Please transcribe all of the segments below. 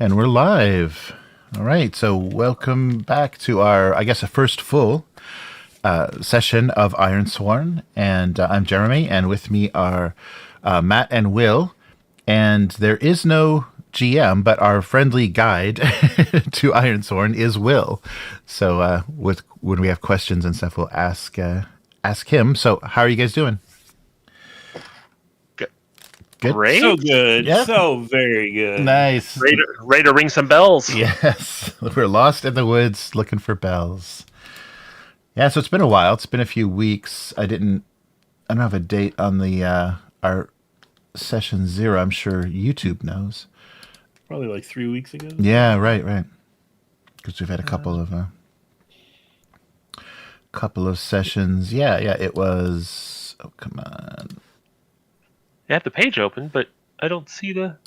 And we're live. All right, so welcome back to our, I guess, a first full session of Ironsworn. And I'm Jeremy, and with me are Matt and Will. And there is no GM, but our friendly guide to Ironsworn is Will. So when we have questions and stuff, we'll ask him. So how are you guys doing? Good. Great. So good. Yeah. So very good. Nice. Ready to ring some bells. Yes. We're lost in the woods looking for bells. Yeah, so it's been a while. It's been a few weeks. I don't have a date on the our session 0. I'm sure YouTube knows. Probably like 3 weeks ago. Yeah, right. Because we've had a couple of sessions. Yeah, it was. Oh, come on. I have the page open, but I don't see the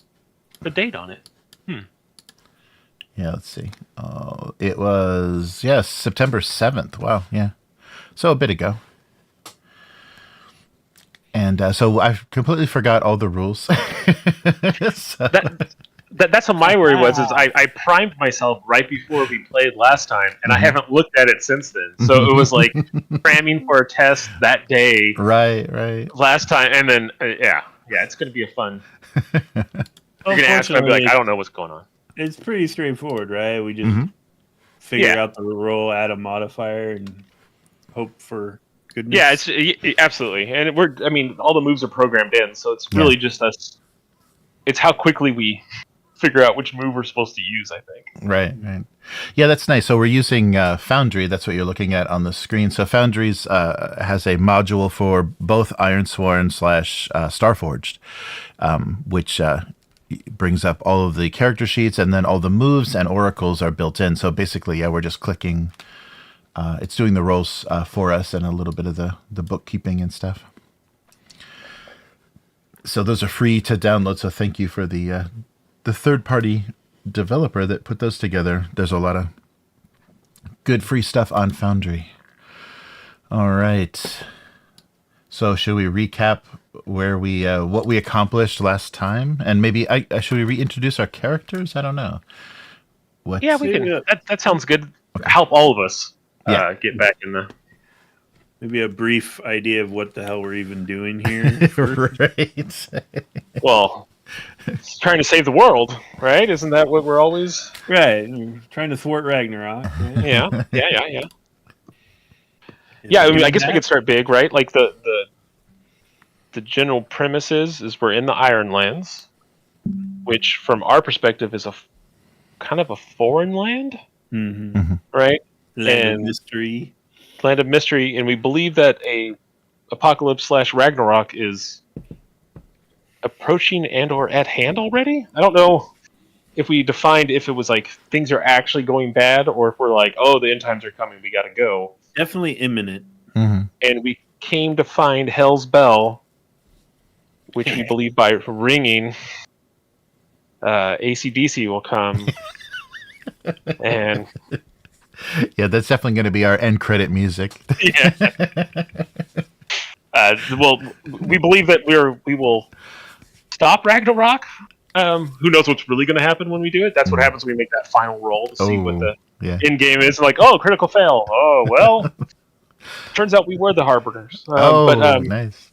date on it. Yeah, let's see. Oh, it was September 7th. Wow, yeah. So a bit ago. And so I completely forgot all the rules. So. That's what my worry was. Is I primed myself right before we played last time, and I haven't looked at it since then. So it was like cramming for a test that day. Right. Last time, and then yeah, it's going to be a fun. You're going to ask me, I'll be like, I don't know what's going on. It's pretty straightforward, right? We just figure out the roll, add a modifier, and hope for goodness. Yeah, it's absolutely, and all the moves are programmed in, so it's really just us. It's how quickly we figure out which move we're supposed to use, I think. Right. Yeah, that's nice. So we're using Foundry. That's what you're looking at on the screen. So Foundry's has a module for both Ironsworn / Starforged, which brings up all of the character sheets, and then all the moves and oracles are built in. So basically, we're just clicking. It's doing the rolls for us and a little bit of the bookkeeping and stuff. So those are free to download. So thank you for the third-party developer that put those together. There's a lot of good free stuff on Foundry. All right. So should we recap where we what we accomplished last time, and maybe should we reintroduce our characters? I don't know. Yeah, we can. That sounds good. Okay. Help all of us get back in the. Maybe a brief idea of what the hell we're even doing here. Right. Well, trying to save the world, right? Isn't that what we're always... Right. Trying to thwart Ragnarok. Right? Yeah. Yeah, I guess we could start big, right? Like the general premise is we're in the Ironlands, which from our perspective is a kind of a foreign land, right? Land of mystery, and we believe that a apocalypse / Ragnarok is approaching and or at hand already. I don't know if we defined if it was like things are actually going bad, or if we're like, oh, the end times are coming, we got to go. Definitely imminent. And we came to find Hell's Bell, which we believe by ringing, AC/DC will come. And yeah, that's definitely going to be our end credit music. Yeah. Well, we believe that we will stop Ragnarok. Who knows what's really going to happen when we do it? That's what happens when we make that final roll to see what the end game is. Like, critical fail. Oh, well, turns out we were the harbingers. Nice.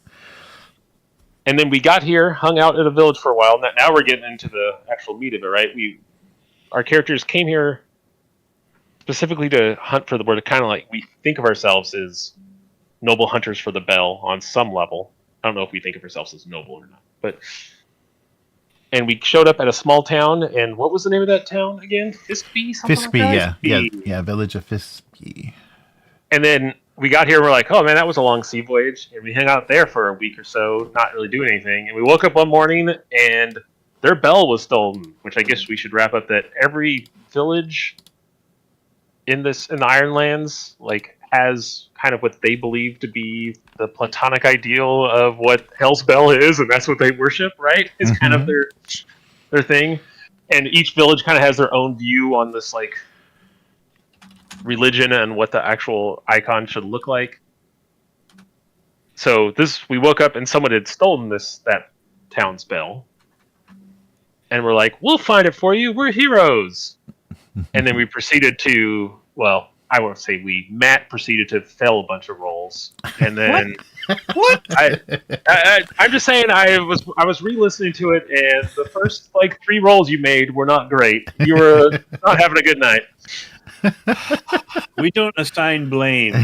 And then we got here, hung out at a village for a while. Now we're getting into the actual meat of it, right? Our characters came here specifically to hunt for the word. Kind of like we think of ourselves as noble hunters for the bell on some level. I don't know if we think of ourselves as noble or not, and we showed up at a small town. And what was the name of that town again? Fiskby, yeah, village of Fiskby. And then we got here and we're like, oh man, that was a long sea voyage. And we hung out there for a week or so, not really doing anything. And we woke up one morning and their bell was stolen, which I guess we should wrap up that every village in the Ironlands has kind of what they believe to be the platonic ideal of what Hell's Bell is, and that's what they worship, right? It's kind of their thing. And each village kind of has their own view on this religion and what the actual icon should look like. So we woke up and someone had stolen that town's bell. And we're like, we'll find it for you. We're heroes. And then we proceeded to, well, I won't say we. Matt proceeded to fail a bunch of rolls, and then what? I'm just saying I was re-listening to it, and the first like 3 rolls you made were not great. You were not having a good night. We don't assign blame.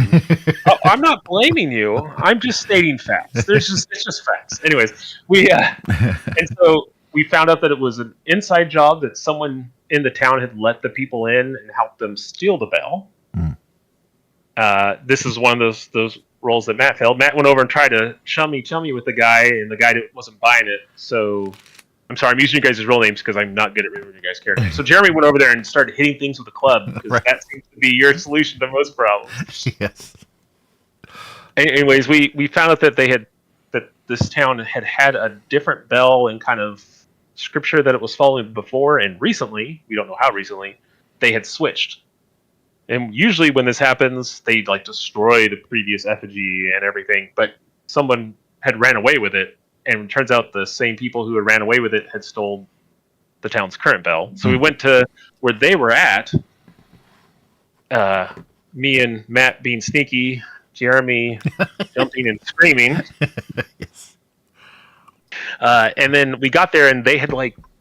Oh, I'm not blaming you. I'm just stating facts. It's just facts. Anyways, and so we found out that it was an inside job that someone in the town had let the people in and helped them steal the bell. This is one of those roles that Matt failed. Matt went over and tried to chummy with the guy, and the guy wasn't buying it. So I'm sorry, I'm using you guys' real names because I'm not good at remembering your guys' characters. So Jeremy went over there and started hitting things with a club because that seems to be your solution to most problems. Yes. Anyways, we found out that that this town had a different bell and kind of scripture that it was following before, and recently, we don't know how recently, they had switched. And usually when this happens, they like destroy the previous effigy and everything, but someone had ran away with it, and it turns out the same people who had ran away with it had stole the town's current bell. So we went to where they were at, me and Matt being sneaky, Jeremy jumping and screaming. Yes. And then we got there, and they had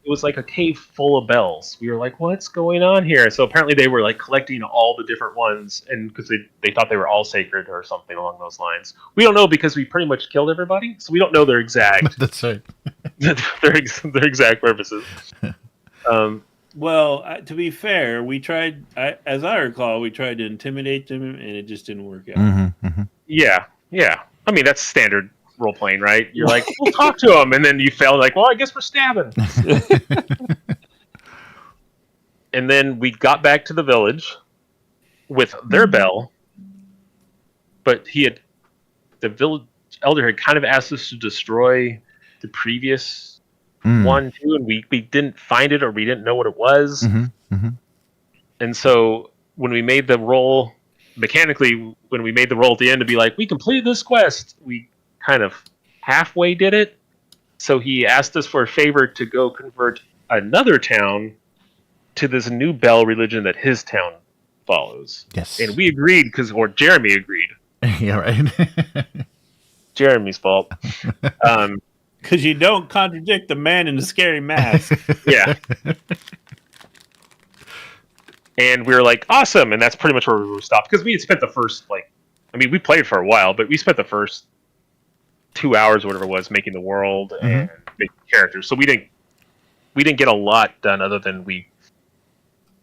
it was like a cave full of bells. We were like, what's going on here? So apparently they were like collecting all the different ones, and because they thought they were all sacred or something along those lines. We don't know because we pretty much killed everybody, so we don't know their exact That's right. their exact purposes. Well, to be fair, we tried, as I recall, we tried to intimidate them, and it just didn't work out. Yeah. I mean, that's standard role playing, right? You're like, we'll talk to them, and then you fail. Like, well, I guess we're stabbing. And then we got back to the village with their bell, but the village elder had kind of asked us to destroy the previous one too, and we didn't find it, or we didn't know what it was. And so when we made the roll, mechanically, when we made the roll at the end to be like, we completed this quest, we kind of halfway did it. So he asked us for a favor to go convert another town to this new bell religion that his town follows. Yes. And we agreed or Jeremy agreed. Yeah, right. Jeremy's fault. Because you don't contradict the man in the scary mask. Yeah. And we were like, awesome. And that's pretty much where we stopped. Because we had spent the first, we played for a while, but we spent the first 2 hours or whatever it was making the world and making characters. So we didn't get a lot done other than we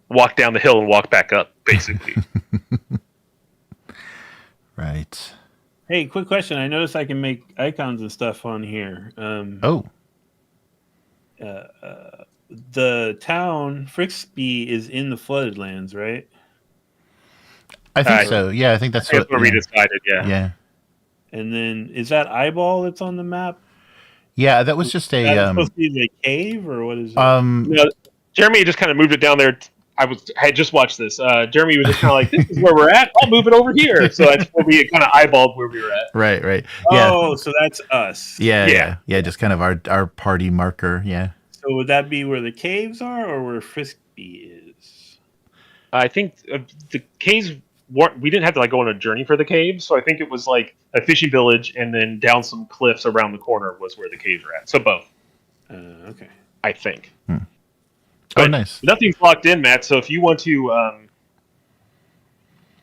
walked down the hill and walked back up, basically. Right. Hey, quick question. I noticed I can make icons and stuff on here. The town, Frixby, is in the flooded lands, right? I think so. Yeah, I think that's what we decided, yeah. Yeah. And then, is that eyeball that's on the map? Yeah, that was just That's supposed to be the cave, or what is it? No, Jeremy just kind of moved it down there. I had just watched this. Jeremy was just kind of like, this is where we're at. I'll move it over here. So that's where we kind of eyeballed where we were at. Right. Yeah. Oh, so that's us. Yeah. Just kind of our party marker. Yeah. So would that be where the caves are, or where Frisbee is? I think the caves we didn't have to go on a journey for the caves. So I think it was like a fishing village, and then down some cliffs around the corner was where the caves were at. So both. Okay. I think. Oh, nice. Nothing's locked in, Matt. So if you want to,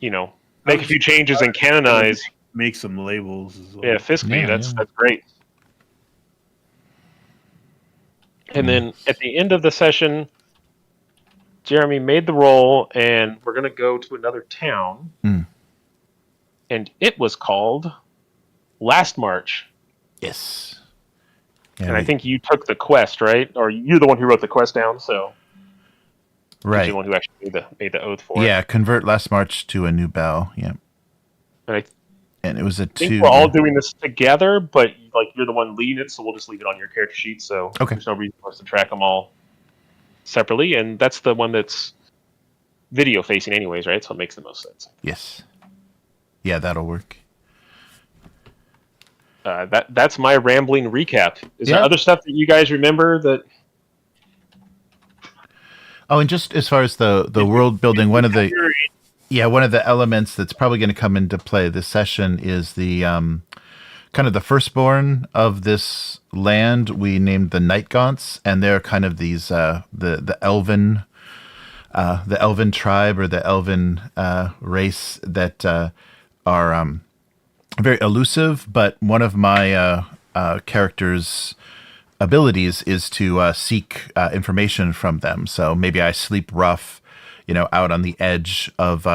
make a few changes and canonize, make some labels as well. Yeah, Fiskby. That's great. And then at the end of the session, Jeremy made the roll, and we're going to go to another town, and it was called Lastmarch. Yes. Yeah, and I think you took the quest, right? Or you're the one who wrote the quest down, so. Right. You're the one who actually made the oath for it. Yeah, convert Lastmarch to a new bell. Yeah. And it was a 2. I think we're all doing this together, but you're the one leading it, so we'll just leave it on your character sheet. So there's no reason for us to track them all separately, and that's the one that's video facing, anyways, right? So it makes the most sense. Yes. Yeah, that'll work. That's my rambling recap. Is there other stuff that you guys remember that Oh, and just as far as the world building, one of the elements that's probably going to come into play this session is the kind of the firstborn of this land. We named the Night Gaunts, and they're kind of these the elven tribe or the elven race that are very elusive. But one of my characters' abilities is to seek information from them. So maybe I sleep rough, out on the edge of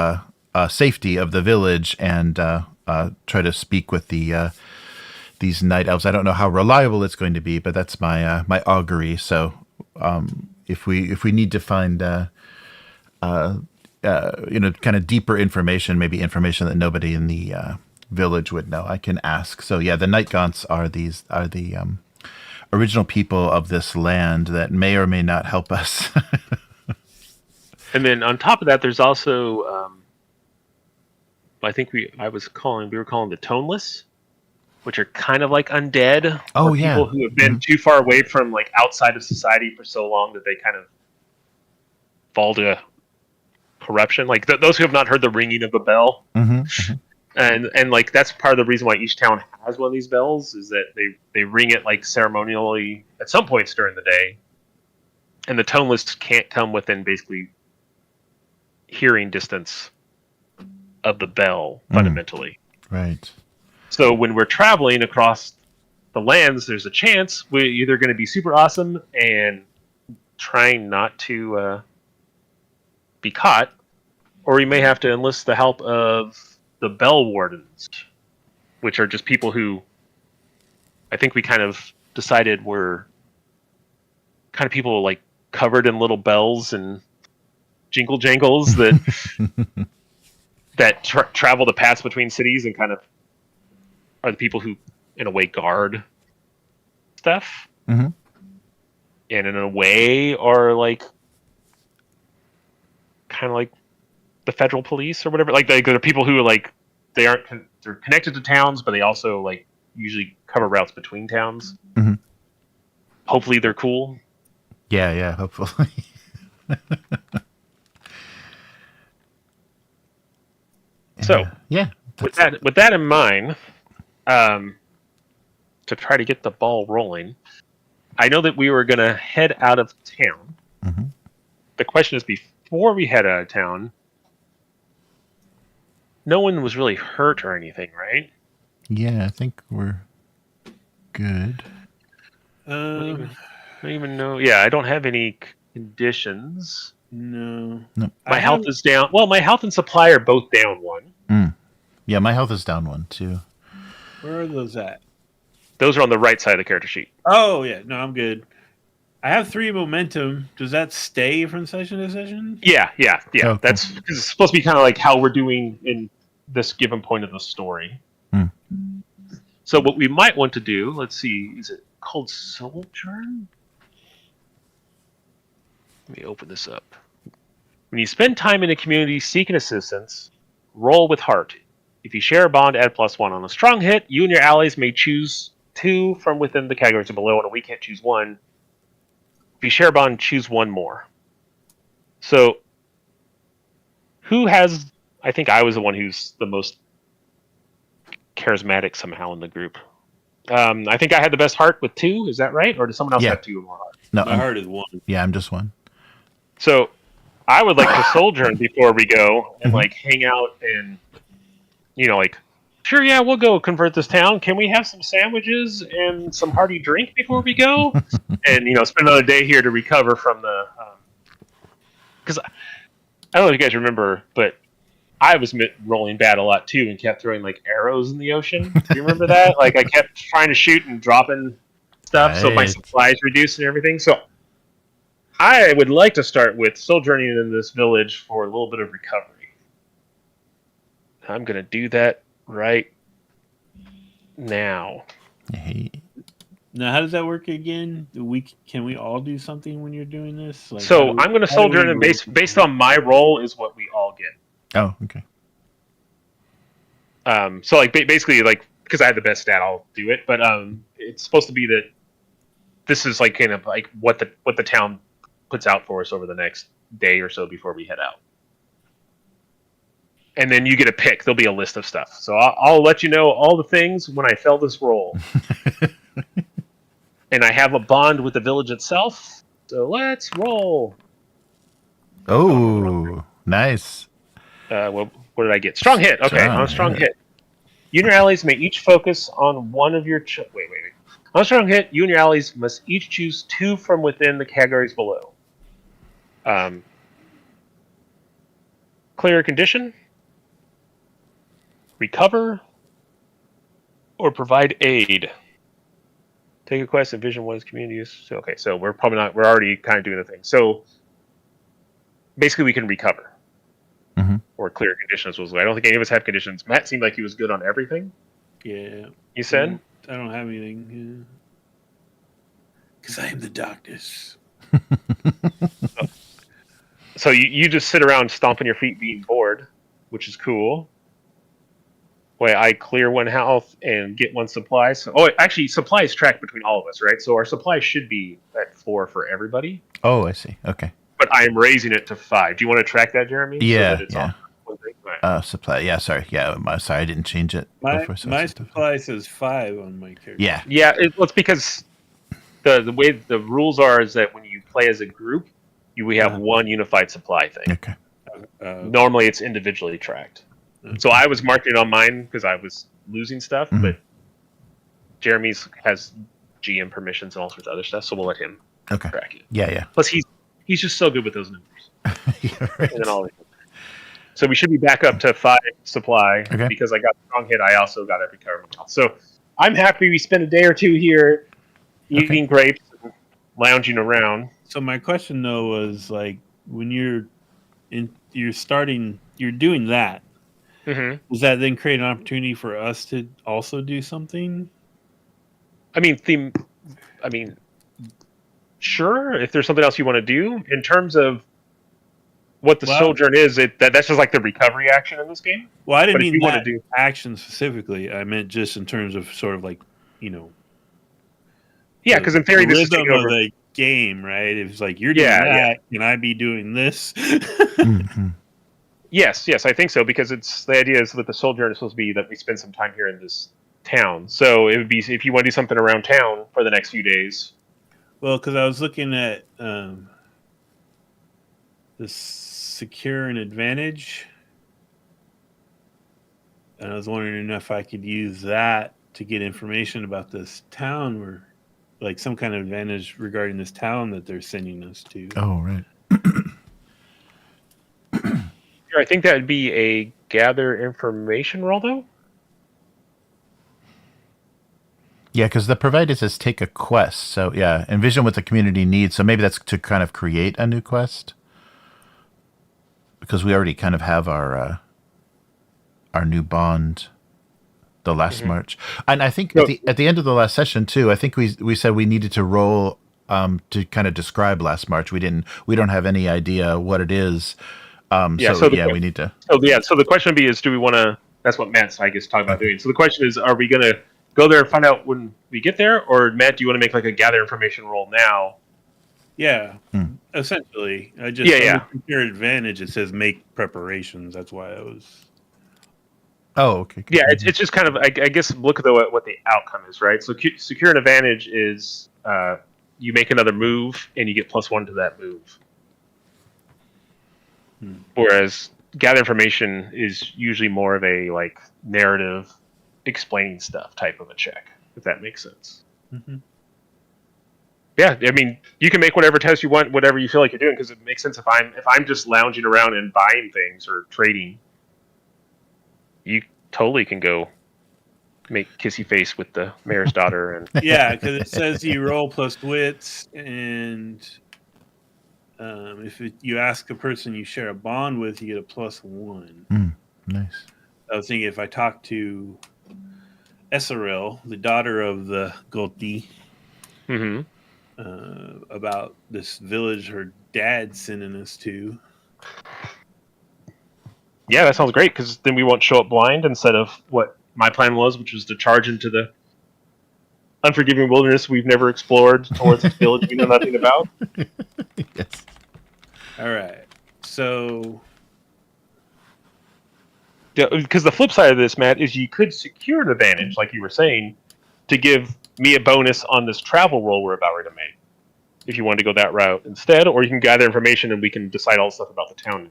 safety of the village, and try to speak with these night elves. I don't know how reliable it's going to be, but that's my augury. So if we need to find kind of deeper information, maybe information that nobody in the village would know, I can ask. So yeah, the Night Gaunts are the original people of this land that may or may not help us. And then on top of that, there's also, I think we were calling the toneless, which are kind of like undead. Oh, or yeah. People who have been too far away from like outside of society for so long that they kind of fall to corruption. Like those who have not heard the ringing of a bell. Mm-hmm, mm-hmm. And like that's part of the reason why each town has one of these bells, is that they ring it like ceremonially at some points during the day. And the toneless can't come within basically hearing distance of the bell, fundamentally. Right. So when we're traveling across the lands, there's a chance we're either going to be super awesome and trying not to be caught, or we may have to enlist the help of the bell wardens, which are just people who I think we kind of decided were kind of people like covered in little bells and jingle jangles that travel the paths between cities and kind of are the people who, in a way, guard stuff. Mm-hmm. And in a way are like kind of like the federal police or whatever. Like they're people who are like they're connected to towns, but they also like usually cover routes between towns. Mm-hmm. Hopefully they're cool. Yeah, hopefully. So yeah, with that in mind, to try to get the ball rolling, I know that we were going to head out of town. Mm-hmm. The question is, before we head out of town, no one was really hurt or anything, right? Yeah, I think we're good. I don't even know. Yeah, I don't have any conditions. No. My health is down. Well, my health and supply are both down 1. Yeah, my health is down 1 too. Where are those at? Those are on the right side of the character sheet. Oh, yeah. No, I'm good. I have 3 momentum. Does that stay from session to session? Yeah. Oh, That's cool. it's supposed to be kind of like how we're doing in this given point of the story. So what we might want to do, let's see, is it called Sojourn? Let me open this up. When you spend time in a community seeking assistance, roll with heart. If you share a bond, add +1. On a strong hit, you and your allies may choose 2 from within the categories below, and we can't choose 1. If you share a bond, choose 1 more. So, who has... I think I was the one who's the most charismatic somehow in the group. I think I had the best heart with 2. Is that right? Or does someone else have 2 or more heart? No, My heart is 1. Yeah, I'm just 1. So, I would like to sojourn before we go and like hang out and, like, sure, yeah, we'll go convert this town. Can we have some sandwiches and some hearty drink before we go? And, spend another day here to recover from the... Because I don't know if you guys remember, but I was rolling bad a lot too and kept throwing like arrows in the ocean. Do you remember that? Like I kept trying to shoot and dropping stuff, so my supplies reduced and everything. So I would like to start with sojourning in this village for a little bit of recovery. I'm going to do that right now. Hey. Now, how does that work again? Can we all do something when you're doing this? Like, so I'm going to sojourn, and based on my role is what we all get. Oh, okay. So like basically like because I have the best stat, I'll do it. But it's supposed to be that this is like kind of like what the town puts out for us over the next day or so before we head out. And then you get a pick. There'll be a list of stuff. So I'll let you know all the things when I fail this roll. And I have a bond with the village itself. So let's roll. Oh, nice. What did I get? Strong hit. Okay, on a strong hit. You and your allies may each focus on one of your... Wait. On a strong hit, you and your allies must each choose 2 from within the categories below. Clear a condition, recover, or provide aid. Take a quest, envision what is community use. So, okay, so we're probably not... We're already kind of doing the thing. So basically we can recover. Or clear conditions was. I don't think any of us have conditions. Matt seemed like he was good on everything. Yeah. You said? I don't have anything. Because I am the darkness. So you just sit around stomping your feet being bored, which is cool. Wait, I clear 1 health and get 1 supply. So, actually, supplies track between all of us, right? So our supply should be at 4 for everybody. Oh, I see. Okay. But I am raising it to 5. Do you want to track that, Jeremy? Yeah, So that it's yeah. Right. Supply. Yeah, sorry. Yeah, sorry, I didn't change it. My supply says 5 on my character. Yeah. Yeah, it's because the way the rules are is that when you play as a group, we have 1 unified supply thing. Okay. Normally, it's individually tracked. So I was marking it on mine because I was losing stuff, but Jeremy's has GM permissions and all sorts of other stuff, so we'll let him track it. Yeah. Plus, he's just so good with those numbers. Yeah, right. And then all. So we should be back up to 5 supply because I got a strong hit. I also got every cover. So I'm happy we spent a day or 2 here eating grapes and lounging around. So my question though was like when you're doing that. Does that then create an opportunity for us to also do something? I mean, sure. If there's something else you want to do in terms of what the sojourn is, that's just like the recovery action in this game. Well, I didn't mean that action specifically. I meant just in terms of sort of like, yeah, because in theory, this is taking over the game, right? It's like you're doing that, can I be doing this? Yes, I think so, because the idea is that the sojourn is supposed to be that we spend some time here in this town. So it would be if you want to do something around town for the next few days. Well, because I was looking at the secure an advantage, and I was wondering if I could use that to get information about this town, or like some kind of advantage regarding this town that they're sending us to. Oh, right. I think that would be a gather information roll, though. Yeah, because the provider says take a quest. So, yeah, envision what the community needs. So maybe that's to kind of create a new quest. Because we already kind of have our new bond, the Lastmarch. And I think at the end of the last session, too, I think we said we needed to roll to kind of describe Lastmarch. We don't have any idea what it is. We need to. So the question would be is, do we want to? That's what Matt's, I guess, talking about doing. So the question is, are we going to go there and find out when we get there, or Matt, do you want to make like a gather information roll now? Yeah, essentially. I just your advantage. It says make preparations. That's why I was. Oh, okay. Yeah, it's just kind of I guess look at what the outcome is, right? So secure an advantage is you make another move and you get +1 to that move. Whereas gather information is usually more of a like narrative explaining stuff type of a check, if that makes sense. Yeah, I mean, you can make whatever test you want, whatever you feel like you're doing, because it makes sense if I'm just lounging around and buying things or trading, you totally can go make kissy face with the mayor's daughter and yeah, because it says you roll plus wits, and if you ask a person you share a bond with, you get a +1. Nice. I was thinking if I talk to Esaril, the daughter of the Goti, about this village her dad's sending us to. Yeah, that sounds great, because then we won't show up blind instead of what my plan was, which was to charge into the unforgiving wilderness we've never explored towards this village we know nothing about. Yes. All right. So Because the flip side of this, Matt, is you could secure an advantage, like you were saying, to give me a bonus on this travel roll we're about ready to make. If you wanted to go that route instead, or you can gather information and we can decide all the stuff about the town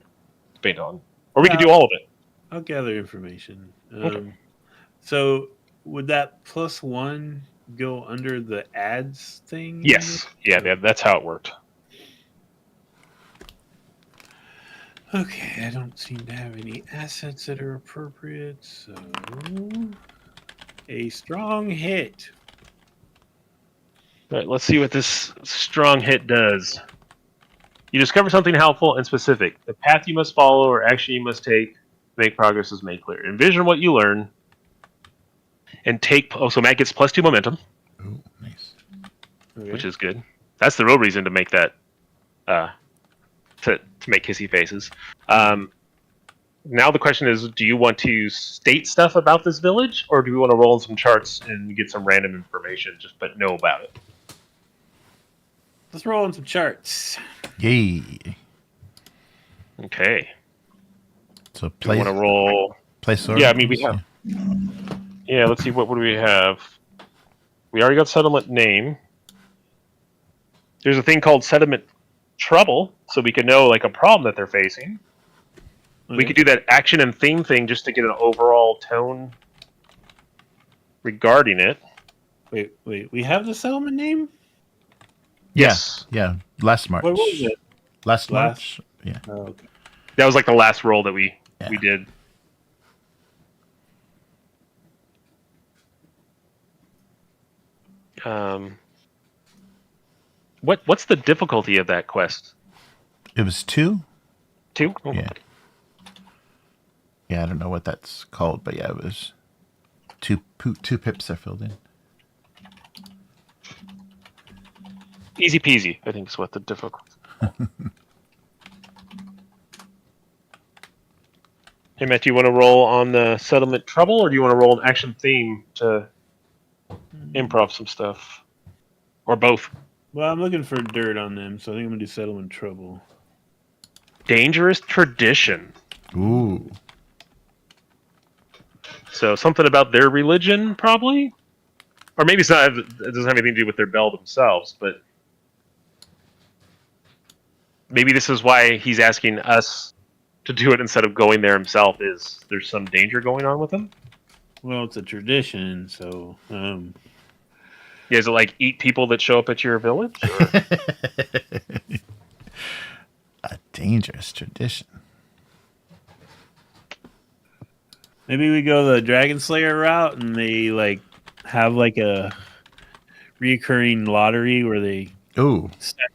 based on. Or we could do all of it. I'll gather information. Okay. So would that +1 go under the ads thing? Yes. Yeah, that's how it worked. Okay, I don't seem to have any assets that are appropriate, so a strong hit. All right, let's see what this strong hit does. You discover something helpful and specific. The path you must follow or action you must take to make progress is made clear. Envision what you learn and take... Oh, so Matt gets +2 momentum. Oh, nice. Okay. Which is good. That's the real reason to make that... to make kissy faces. Now the question is, do you want to state stuff about this village, or do we want to roll in some charts and get some random information, but know about it? Let's roll in some charts. Yay. Okay. So Do you want to roll... place Yeah, I mean, we have... Yeah, let's see, what do we have? We already got settlement name. There's a thing called settlement trouble, so we can know, like, a problem that they're facing. Okay. We could do that action and theme thing just to get an overall tone regarding it. Wait. We have the settlement name? Yes. Yeah. Lastmarch. What was it? Lastmarch. Yeah. Oh, okay. That was like the last roll that we did. What's the difficulty of that quest? It was 2? 2? Oh. Yeah. Yeah, I don't know what that's called, but yeah, it was 2 pips are filled in. Easy peasy, I think is what the difficulty. Hey, Matt, do you want to roll on the settlement trouble, or do you want to roll an action theme to improv some stuff? Or both? Well, I'm looking for dirt on them, so I think I'm going to do settlement trouble. Dangerous tradition. Ooh. So something about their religion, probably? Or maybe it's not. It doesn't have anything to do with their bell themselves, but maybe this is why he's asking us to do it instead of going there himself. Is there's some danger going on with him? Well, it's a tradition, so... Yeah, is it like eat people that show up at your village? A dangerous tradition. Maybe we go the Dragon Slayer route and they like have like a reoccurring lottery where they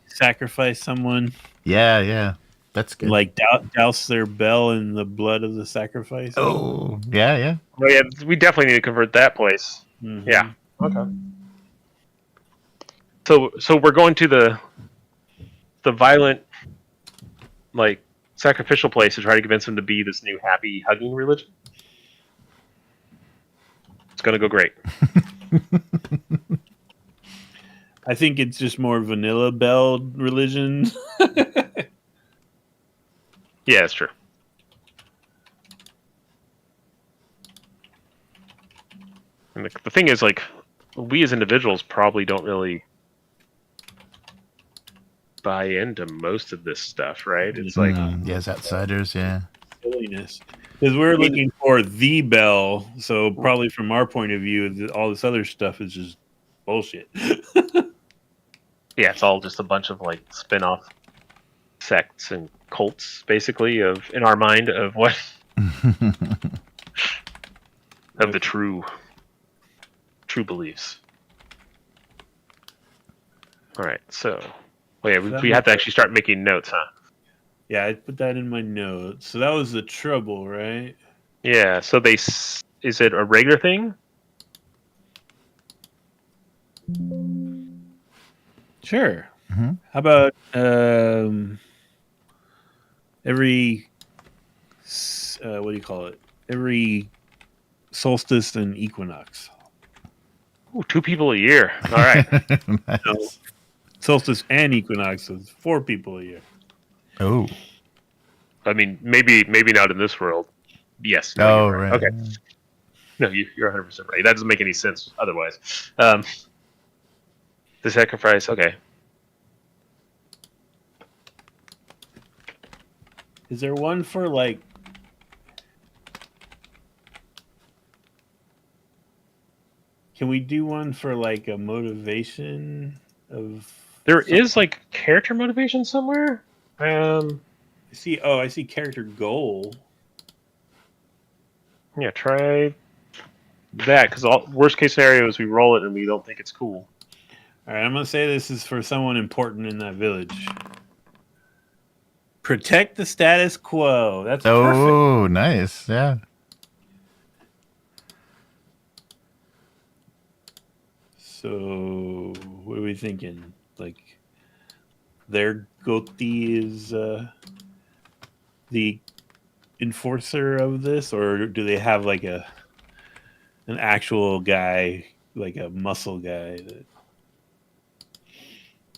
sacrifice someone. Yeah. That's good. Like douse their bell in the blood of the sacrifice. Oh, yeah. Oh yeah, we definitely need to convert that place. Mm-hmm. Yeah. Okay. So we're going to the violent, like, sacrificial place to try to convince them to be this new happy hugging religion. It's gonna go great. I think it's just more vanilla bell religion. Yeah, that's true. And the thing is, like, we as individuals probably don't really buy into most of this stuff, right? It's like, as outsiders, yeah. Silliness. Because we're looking for the bell, so probably from our point of view, all this other stuff is just bullshit. yeah, it's all just a bunch of like spin-off sects and cults, basically, of in our mind of what of the true beliefs. All right, so we have to actually start making notes, huh? Yeah, I put that in my notes. So that was the trouble, right? Yeah. So is it a regular thing? Sure. Mm-hmm. How about every what do you call it? Every solstice and equinox. Ooh, 2 people a year. All right. Nice. So, solstice and equinox is 4 people a year. Oh. I mean, maybe not in this world. Yes. No, you're right. Okay. No, you're 100% right. That doesn't make any sense otherwise. The sacrifice. Okay. Is there one for like? Can we do one for like a motivation of? There is like character motivation somewhere. I see character goal. Yeah, try that because worst case scenario is we roll it and we don't think it's cool. All right, I'm gonna say this is for someone important in that village. Protect the status quo. That's perfect. Oh, nice. Yeah. So, what are we thinking? Like, their Goti is the enforcer of this, or do they have like an actual guy, like a muscle guy?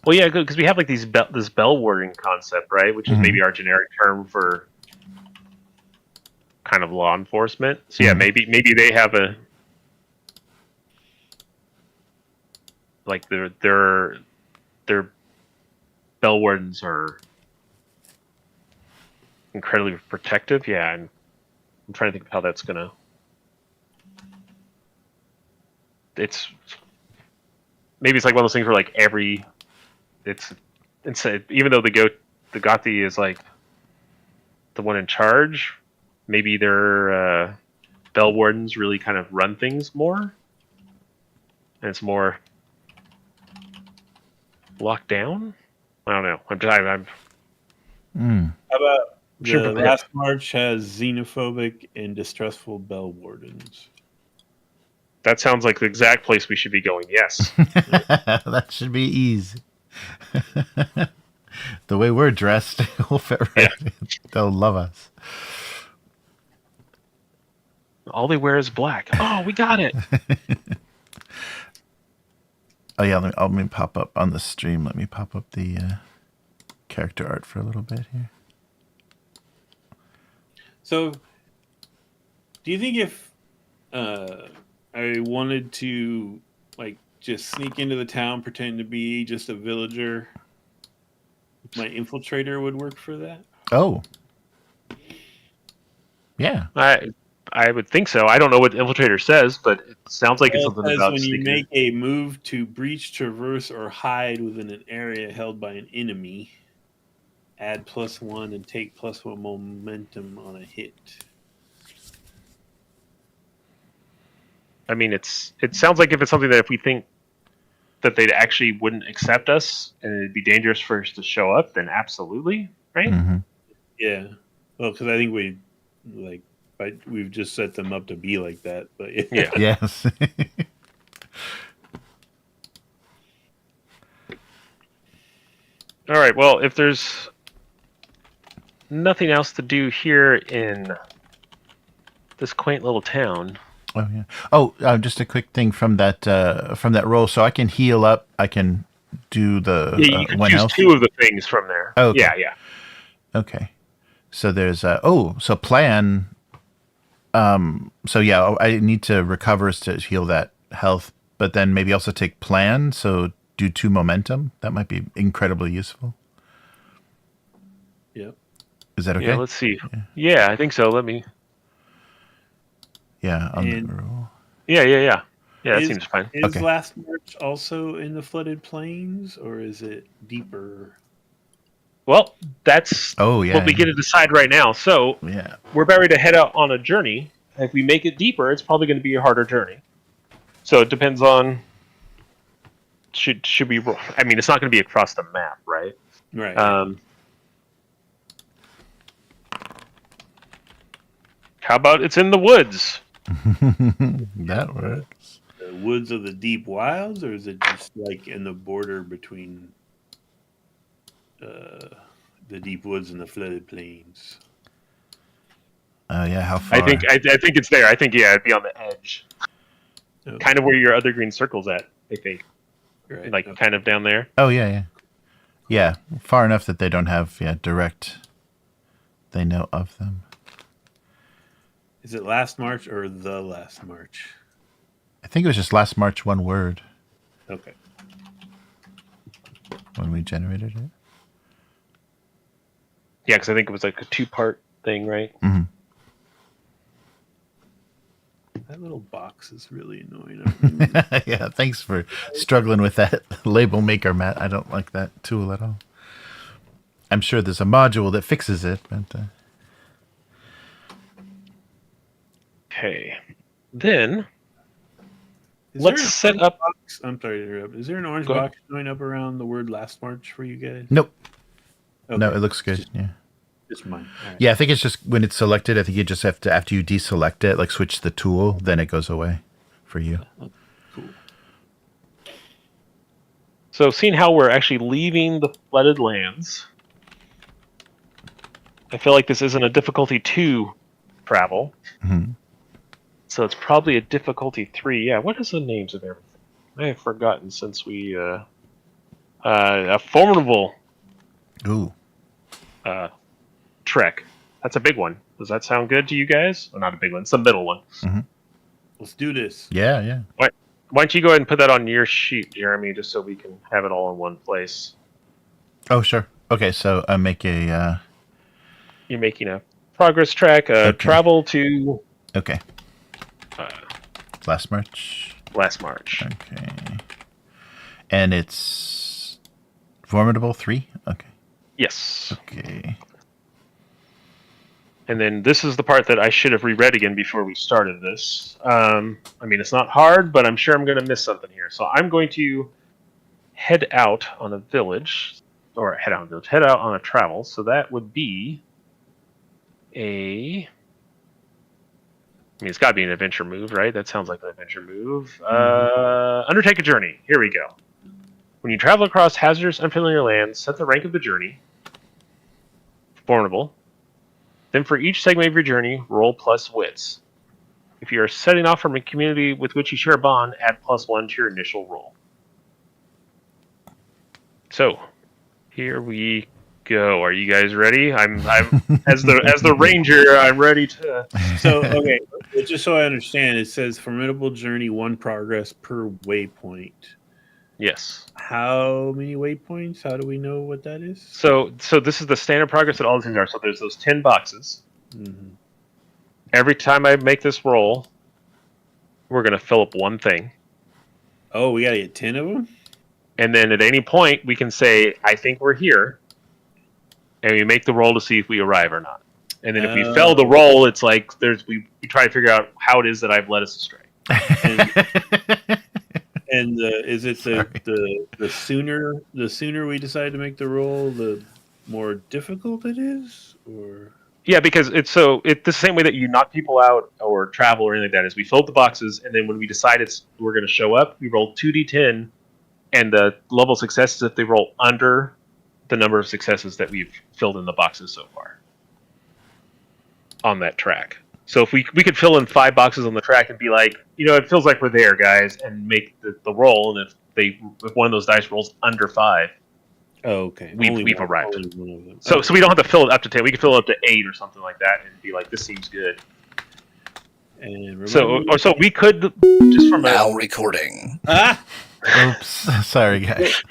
Well, yeah, because we have like this bell warding concept, right? Which is maybe our generic term for kind of law enforcement. So yeah, maybe they have a like their bell wardens are incredibly protective. Yeah, and I'm trying to think of how that's gonna. It's maybe like one of those things where like it's even though the Gothi is like the one in charge, maybe their bell wardens really kind of run things more, and it's more locked down. I don't know. I'm How about the Lastmarch has xenophobic and distrustful bell wardens? That sounds like the exact place we should be going. Yes. That should be easy. The way we're dressed will fit right. Yeah. They'll love us. All they wear is black. Oh, we got it. Oh yeah, let me pop up on the stream. Let me pop up the character art for a little bit here. So, do you think if I wanted to like just sneak into the town, pretend to be just a villager, my infiltrator would work for that? Oh, yeah. I would think so. I don't know what the infiltrator says, but it sounds like it's something about when sneaking. You make a move to breach, traverse, or hide within an area held by an enemy, add +1 and take +1 momentum on a hit. I mean, it sounds like if it's something that if we think that they actually wouldn't accept us and it'd be dangerous for us to show up, then absolutely, right? Mm-hmm. Yeah. Well, because I think we've just set them up to be like that, but yeah. Yes. All right. Well, if there's nothing else to do here in this quaint little town. Oh yeah. Oh, just a quick thing from that roll. So I can heal up. I can do the you can choose health. 2 of the things from there. Oh, okay. Yeah. Okay. So there's so plan. So yeah, I need to recover to heal that health, but then maybe also take plan. So do 2 momentum. That might be incredibly useful. Yep. Is that okay? Yeah. Let's see. Yeah, I think so. Let me. Yeah. On the roll. Yeah. Yeah, that seems fine. Is Lastmarch also in the flooded plains, or is it deeper? Well, that's what we get to decide right now. So we're about ready to head out on a journey. If we make it deeper, it's probably going to be a harder journey. So it depends on should we. I mean, it's not going to be across the map, right? Right. How about it's in the woods? That works. The woods of the deep wilds, or is it just like in the border between the deep woods and the flooded plains? Yeah, how far? I think it's there. I think it'd be on the edge, kind of where your other green circle's at. I think, right. Kind of down there. Oh yeah, far enough that they don't have direct they know of them. Is it Lastmarch or the Lastmarch? I think it was just Lastmarch, one word. Okay. When we generated it. Yeah, because I think it was like a 2-part thing, right? Mm-hmm. That little box is really annoying. Yeah, thanks for struggling with that label maker, Matt. I don't like that tool at all. I'm sure there's a module that fixes it, but... Okay. Then, Is let's there an set orange up... box? I'm sorry to interrupt. Is there an orange Go ahead. box showing up around the word Lastmarch for you guys? Nope. Okay. No, it looks good. Yeah. Just mine. All right. Yeah, I think it's just when it's selected, I think you just have to, after you deselect it, like switch the tool, then it goes away for you. Cool. So, seeing how we're actually leaving the flooded lands, I feel like this isn't a difficulty 2 travel. Mm-hmm. So it's probably a difficulty 3. Yeah, what is the names of everything? I have forgotten since we... a formidable Ooh. trek. That's a big one. Does that sound good to you guys? Well, not a big one. It's the middle one. Mm-hmm. Let's do this. Yeah, yeah. Why don't you go ahead and put that on your sheet, Jeremy, just so we can have it all in one place. Oh, sure. Okay, so I make a... You're making a progress track, Okay. travel to Okay. Lastmarch. Lastmarch. Okay. And it's formidable 3? Okay. Yes. Okay. And then this is the part that I should have reread again before we started this. I mean, it's not hard, but I'm sure I'm going to miss something here. So I'm going to head out on a village, or head out on a travel. So that would be I mean, it's got to be an adventure move, right? That sounds like an adventure move. Undertake a journey. Here we go. When you travel across hazardous, unfamiliar lands, set the rank of the journey. Formidable. Then for each segment of your journey, roll plus wits. If you are setting off from a community with which you share a bond, add +1 to your initial roll. So, here we go. Are you guys ready? I'm as the ranger, I'm ready to. So, okay, just so I understand, it says formidable journey, 1 progress per waypoint. Yes. How many waypoints? How do we know what that is? So this is the standard progress that all these things are. So there's those 10 boxes. Mm-hmm. Every time I make this roll, we're going to fill up one thing. Oh, we got to get 10 of them? And then at any point, we can say, I think we're here. And we make the roll to see if we arrive or not. And then if we fail the roll, it's like we try to figure out how it is that I've led us astray. And is it the sooner we decide to make the roll, the more difficult it is, or? Yeah, because it's the same way that you knock people out or travel or anything like that. Is we fill up the boxes, and then when we decide we're going to show up, we roll 2d10, and the level of success is if they roll under the number of successes that we've filled in the boxes so far on that track. So if we could fill in 5 boxes on the track and be like, it feels like we're there, guys, and make the roll, and if one of those dice rolls under 5, oh, okay, we've arrived. One of them. So we don't have to fill it up to 10. We can fill it up to 8 or something like that, and be like, this seems good. And So we could just from now recording. Oops. Sorry, guys.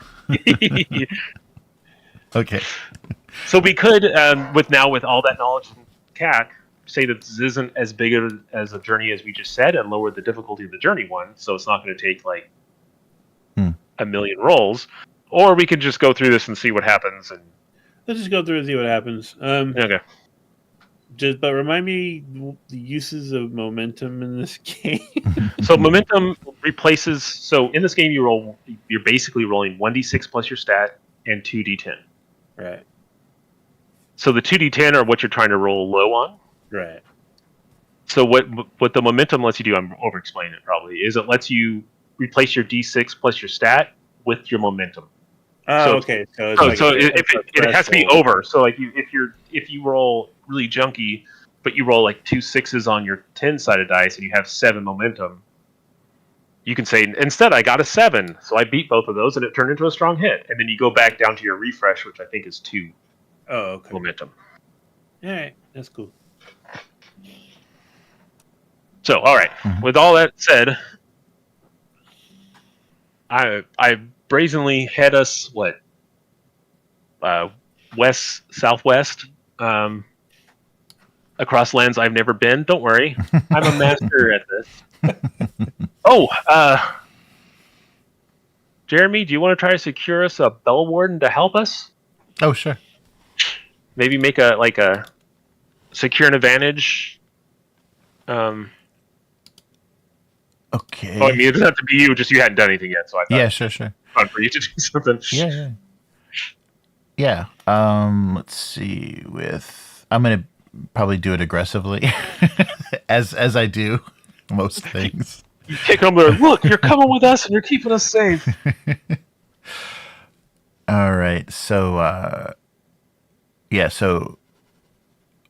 Okay. So we could, with all that knowledge from CAC, say that this isn't as big as a journey as we just said, and lower the difficulty of the journey one, so it's not going to take like a million rolls. Or we could just go through this and see what happens. And let's just go through and see what happens. Okay. But remind me the uses of momentum in this game. So momentum replaces. So in this game, you're basically rolling 1d6 plus your stat and 2d10. Right. So the 2d10 are what you're trying to roll low on. Right. So what the momentum lets you do, I'm over-explaining it probably, is it lets you replace your d6 plus your stat with your momentum. Oh, okay. So it has to be over. So like if you roll really junky, but you roll like 2 6s on your 10-sided dice and you have 7 momentum, you can say, instead I got a 7, so I beat both of those and it turned into a strong hit. And then you go back down to your refresh, which I think is 2 momentum. All right, that's cool. So, all right. Mhm. With all that said, I brazenly head us west southwest across lands I've never been. Don't worry, I'm a master at this. Oh, Jeremy, do you want to try to secure us a bell warden to help us? Oh, sure. Maybe make a secure an advantage. Okay. Oh, I mean, it doesn't have to be you. Just you hadn't done anything yet, so I thought Yeah, sure. it was fun for you to do something. Yeah. Let's see. I'm gonna probably do it aggressively, as I do most things. You kick them there. Look, you're coming with us, and you're keeping us safe. All right. So,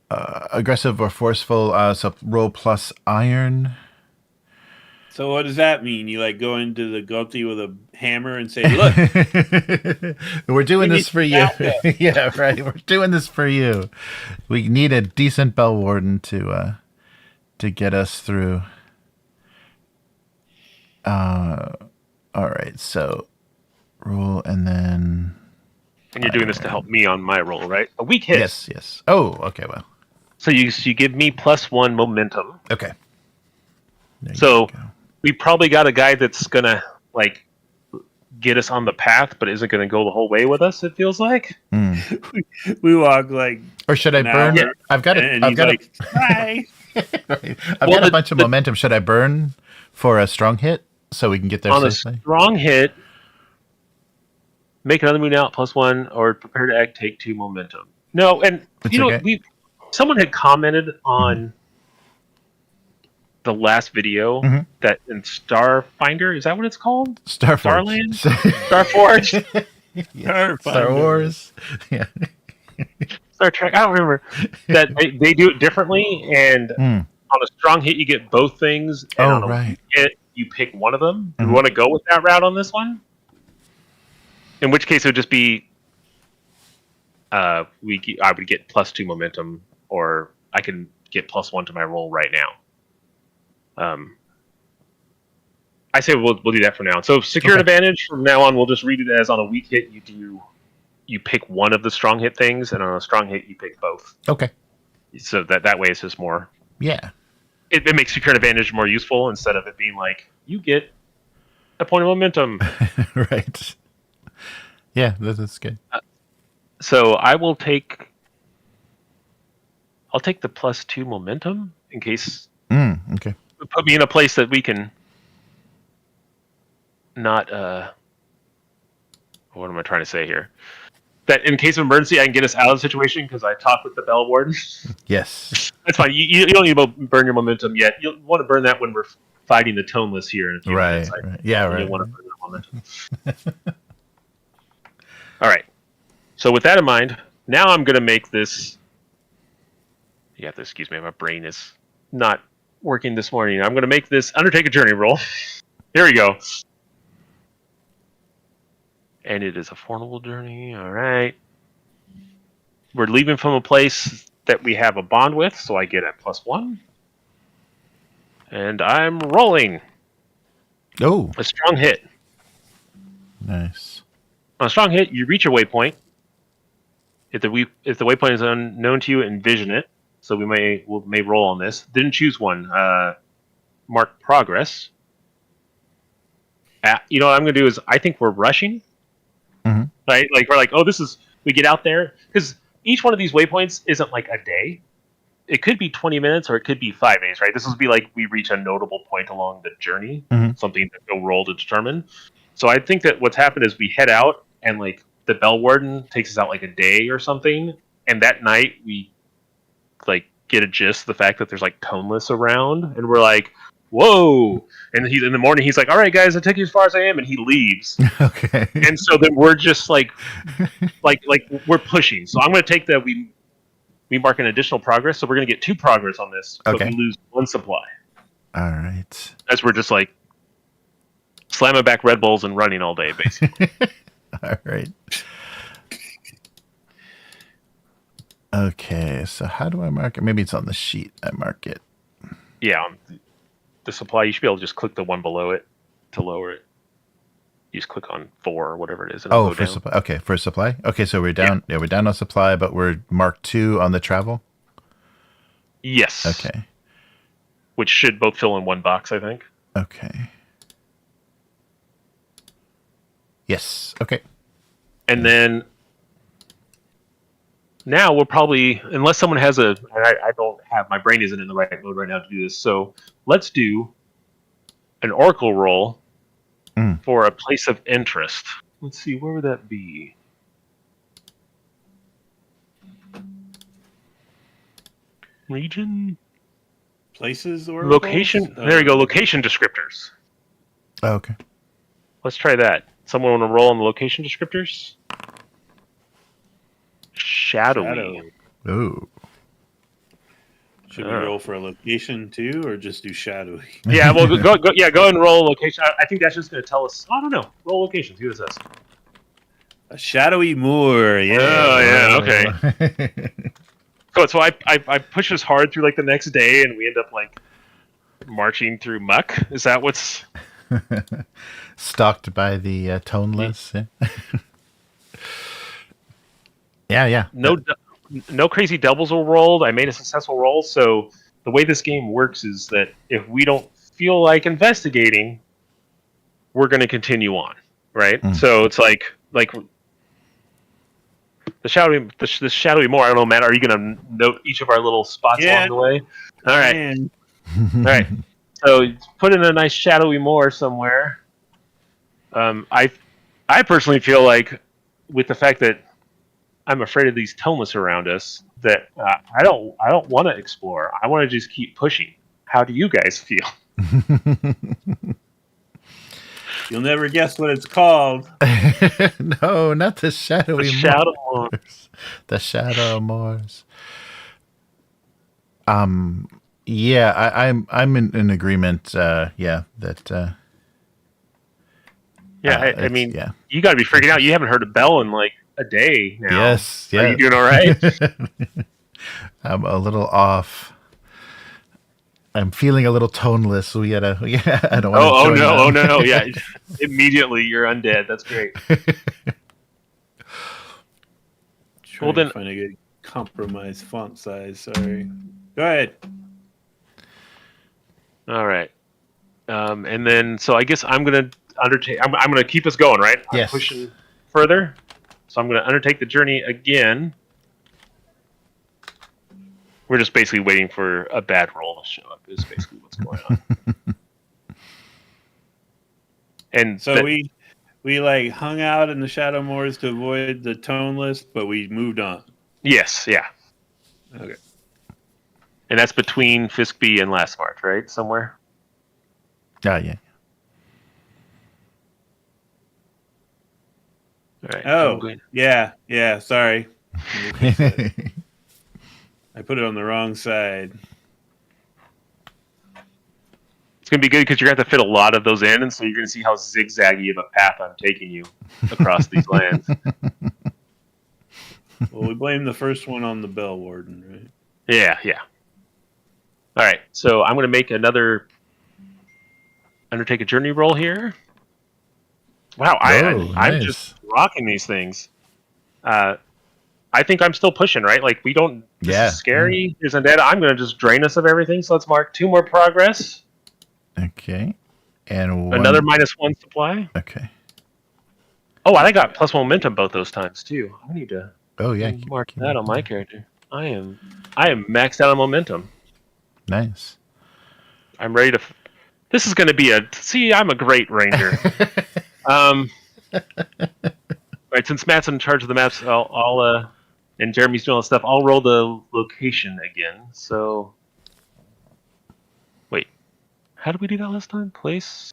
aggressive or forceful. So roll plus iron. So what does that mean? You like go into the guilty with a hammer and say, "Look, We're doing we this need for you." backup. Yeah, right. We're doing this for you. We need a decent bell warden to get us through. All right. So roll and then. And you're doing this to help me on my roll, right? A weak hit. Yes. Oh, okay. Well. So you give me +1 momentum. Okay. There So you go. we probably got a guy that's gonna like get us on the path, but isn't gonna go the whole way with us. It feels like. we walk like Or should I an burn? hour, I've got and I've he's got like, "Hi." I've Well, got a bunch of momentum. Should I burn for a strong hit so we can get there On a safely? strong hit, make another move out +1, or prepare to act. Take 2 momentum. No, and It's you know okay. someone had commented on the last video Mhm. that in Starfinder, is that what it's called? Starforge. Starforge? Star Wars. Yeah. Star Trek? I don't remember. That they do it differently, and Mm. on a strong hit you get both things, and Oh, on a right. weak hit you pick one of them. Do Mhm. we want to go with that route on this one? In which case it would just be I would get +2 momentum, or I can get +1 to my roll right now. I say we'll do that for now. So secure an Okay. advantage from now on. We'll just read it as on a weak hit you pick one of the strong hit things, and on a strong hit you pick both. Okay. So that way it's just more. Yeah. It makes secure an advantage more useful instead of it being like you get a point of momentum. Right. Yeah, that's good. So I'll take the +2 momentum in case Okay. it put me in a place that we can not what am I trying to say here? That in case of emergency I can get us out of the situation because I talked with the bell warden. Yes. That's fine. You don't need to burn your momentum yet. You'll want to burn that when we're fighting the toneless here in a few Right. minutes. Right. Yeah. You'll Right. want to burn that momentum. All right. So with that in mind, now I'm going to make this. You have to excuse me. My brain is not working this morning. I'm going to make this undertake a journey roll. Here we go. And it is a formidable journey. All right. We're leaving from a place that we have a bond with, so I get a +1. And I'm rolling Oh, a strong hit. nice. On a strong hit, you reach a waypoint. If the waypoint is unknown to you, envision it. So we may roll on this. Didn't choose one. Mark progress. You know what I'm going to do is I think we're rushing. Mhm. Right? Like we're like, oh, we get out there because each one of these waypoints isn't like a day. It could be 20 minutes or it could be 5 days, right? This would be like we reach a notable point along the journey, Mhm. something that we'll roll to determine. So I think that what's happened is we head out and like the bell warden takes us out like a day or something, and that night we like get a gist of the fact that there's like toneless around, and we're like, whoa! And in the morning he's like, all right, guys, I took you as far as I am, and he leaves. Okay. And so then we're just like we're pushing. So I'm going to take that we mark an additional progress, so we're going to get 2 progress on this, but Okay. we lose 1 supply. All right. As we're just like slamming back Red Bulls and running all day, basically. All right. Okay, so how do I mark it? Maybe it's on the sheet. I mark it. Yeah, on the supply, you should be able to just click the one below it to lower it. You just click on 4 or whatever it is, and it'll Oh, go for down. supply. Okay, for supply. Okay, so we're down. Yeah, we're down on supply, but we're marked 2 on the travel. Yes. Okay. Which should both fill in one box, I think. Okay. Yes. Okay. And then now we'll probably, unless someone has I don't have, my brain isn't in the right mode right now to do this. So let's do an oracle roll for a place of interest. Let's see, where would that be? Region? Places or Location? There you go, location descriptors. Oh, okay. Let's try that. Someone want to roll on the location descriptors? Shadowy. Ooh. Should we roll for a location too, or just do shadowy? Yeah, well, go ahead and roll a location. I think that's just going to tell us. I don't know. Roll location. See what it says. A shadowy moor. Yeah. Oh, yeah. Okay. So I push us hard through like the next day, and we end up like marching through muck. Is that what's stalked by the toneless? Yeah. Yeah. No crazy doubles were rolled. I made a successful roll. So the way this game works is that if we don't feel like investigating, we're going to continue on, right? So it's like the shadowy moor. I don't know, Matt. Are you going to note each of our little spots along the way? All right. All right. So put in a nice shadowy moor somewhere. I personally feel like with the fact that I'm afraid of these toneless around us, that I don't want to explore. I want to just keep pushing. How do you guys feel? You'll never guess what it's called. No, not the shadowy The shadow moors. The shadow moors. Yeah, I'm in agreement. Yeah, that. I mean, you got to be freaking out. You haven't heard a bell in like a day now. Yes. Yeah. Are you doing all right? I'm a little off. I'm feeling a little toneless. I don't want to. Oh no! Yeah, immediately you're undead. That's great. Well then, find a good compromise font size. Sorry. Go ahead. All right. And then, so I guess I'm gonna undertake. I'm gonna keep us going, right? Yes. I'm pushing further. So I'm gonna undertake the journey again. We're just basically waiting for a bad roll to show up. Is basically what's going on. And so we like hung out in the Shadow Moors to avoid the toneless, but we moved on. Yes. Yeah. Okay. And that's between Fiskby and Lastmarch, right? Somewhere. Yeah. All right. Oh, yeah. Sorry. I put it on the wrong side. It's going to be good because you're going to have to fit a lot of those in, and so you're going to see how zigzaggy of a path I'm taking you across these lands. Well, we blame the first one on the Bell Warden, right? Yeah. All right, so I'm going to make another undertake a journey roll here. Wow, I'm just rocking these things. I think I'm still pushing, right? Like, we don't... This is scary. There's undead. I'm going to just drain us of everything, so let's mark 2 more progress. Okay. And another -1 supply. Okay. Oh, I got plus momentum both those times, too. I need to mark that on my character. I am maxed out on momentum. Nice. I'm ready to... This is going to be I'm a great ranger. Right, since Matt's in charge of the maps, I'll and Jeremy's doing all the stuff, I'll roll the location again. So, wait, how did we do that last time? Place,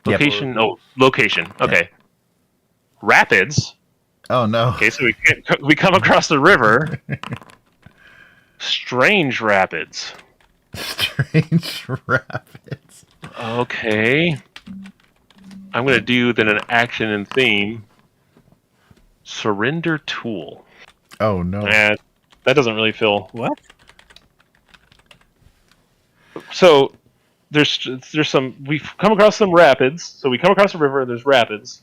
location. Yep. Location. Okay, yep. Rapids. Oh no. Okay, so we come across the river. Strange rapids. Strange rapids. Okay, I'm gonna do then an action and theme. Surrender tool. Oh no! That doesn't really feel. What? So there's some. We've come across some rapids. So we come across a river. And there's rapids.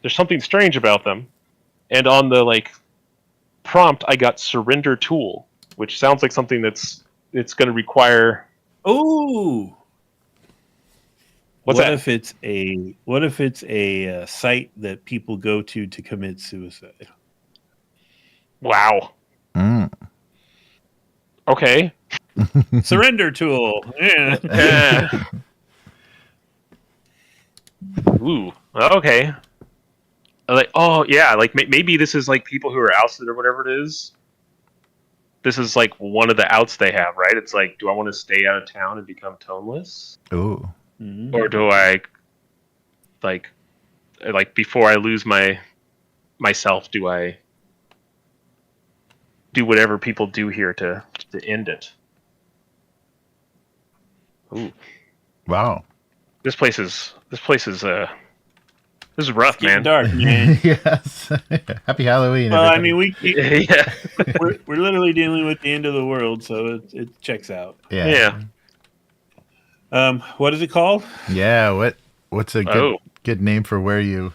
There's something strange about them, and on the prompt, I got surrender tool, which sounds like something it's going to require. Ooh. What's what that? If it's a site that people go to commit suicide? Wow. Mm. Okay. Surrender tool. Yeah. Ooh. Okay. Maybe this is people who are ousted or whatever it is. This is one of the outs they have, right? It's do I want to stay out of town and become toneless? Ooh. Mhm. Or do I before I lose myself, do I do whatever people do here to end it? Ooh. Wow. This place is rough, Getting man. dark, man. Yes. Happy Halloween. Well, I everybody. mean, Yeah. we're literally dealing with the end of the world, so it checks out. Yeah. What is it called? Yeah. What's a Oh. good name for where you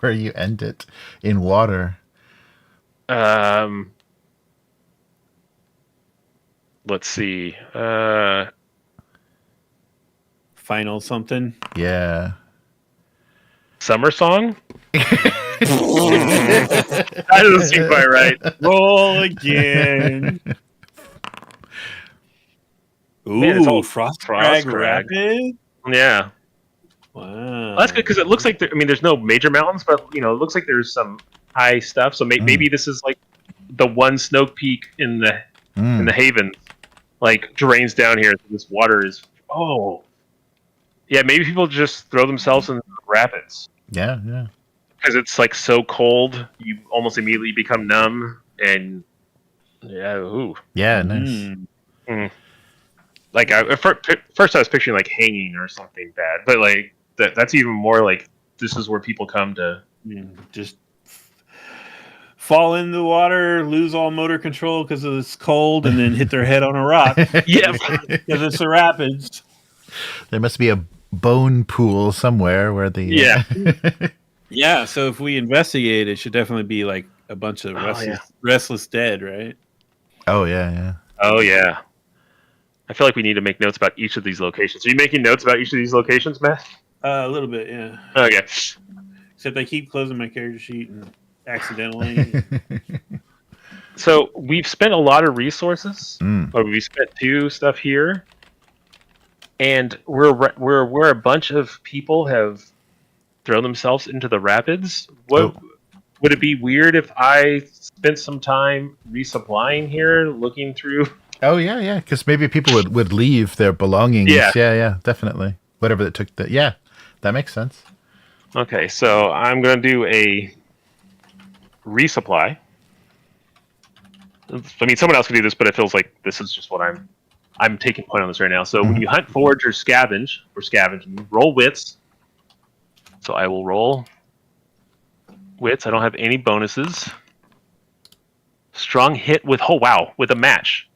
where you end it in water? Let's see. Final something. Yeah. Summer song? That doesn't seem quite right. Roll again. Ooh, Man, it's all Frost Frost Crag Crag. Rapid. Yeah. Wow, Well, that's good because it looks like there's no major mountains, but it looks like there's some high stuff. So maybe this is the one snow peak in the Haven, drains down here. So this water is yeah. Maybe people just throw themselves in the rapids. Yeah. Yeah. Because it's so cold, you almost immediately become numb, and yeah, ooh. Yeah. Nice. First I was picturing hanging or something bad, but that's even more this is where people come to just fall in the water, lose all motor control because it's cold, and then hit their head on a rock. Yeah, because it's the rapids. There must be a bone pool somewhere where the Yeah. Yeah, so if we investigate, it should definitely be a bunch of restless dead, right? Oh yeah. Yeah. Oh yeah. I feel like we need to make notes about each of these locations. Are you making notes about each of these locations, Matt? A little bit, yeah. Okay. Except I keep closing my character sheet and accidentally. So we've spent a lot of resources. Mm. Or we spent 2 stuff here, and where a bunch of people have thrown themselves into the rapids. Would it be weird if I spent some time resupplying here, looking through? Oh yeah, yeah. Because maybe people would leave their belongings. Yeah. Yeah, definitely. Whatever that took. That makes sense. Okay, so I'm going to do a resupply. I mean, someone else could do this, but it feels like this is just what I'm taking point on this right now. So when you hunt, forage, or scavenge, you roll wits. So I will roll wits. I don't have any bonuses. Strong hit with with a match.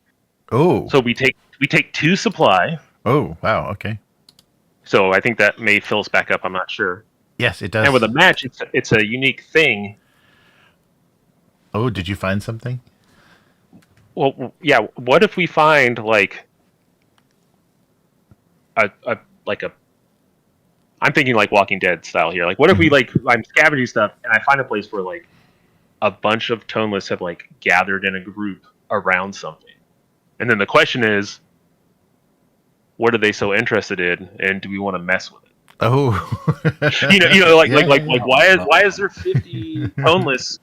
Oh. So we take 2 supply. Oh wow. Okay. So I think that may fill us back up. I'm not sure. Yes, it does. And with a match, it's a unique thing. Oh, did you find something? Well, yeah. What if we find I'm thinking Walking Dead style here. What if we I'm scavenging stuff and I find a place where a bunch of toneless have gathered in a group around something, and then the question is, what are they so interested in, and do we want to mess with it? Oh. Why is there 50 toneless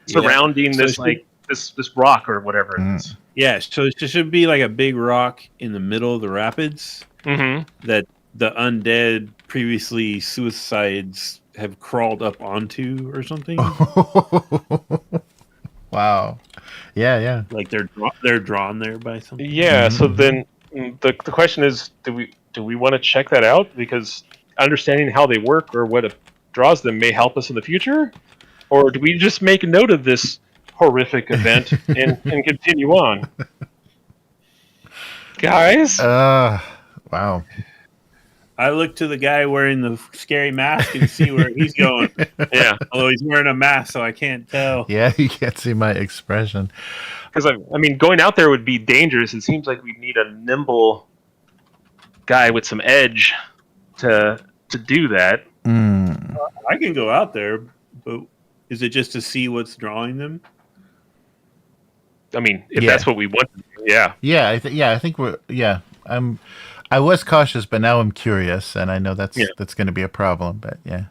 surrounding this this rock or whatever it is? Yeah, so it should be a big rock in the middle of the rapids that the undead previously suicides have crawled up onto or something. Wow. Yeah. They're drawn there by something. Yeah. So then the question is, do we want to check that out, because understanding how they work or what draws them may help us in the future, or do we just make a note of this horrific event and continue on. Guys? Wow. I look to the guy wearing the scary mask and see where he's going. Yeah. Although he's wearing a mask, so I can't tell. Yeah, you can't see my expression. Because, I mean, going out there would be dangerous. It seems like we'd need a nimble guy with some edge to do that. I can go out there, but is it just to see what's drawing them? I mean, if that's what we want to do, yeah. Yeah, I think we're. Yeah, I was cautious, but now I'm curious, and I know that's going to be a problem. But yeah,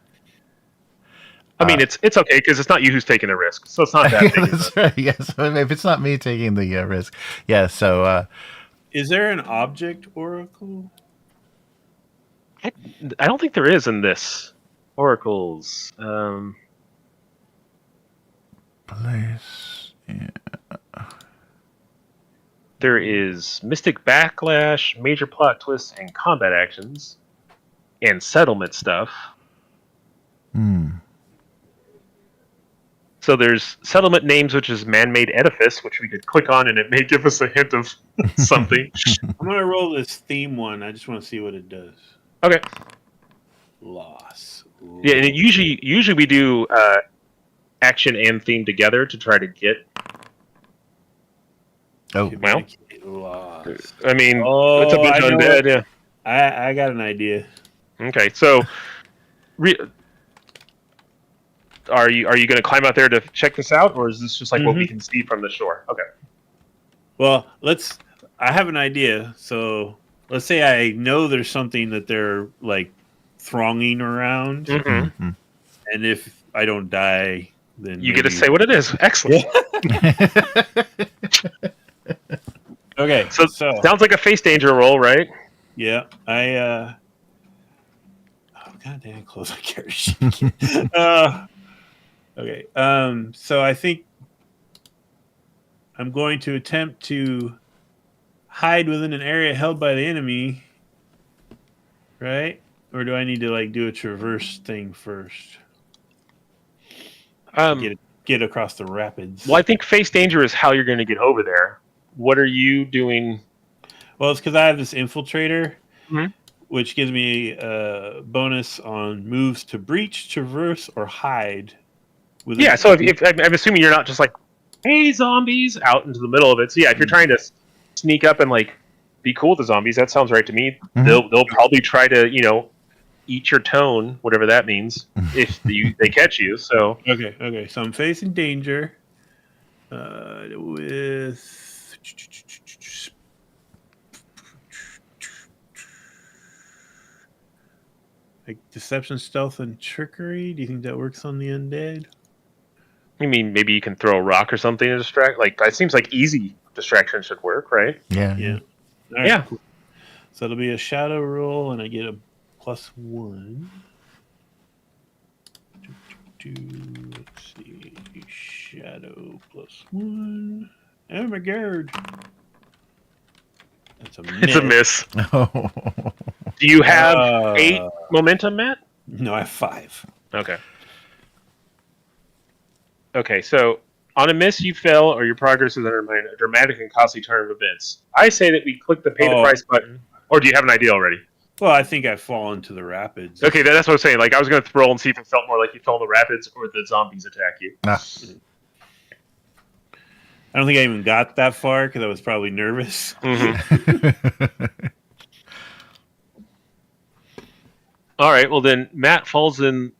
I mean, it's okay because it's not you who's taking the risk, so it's not that big. That's right. Yes, if it's not me taking the risk, yeah. So, is there an object oracle? I don't think there is in this oracles. Place. Yeah. There is Mystic Backlash, Major Plot Twists, and Combat Actions, and Settlement stuff. So there's Settlement Names, which is Man-Made Edifice, which we could click on, and it may give us a hint of something. I'm going to roll this theme one. I just want to see what it does. Okay. Loss. Ooh. Yeah, and usually we do action and theme together to try to get. Oh, well. Loss. I mean, it's a bunch of undead. Yeah. I got an idea. Okay, so are you going to climb out there to check this out, or is this just like what we can see from the shore? Okay. Well, I have an idea. So let's say I know there's something that they're like thronging around, and if I don't die, then you get to say what it is. Excellent. Okay, so sounds like a face danger roll, right? Yeah, oh god damn, close my carriage. Okay, so I think I'm going to attempt to hide within an area held by the enemy, right? Or do I need to like do a traverse thing first? Get across the rapids. Well, I think face danger is how you're going to get over there. What are you doing? Well, it's because I have this infiltrator, which gives me a bonus on moves to breach, traverse, or hide. Yeah, so if I'm assuming you're not just like, hey, zombies, out into the middle of it. So yeah, if you're trying to sneak up and like be cool with the zombies, that sounds right to me. They'll probably try to eat your tone, whatever that means, if they catch you. So okay. So I'm facing danger with like deception, stealth, and trickery. Do you think that works on the undead? You mean maybe you can throw a rock or something to distract? Like that seems like easy distraction should work, right? Yeah. All right, yeah. Cool. So it'll be a shadow roll, and I get a +1. Let's see, shadow +1. Oh my god, that's a miss. It's a miss. Oh. Do you have 8 momentum, Matt? No, I have 5. Okay, so on a miss, you fail, or your progress is undermined. A dramatic and costly turn of events. I say that we click the pay the price button. Or do you have an idea already? Well, I think I fall into the rapids. Okay, that's what I was saying. Like, I was going to roll and see if it felt more like you fell in the rapids or the zombies attack you. I don't think I even got that far because I was probably nervous. All right, well then Matt falls in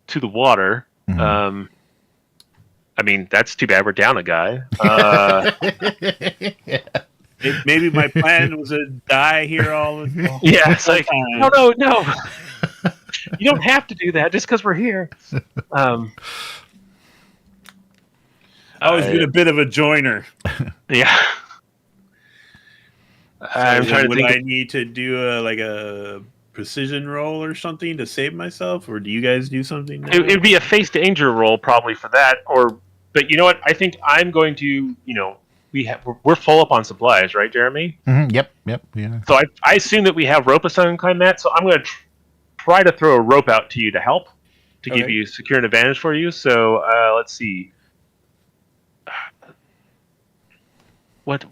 to the water. I mean, that's too bad. We're down a guy. Maybe my plan was to die here all the time. Yeah, it's like, no. You don't have to do that just because we're here. I always been a bit of a joiner. Yeah. I'm trying to think. Would I need to do a precision roll or something to save myself, or do you guys do something? It'd be a face danger roll probably for that, but you know what? I think I'm going to. We're full up on supplies, right, Jeremy? Yep. Yeah. So I assume that we have rope assigned, Matt. So I'm going to try to throw a rope out to you to help to give you secure an advantage for you. So let's see. What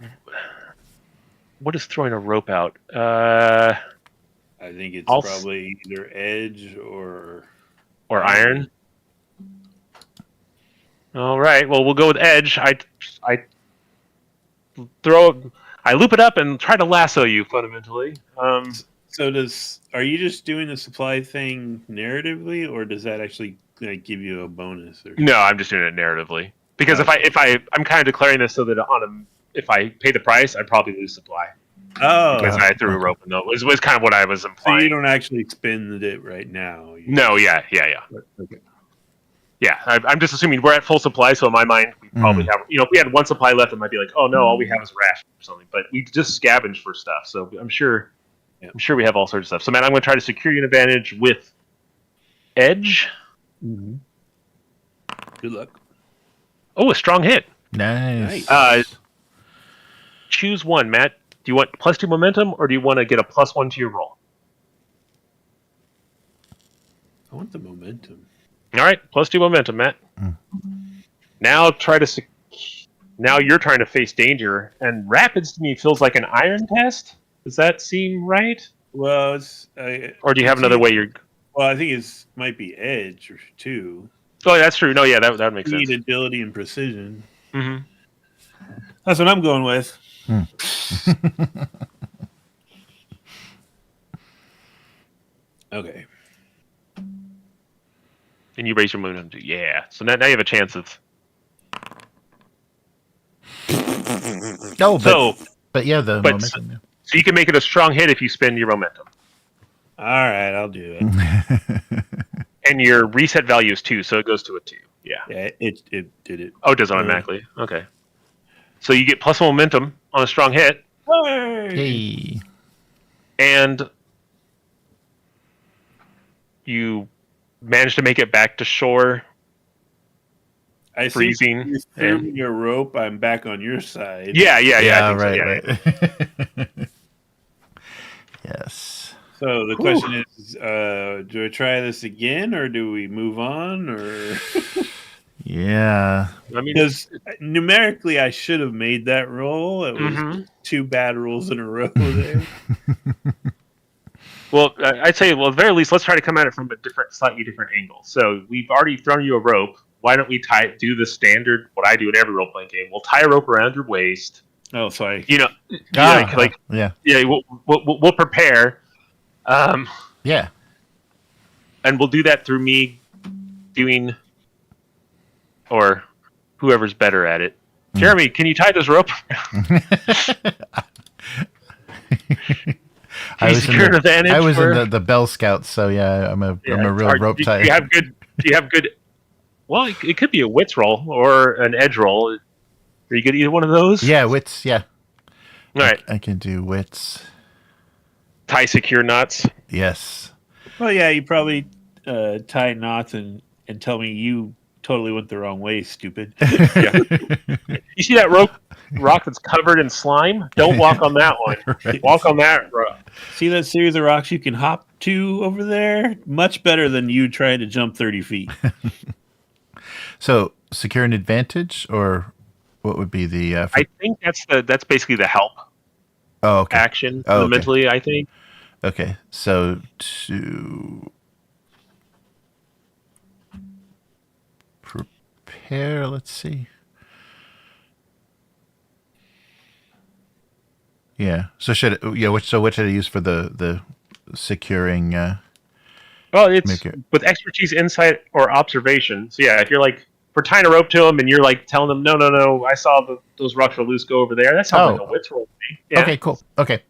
is throwing a rope out? I think it's probably either edge or iron. All right. Well, we'll go with edge. I loop it up and try to lasso you fundamentally. So are you just doing the supply thing narratively, or does that actually give you a bonus? No, I'm just doing it narratively because I'm kind of declaring this so that if I pay the price, I'd probably lose supply. Oh, because I threw a rope in. It was kind of what I was implying. So you don't actually spend it right now. No, yeah. Okay. Yeah, I'm just assuming we're at full supply, so in my mind, we probably have, if we had one supply left, it might be like, oh no, all we have is ration or something. But we just scavenge for stuff, so I'm sure we have all sorts of stuff. So, man, I'm going to try to secure you an advantage with edge. Mm-hmm. Good luck. Oh, a strong hit. Nice. Choose one, Matt. Do you want +2 momentum, or do you want to get a +1 to your roll? I want the momentum. All right, +2 momentum, Matt. Now now you're trying to face danger, and rapids to me feels like an iron test. Does that seem right? Well, or do you have another way you're? Well, I think it might be edge or two. Oh, that's true. No, yeah, that would make sense. Need agility and precision. Mm-hmm. That's what I'm going with. Okay. And you raise your momentum too. Yeah. So now you have a chance of. No, but yeah, the momentum. Yeah. So you can make it a strong hit if you spend your momentum. All right, I'll do it. And your reset value is 2, so it goes to a 2. Yeah. Yeah, it did it. Oh, it does automatically. Okay. So you get +1 momentum on a strong hit. Hey. And you manage to make it back to shore. I freezing. See you threw me your rope. I'm back on your side. Yeah. Right. Yes. So the question is, do I try this again, or do we move on, or? Yeah. I mean, because numerically, I should have made that roll. It was 2 bad rolls in a row there. Well, I'd say, at the very least, let's try to come at it from a slightly different angle. So we've already thrown you a rope. Why don't we do the standard, what I do in every role-playing game? We'll tie a rope around your waist. Oh, sorry. Yeah. We'll prepare. Yeah. And we'll do that through me doing, or whoever's better at it. Jeremy, can you tie this rope? I was in the Bell Scouts, so yeah, I'm a real rope tie. Do you have good? Well, it could be a wits roll or an edge roll. Are you good at either one of those? Yeah, wits. Yeah. All right. I can do wits. Tie secure knots. Yes. Well, yeah, you probably tie knots and tell me you totally went the wrong way, stupid. Yeah. You see that rock that's covered in slime? Don't walk on that one. Right. Walk on that rock. See that series of rocks you can hop to over there? Much better than you trying to jump 30 feet. So, secure an advantage, or what would be the? I think that's basically the help. Oh, okay. Action fundamentally, I think. Okay, so to prepare, let's see. Yeah. So what should I use for the securing? Well, it's with expertise, insight, or observation. So yeah, if you're like, we're tying a rope to them and you're like telling them, no, I saw those rocks were loose, go over there. That sounds like a wits roll to me. Yeah. Okay, cool. Okay.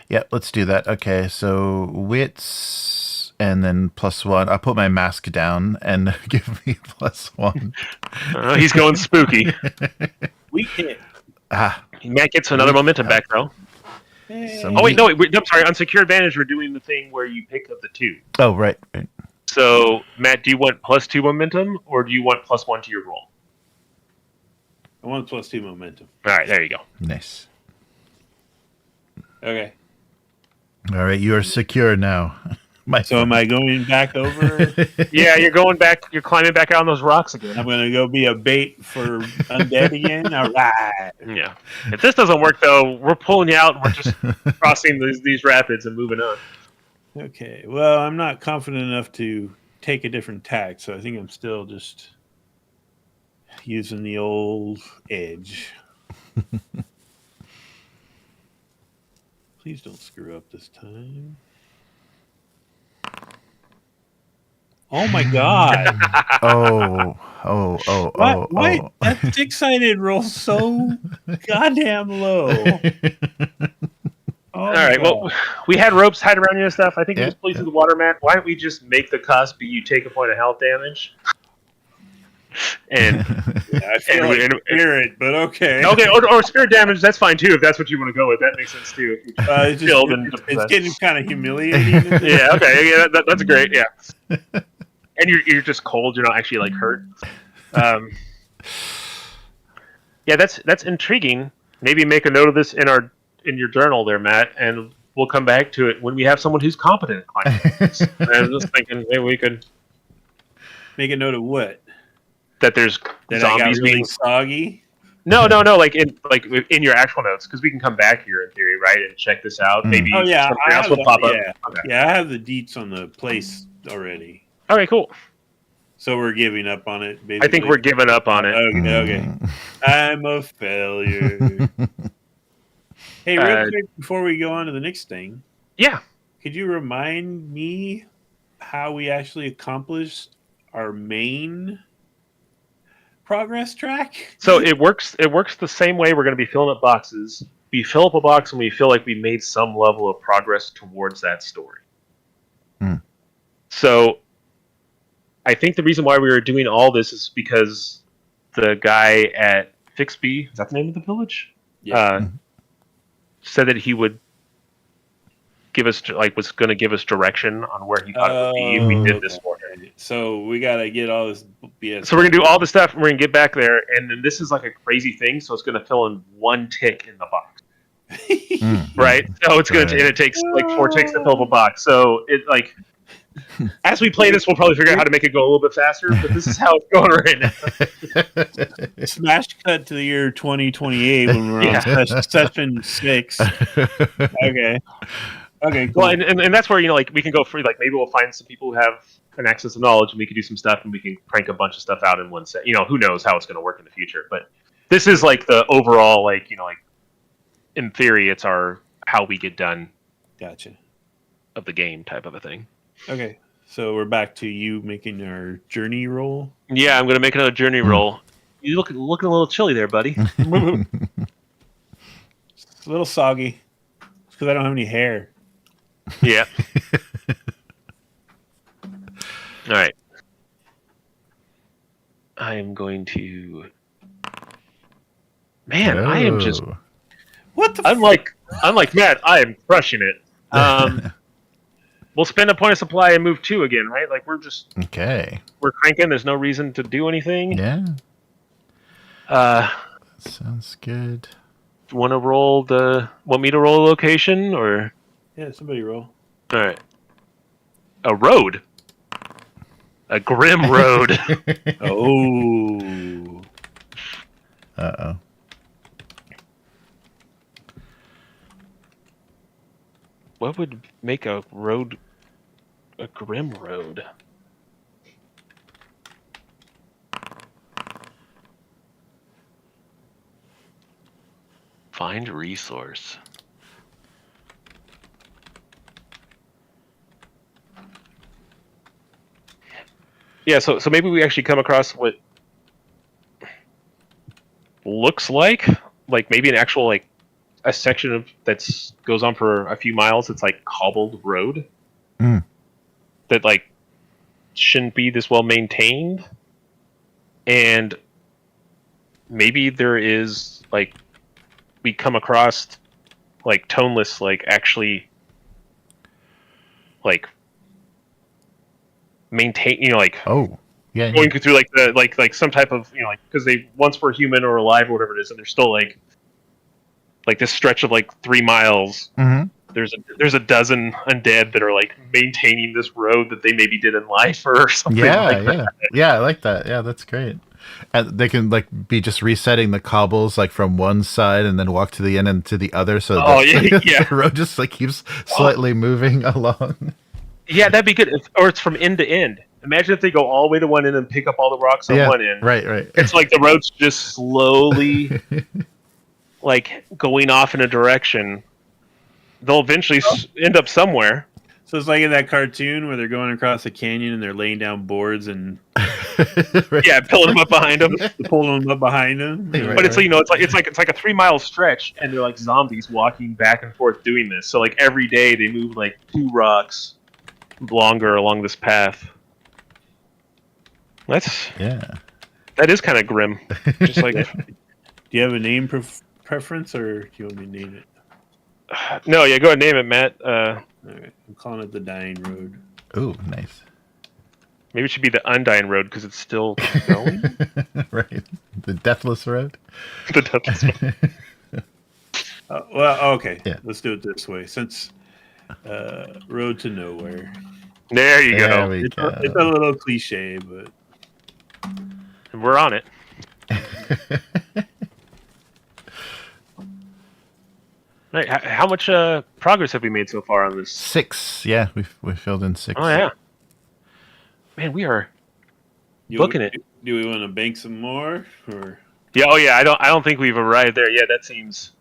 Yeah, let's do that. Okay, so wits and then +1. I'll put my mask down and give me +1. He's going spooky. We can't. Matt gets another momentum back, though. Hey. I'm sorry. On secure advantage, we're doing the thing where you pick up the 2. Oh, right. So, Matt, do you want +2 momentum, or do you want +1 to your roll? I want +2 momentum. All right, there you go. Nice. Okay. All right, you are secure now. So am I going back over? Yeah, you're going back. You're climbing back out on those rocks again. I'm going to go be a bait for undead again? All right. Yeah. If this doesn't work, though, we're pulling you out and we're just crossing these rapids and moving on. Okay. Well, I'm not confident enough to take a different tack, so I think I'm still just using the old edge. Please don't screw up this time. Oh my god. Why that 6-sided roll so goddamn low? Oh, all right. God. Well, we had ropes tied around you and stuff. I think we Yeah, just pulled you through the water, Matt. Why don't we just make the cost be you take a point of health damage? And I feel like spirit, but okay. okay, or spirit damage. That's fine too. If that's what you want to go with, that makes sense too. It's getting kind of humiliating. Yeah. Okay. Yeah. That's great. Yeah. And you're just cold. You're not actually like hurt. Yeah. That's intriguing. Maybe make a note of this in your journal there, Matt, and we'll come back to it when we have someone who's competent at climbing. I was just thinking maybe we could make a note of what. That there's that zombies I got really being soggy. No, like in your actual notes, because we can come back here in theory, right, and check this out. Maybe something else will pop up. Okay. Yeah, I have the deets on the place already. Okay, cool. So we're giving up on it. Basically. I think we're giving up on it. Okay. I'm a failure. Hey, real quick before we go on to the next thing. Yeah. Could you remind me how we actually accomplished our main progress track? So it works the same way. We're going to be filling up boxes. We fill up a box when we feel like we made some level of progress towards that story. So I think the reason why we were doing all this is because the guy at Fixby, is that the name of the village? Yeah. Said that he would give us was going to give us direction on where he thought it would be if we did this for him. So we got to get all this BS. So we're going to do all this stuff, and we're going to get back there, and then this is like a crazy thing, so it's going to fill in one tick in the box. Right? So it's going to, and it takes like 4 ticks to fill up a box. So it like, as we play this, we'll probably figure out how to make it go a little bit faster, but this is how it's going right now. Smash cut to the year 2028 when we're on session 6. Okay. Okay, cool. Well, and that's where, we can go free. Like, maybe we'll find some people who have an access to knowledge, and we can do some stuff, and we can crank a bunch of stuff out in one set. Who knows how it's going to work in the future. But this is, like, the overall, in theory, it's our how we get done. Gotcha. Of the game type of a thing. Okay, so we're back to you making our journey roll. Yeah, I'm going to make another journey roll. You looking a little chilly there, buddy. It's a little soggy. It's because I don't have any hair. Yeah. All right. I am going to. Man, I am just. What the? Unlike Matt, I am crushing it. We'll spend a point of supply and move 2 again, right? Like we're just we're cranking. There's no reason to do anything. Yeah. Sounds good. Want me to roll a location or? Yeah, somebody roll. All right. A road. A grim road. Oh. Uh-oh. What would make a road a grim road? Find resource. Yeah, so maybe we actually come across what looks like maybe an actual a section of goes on for a few miles. It's like cobbled road that shouldn't be this well maintained, and maybe there is we come across toneless actually maintain going through the some type of because they once were human or alive or whatever it is, and they're still this stretch of 3 miles there's a dozen undead that are like maintaining this road that they maybe did in life or something like that. Yeah, I like that. Yeah, that's great. And they can like be just resetting the cobbles like from one side and then walk to the end and to the other, so the road just like keeps slightly moving along. Yeah, that'd be good. Or it's from end to end. Imagine if they go all the way to one end and pick up all the rocks on one end. Right. It's like the road's just slowly like going off in a direction. They'll eventually end up somewhere. So it's like in that cartoon where they're going across a canyon and they're laying down boards and yeah, pulling them up behind them, pulling them up behind them. But it's it's like a 3 mile stretch, and they're like zombies walking back and forth doing this. So like every day they move like 2 rocks longer along this path. That is kind of grim. Just like, do you have a name preference, or do you want me to name it? No, yeah, go ahead and name it, Matt. All right, I'm calling it the Dying Road. Ooh, nice. Maybe it should be the Undying Road because it's still going. Right, the Deathless Road. The Deathless Road. Well, okay. Yeah. Let's do it this way. Since Road to Nowhere. There you go. It's a little cliche, but we're on it. Right, how much progress have we made so far on this? 6. Yeah, we filled in 6. Oh yeah. Man, we are booking it. Do we want to bank some more, or? Yeah. Oh yeah. I don't think we've arrived there yet. That seems.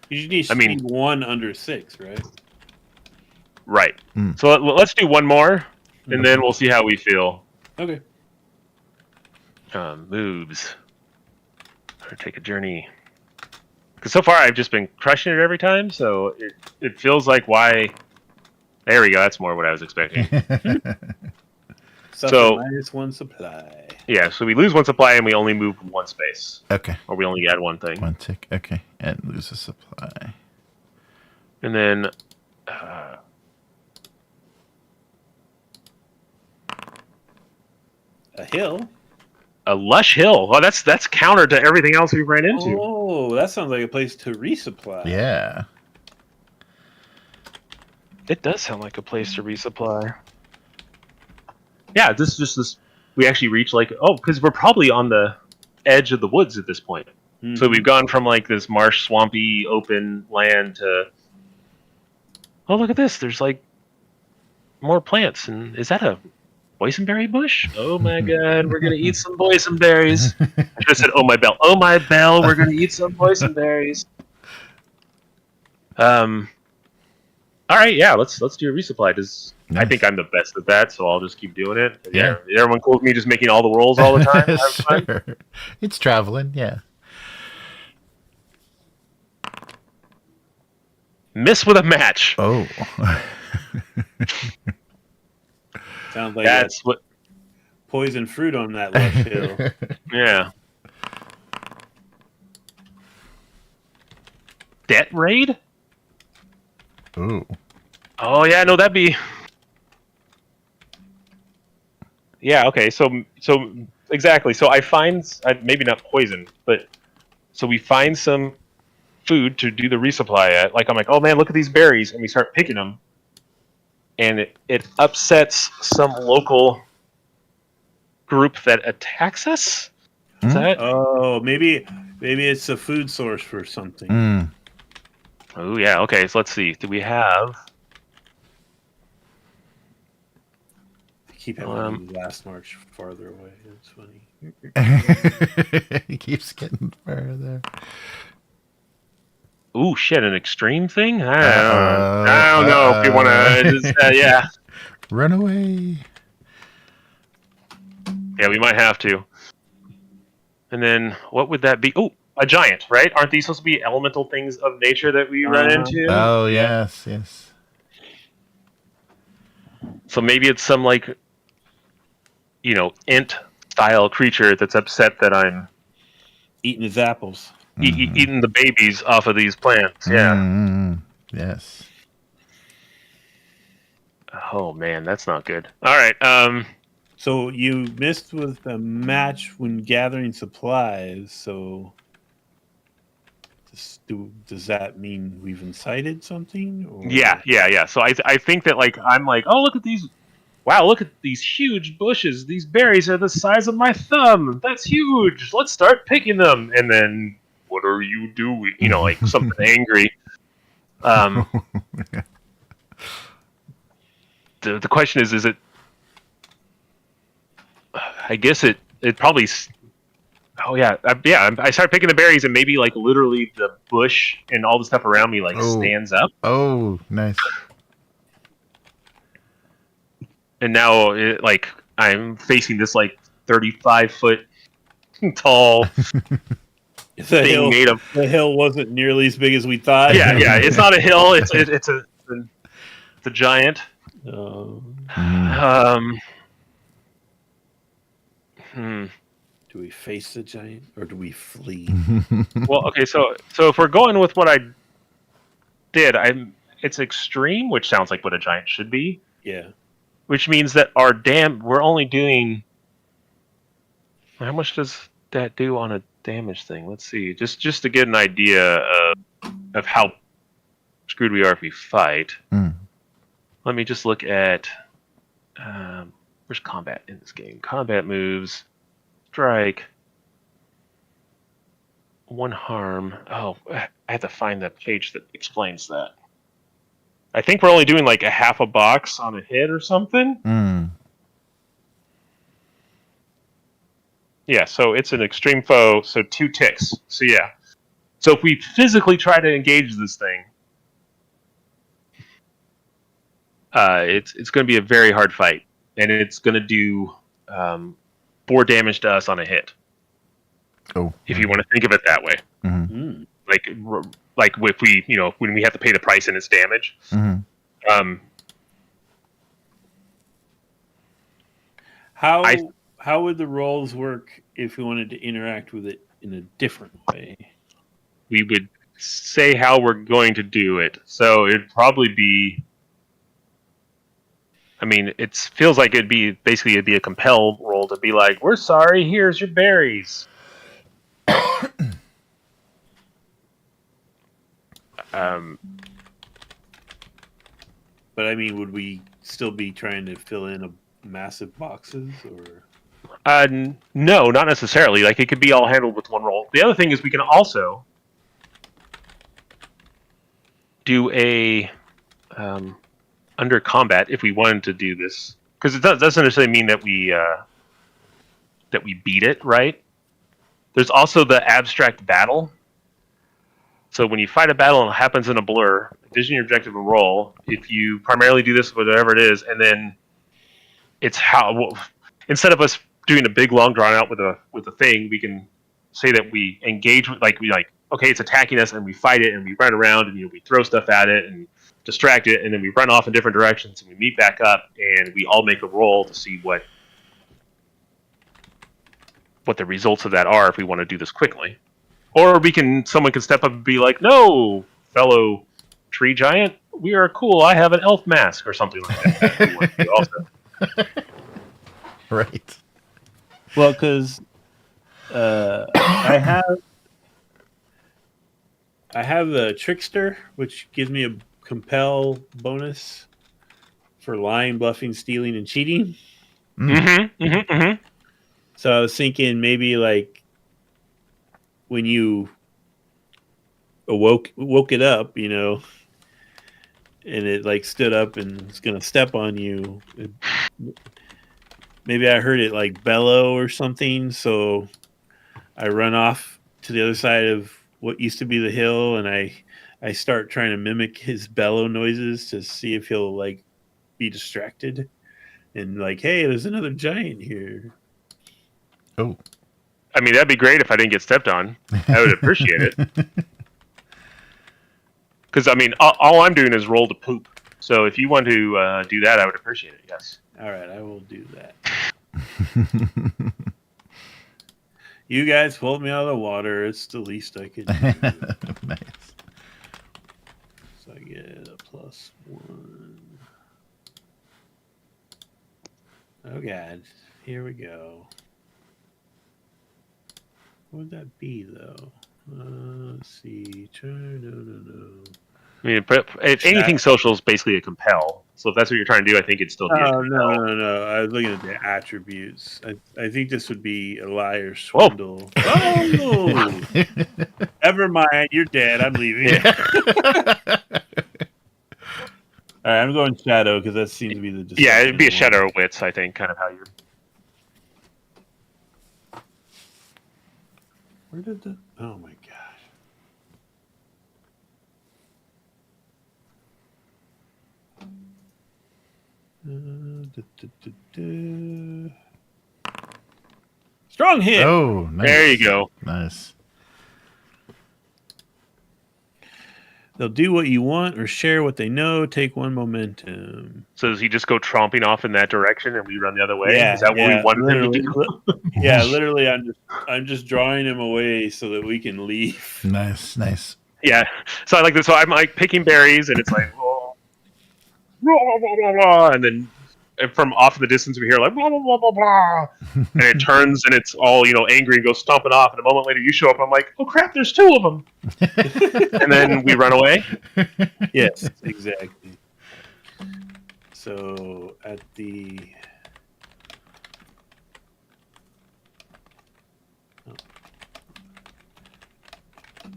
You need one under 6, right? Right. So let's do one more, and then we'll see how we feel. Okay. Moves. Or take a journey. Because so far I've just been crushing it every time, so it feels like why. There we go. That's more what I was expecting. So -1 supply. Yeah, so we lose 1 supply and we only move 1 space. Okay. Or we only add 1 thing. 1 tick. Okay, and lose a supply. And then. A hill. A lush hill. Oh, that's counter to everything else we've ran into. Oh, that sounds like a place to resupply. Yeah. It does sound like a place to resupply. Yeah, this. We actually reach because we're probably on the edge of the woods at this point. Mm-hmm. So we've gone from like this marsh, swampy, open land to. Oh, look at this! There's like more plants, and is that a boysenberry bush? Oh my god, we're gonna eat some boysenberries. I should have said, "Oh my bell, oh my bell, we're gonna eat some boysenberries." All right, yeah, let's do a resupply. Nice. I think I'm the best at that, so I'll just keep doing it. Yeah, everyone cool with me just making all the rolls all the time. Sure. It's traveling, yeah. Miss with a match. Oh. Sounds like that's what poison fruit on that lush hill. Yeah. Debt raid? Ooh. Oh yeah, no, that'd be. Yeah. Okay. So exactly. So I find maybe not poison, but so we find some food to do the resupply at. Like I'm like, oh man, look at these berries, and we start picking them, and it upsets some local group that attacks us. Is that? Oh, maybe it's a food source for something. Oh yeah. Okay. So let's see. Do we have? Keep having the Lastmarch farther away. It's funny. He keeps getting further. Ooh, shit! An extreme thing? I don't know if you want to. Yeah. Run away. Yeah, we might have to. And then what would that be? Oh, a giant, right? Aren't these supposed to be elemental things of nature that we run into? Oh yes. So maybe it's some int style creature that's upset that I'm eating his apples, eating the babies off of these plants. Yeah. Yes. Oh man, that's not good. All right. So you missed with a match when gathering supplies. So just does that mean we've incited something? Or... Yeah. So I think that like I'm like, oh look at these, wow, look at these huge bushes. These berries are the size of my thumb. That's huge. Let's start picking them. And then, what are you doing? You know, like something angry. The question is it? I guess it probably. Oh yeah, I started picking the berries, and maybe like literally the bush and all the stuff around me like stands up. Oh, nice. And now, like I'm facing this like 35-foot tall thing made of. The hill wasn't nearly as big as we thought. Yeah. It's not a hill. It's a giant. Do we face the giant or do we flee? Well, okay, so if we're going with what I did, it's extreme, which sounds like what a giant should be. Yeah. Which means that we're only doing. How much does that do on a damage thing? Let's see, just to get an idea of how screwed we are if we fight. Let me just look at where's combat in this game. Combat moves. Strike. 1 harm. Oh, I have to find the page that explains that. I think we're only doing like a half a box on a hit or something. Yeah, so it's an extreme foe, so 2 ticks. So yeah. So if we physically try to engage this thing, it's going to be a very hard fight, and it's going to do 4 damage to us on a hit. Oh, if you want to think of it that way. Like if we, when we have to pay the price in its damage. How would the rolls work if we wanted to interact with it in a different way? We would say how we're going to do it. So it'd probably be. I mean, it feels like it'd be a compel roll to be like, we're sorry, here's your berries. But I mean, would we still be trying to fill in massive boxes, or? No, not necessarily. Like it could be all handled with 1 roll. The other thing is we can also do a under combat if we wanted to do this, because it doesn't necessarily mean that we beat it, right? There's also the abstract battle. So when you fight a battle and it happens in a blur, envision your objective and roll. If you primarily do this with whatever it is, and then it's instead of us doing a big long drawn out with a thing, we can say that we engage with okay, it's attacking us, and we fight it, and we run around, and we throw stuff at it and distract it, and then we run off in different directions, and we meet back up, and we all make a roll to see what the results of that are if we want to do this quickly. Or someone can step up and be like, no, fellow tree giant, we are cool. I have an elf mask or something like that. Also. Right. Well, because I have a trickster, which gives me a compel bonus for lying, bluffing, stealing, and cheating. So I was thinking maybe like when you woke it up, and it like stood up and it's gonna step on you. Maybe I heard it like bellow or something, so I run off to the other side of what used to be the hill, and I start trying to mimic his bellow noises to see if he'll like be distracted and like, hey, there's another giant here. Oh. I mean, that'd be great if I didn't get stepped on. I would appreciate it. Because, I mean, all I'm doing is roll to poop. So if you want to do that, I would appreciate it, yes. All right, I will do that. You guys pulled me out of the water. It's the least I could do. Nice. So I get a +1. Oh, God. Here we go. What would that be, though? see. No. I mean, but if anything social is basically a compel. So if that's what you're trying to do, I think it'd still be a Oh, compel. no. I was looking at the attributes. I think this would be a liar, Whoa. swindle. Oh! Never mind. You're dead. I'm leaving. All right, I'm going shadow because that seems to be the Yeah, it'd be a deception shadow of wits, I think, kind of how you're... Where did the... Oh, my gosh. Strong hit. Oh, nice. There you go. Nice. They'll do what you want or share what they know. Take one momentum. So does he just go tromping off in that direction and we run the other way? Yeah, Is that what we wanted him to literally. do? Yeah, literally, I'm just drawing him away so that we can leave. Nice. Yeah. So I like this. So I'm like picking berries and it's like, blah, blah, blah, blah, and then from off in the distance we hear like blah blah blah blah blah, and it turns and it's all angry and goes stomping off. And a moment later you show up and I'm like, oh crap, there's two of them. And then we run away. Yes, exactly. So at the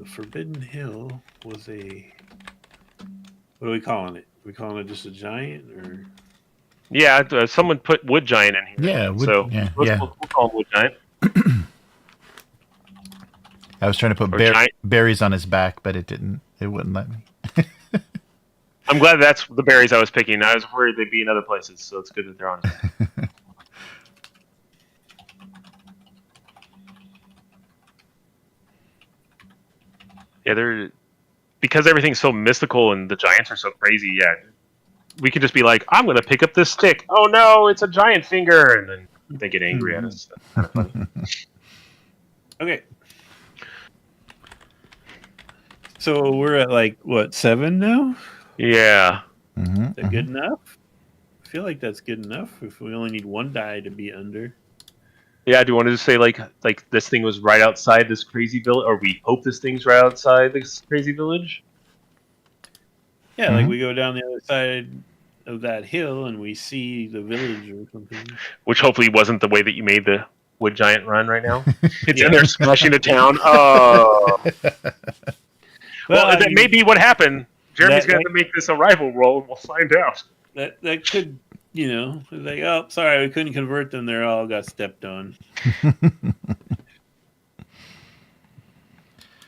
Forbidden Hill was a... What are we calling it? Are we calling it just a giant or? Yeah, someone put wood giant in here. Yeah, We'll call him wood giant. I was trying to put berries on his back, but it wouldn't let me. I'm glad that's the berries I was picking. I was worried they'd be in other places, so it's good that they're on his back. Yeah, because everything's so mystical and the giants are so crazy. Yeah, we could just be like, "I'm going to pick up this stick." Oh no, it's a giant finger, and then they get angry at us. That's kind of funny. Okay. So we're at 7 now? Yeah. Is that good enough? I feel like that's good enough if we only need one die to be under. Yeah, do you want to just say like this thing was right outside this crazy village, or we hope this thing's right outside this crazy village? Yeah, like we go down the other side of that hill and we see the village or something. Which hopefully wasn't the way that you made the wood giant run right now. It's in there smashing a town. Oh. Well, that may be what happened. Jeremy's going to have to make this a rival roll, and we'll find out. That could, like, oh, sorry, we couldn't convert them. They all got stepped on.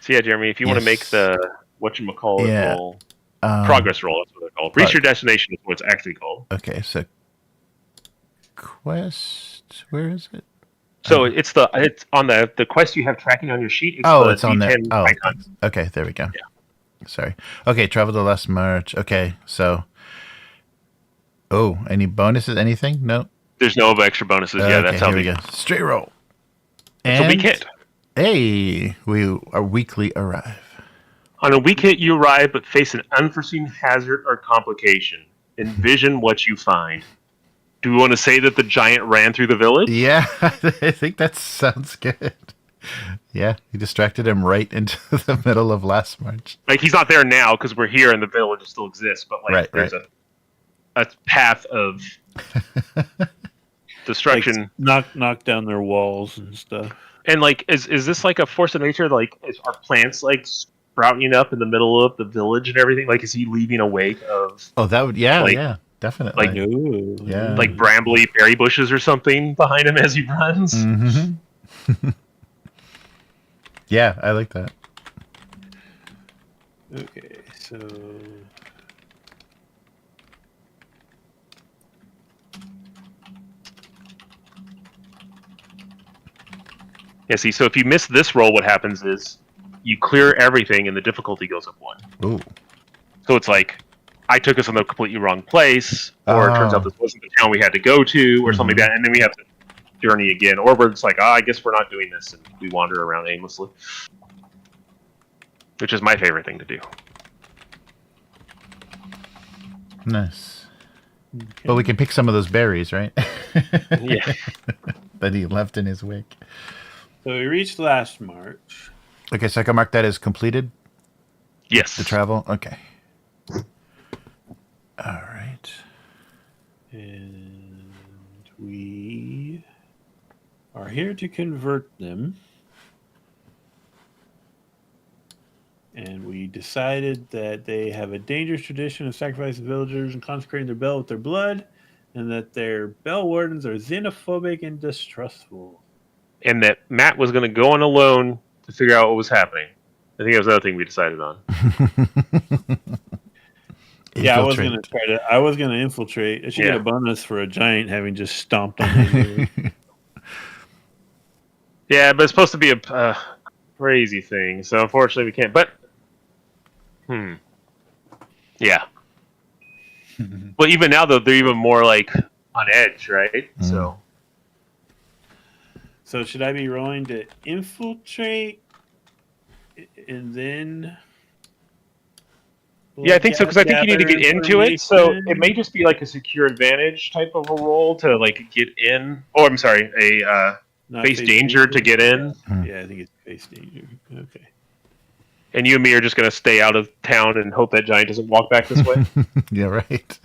So yeah, Jeremy, if you want to make the whatchamacallit roll, progress roll, that's what they're called. Reach your destination is what it's actually called. Okay, so quest, where is it? So it's on the quest you have tracking on your sheet. It's on there. Oh, icon. Okay, there we go. Yeah. Sorry. Okay, travel to Lastmarch. Okay, so. Oh, any bonuses? Anything? No. There's no extra bonuses. Yeah, that's how we go. Straight roll. And it's a weak hit. Hey, our weekly arrive. On a weak hit, you arrive, but face an unforeseen hazard or complication. Envision what you find. Do we want to say that the giant ran through the village? Yeah, I think that sounds good. Yeah, he distracted him right into the middle of Lastmarch. Like, he's not there now because we're here and the village still exists, but there's a path of destruction. Knock down their walls and stuff. And is this like a force of nature? Like, are plants sprouting up in the middle of the village and everything? Like, is he leaving a wake of? Oh, that would yeah, definitely. Like brambly berry bushes or something behind him as he runs. Mm-hmm. Yeah, I like that. Okay, so. Yeah, see, so if you miss this roll, what happens is you clear everything and the difficulty goes up 1. Ooh. So it's like, I took us in the completely wrong place, or it turns out this wasn't the town we had to go to, or something like that, and then we have to journey again. Or we're just like, I guess we're not doing this, and we wander around aimlessly. Which is my favorite thing to do. Nice. Okay. Well, we can pick some of those berries, right? Yeah. That he left in his wake. So we reached Lastmarch. Okay, so I can mark that as completed. Yes. The travel. Okay. All right. And we are here to convert them. And we decided that they have a dangerous tradition of sacrificing villagers and consecrating their bell with their blood, and that their bell wardens are xenophobic and distrustful. And that Matt was going to go on alone to figure out what was happening. I think that was the other thing we decided on. Yeah, I was gonna infiltrate. I should get a bonus for a giant having just stomped on the Yeah, but it's supposed to be a crazy thing, so unfortunately we can't. But, yeah. Well, even now though, they're even more like on edge, right? So should I be rolling to infiltrate, and then? Yeah, I think so, because I think you need to get into it. So it may just be like a secure advantage type of a roll to like get in. Oh, I'm sorry, a face danger to get in. Yeah, I think it's face danger. Okay. And you and me are just going to stay out of town and hope that giant doesn't walk back this way. Yeah, right.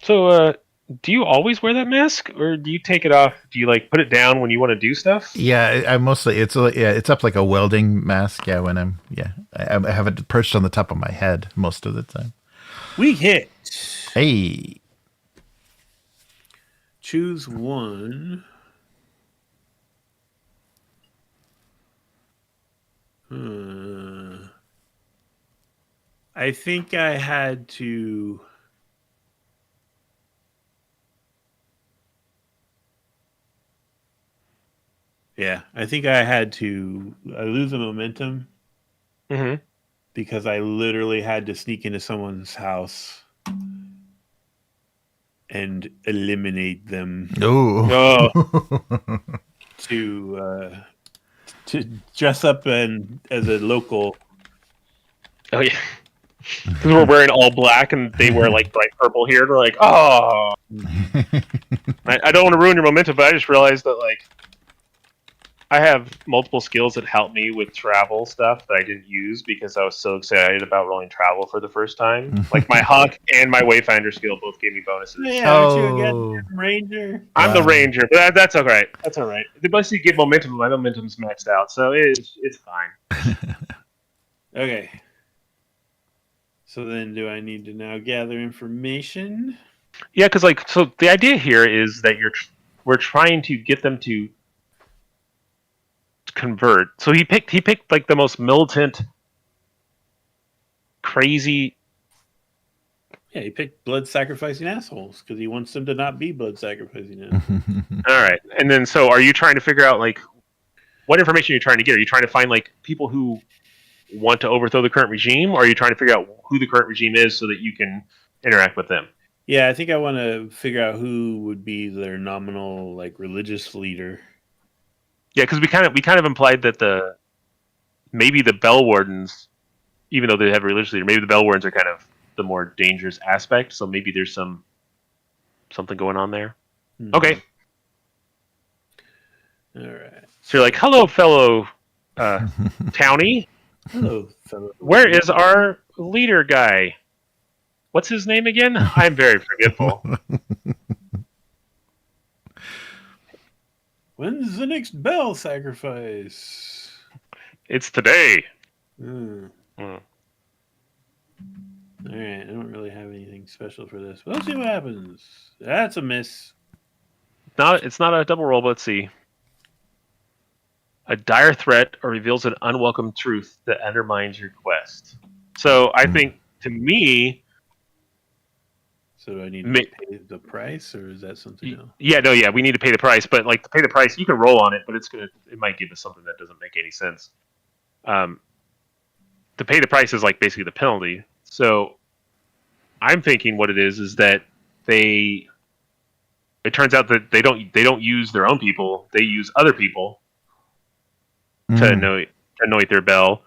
So, do you always wear that mask, or do you take it off? Do you like put it down when you want to do stuff? Yeah, I mostly it's up like a welding mask. Yeah, when I have it perched on the top of my head most of the time. We hit. Hey. Choose one. I think I had to. Yeah, I think I had to. I lose the momentum because I literally had to sneak into someone's house and eliminate them. Oh. To dress up as a local. Oh yeah, because we're wearing all black and they wear like bright purple here. We're like, oh. I don't want to ruin your momentum, but I just realized that like I have multiple skills that help me with travel stuff that I didn't use because I was so excited about rolling travel for the first time. Like my Hawk and my Wayfinder skill both gave me bonuses. Yeah, aren't you again, Ranger? I'm the Ranger, but that's all right. That's all right. They basically give momentum. My momentum's maxed out, so it's fine. Okay. So then, do I need to now gather information? Yeah, because like, so the idea here is that we're trying to get them to convert. So he picked like the most militant, crazy. Yeah, he picked blood sacrificing assholes because he wants them to not be blood sacrificing assholes. All right, and then so are you trying to figure out like what information you're trying to get? Are you trying to find like people who want to overthrow the current regime, or are you trying to figure out who the current regime is so that you can interact with them? Yeah, I think I want to figure out who would be their nominal like religious leader. Yeah, because we kind of implied that maybe the Bell Wardens, even though they have a religious leader, maybe the Bell Wardens are kind of the more dangerous aspect. So maybe there's something going on there. Mm-hmm. Okay. All right. So you're like, hello, fellow townie. Hello, fellow. Where is our leader guy? What's his name again? I'm very forgetful. When's the next bell sacrifice? It's today. All right, I don't really have anything special for this. But let's see what happens. That's a miss. It's not a double roll, but let's see. A dire threat or reveals an unwelcome truth that undermines your quest. So I think, to me... So do I need to pay the price, or is that something else? Yeah, we need to pay the price. But like to pay the price, you can roll on it, but it might give us something that doesn't make any sense. To pay the price is like basically the penalty. So I'm thinking what it is that it turns out that they don't use their own people; they use other people to anoint their bell.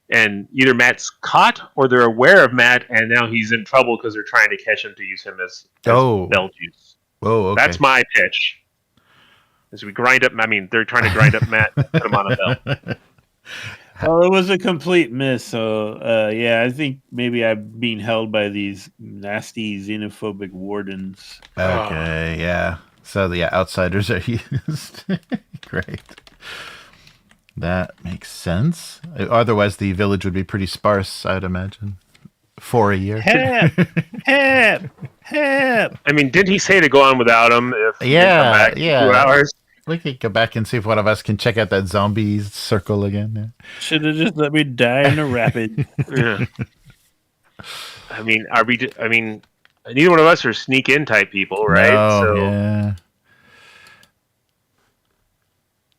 And either Matt's caught or they're aware of Matt, and now he's in trouble because they're trying to catch him to use him as bell juice. Oh, okay. That's my pitch. As we grind up, I mean, they're trying to grind up Matt and put him on a bell. Well, it was a complete miss. So, I think maybe I'm being held by these nasty xenophobic wardens. Okay, yeah. So the outsiders are used. Great. That makes sense. Otherwise, the village would be pretty sparse, I'd imagine. 4 a year. Help! Help! Help! I mean, didn't he say to go on without him if he didn't come back in 2 hours? We could go back and see if one of us can check out that zombie circle again. Yeah. Should have just let me die in a rapid. Yeah. I mean, neither one of us are sneak in type people, right? No, so,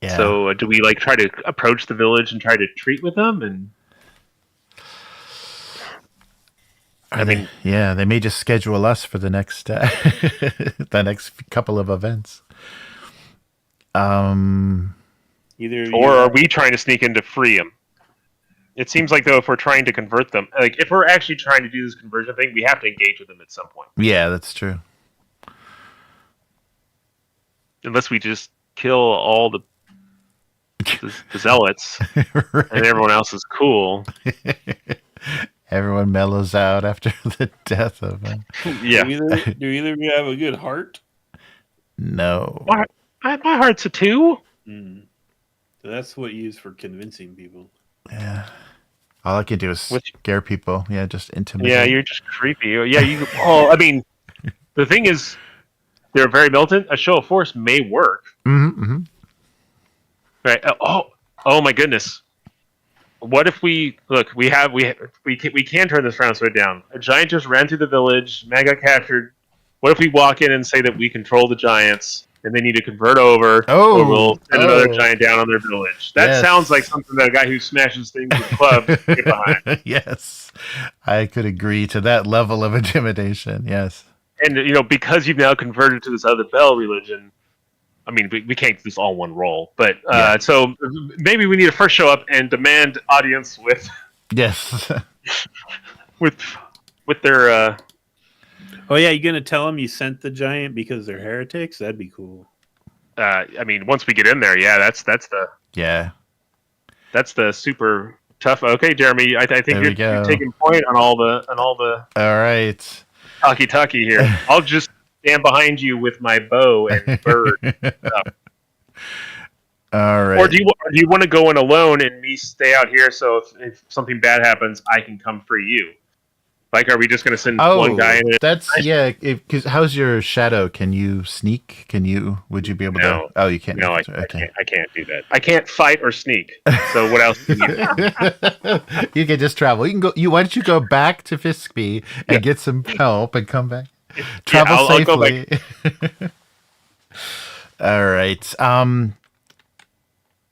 yeah. So do we like try to approach the village and try to treat with them? And they may just schedule us for the next the next couple of events. Or are we trying to sneak in to free them? It seems like though, if we're trying to convert them, like if we're actually trying to do this conversion thing, we have to engage with them at some point. Yeah, that's true. Unless we just kill all the zealots Right. and everyone else is cool. Everyone mellows out after the death of him. Yeah. Do either of you have a good heart? No. My heart's a 2. So that's what you use for convincing people. Yeah. All I can do is scare people. Yeah, just intimidate. Yeah, you're just creepy. Yeah, you. Oh, I mean, the thing is, they're very militant. A show of force may work. Mm-hmm. Right. Oh my goodness. What if we can turn this round sword down? A giant just ran through the village. Man got captured. What if we walk in and say that we control the giants and they need to convert over, or we'll send another giant down on their village? That sounds like something that a guy who smashes things with a club can get behind. Yes, I could agree to that level of intimidation. Yes, and because you've now converted to this other Bell religion. I mean, we can't do this all one roll, but so maybe we need to first show up and demand audience with yes with their. Oh yeah, you gonna tell them you sent the giant because they're heretics? That'd be cool. I mean, once we get in there, that's the super tough. Okay, Jeremy, I think you're taking point on all the. All right. Talkie here. I'll just stand behind you with my bow and bird. All right. Or do you want to go in alone and me stay out here? So if something bad happens, I can come free you. Like, are we just going to send one guy in? Because how's your shadow? Can you sneak? Would you be able to? Oh, you can't. No, I can't do that. I can't fight or sneak. So what else can you do? You can just travel. You can go. Why don't you go back to Fiskby and get some help and come back? Travel safely. I'll go back. All right.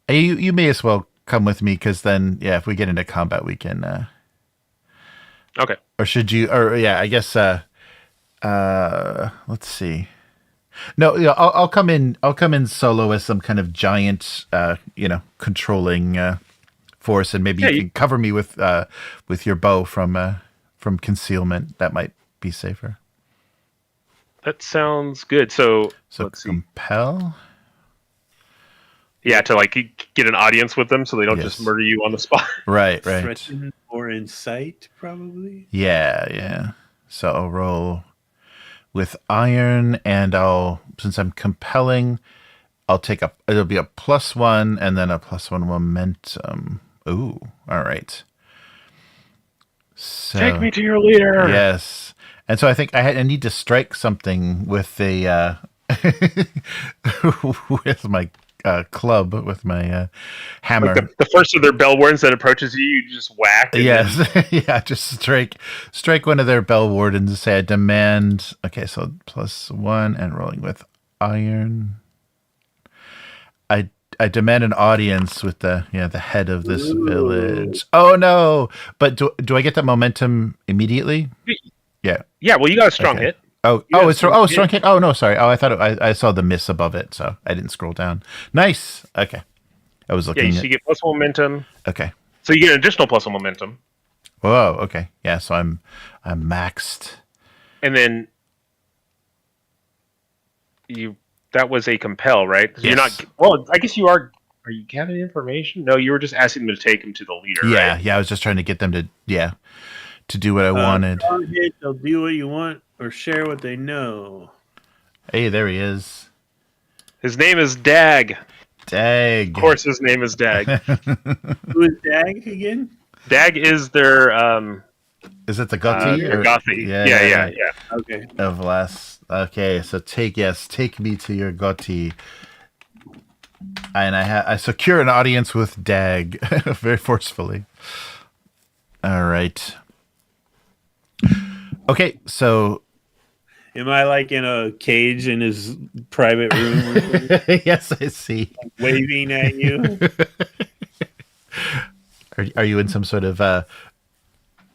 You may as well come with me because then, if we get into combat, we can. Okay. Or should you? Or I guess. Let's see. No, I'll come in. I'll come in solo as some kind of giant, controlling force, and maybe you can cover me with your bow from concealment. That might be safer. That sounds good. So let's compel. Yeah, to get an audience with them, so they don't just murder you on the spot. Right. Threaten or incite, probably. Yeah. So I'll roll with iron, and since I'm compelling, I'll take it'll be a +1 and then a +1 momentum. Ooh, all right. So, take me to your leader. Yes, and so I think I need to strike something with a with my club, with my hammer. Like the first of their bell wardens that approaches you, you just whack. Yes, just strike one of their bell wardens and say, I demand. Okay, so +1 and rolling with iron. I demand an audience with the head of this village. Oh no! But do I get that momentum immediately? Yeah. Yeah. Well, you got a strong hit. It's strong hit. Oh no, sorry. Oh, I thought I saw the miss above it, so I didn't scroll down. Nice. Okay. I was looking. Yeah, so you get +1 momentum. Okay. So you get an additional +1 momentum. Whoa. Okay. Yeah. So I'm maxed. And then you that was a compel, right? So Yes. you're not. Well, I guess you are. Are you gathering information? No, you were just asking them to take him to the leader. Yeah, right? yeah. I was just trying to get them to do what I wanted. They'll do what you want or share what they know. Hey, there he is. His name is Dag. Dag. Of course, his name is Dag. Who is Dag again? Dag is their Is it the Gothi? Gothi. Yeah. Okay. Of last. Okay, so take me to your Gothi. And I secure an audience with Dag very forcefully. All right. Okay, so Am I like in a cage in his private room yes, I see. waving at you? Are you in some sort of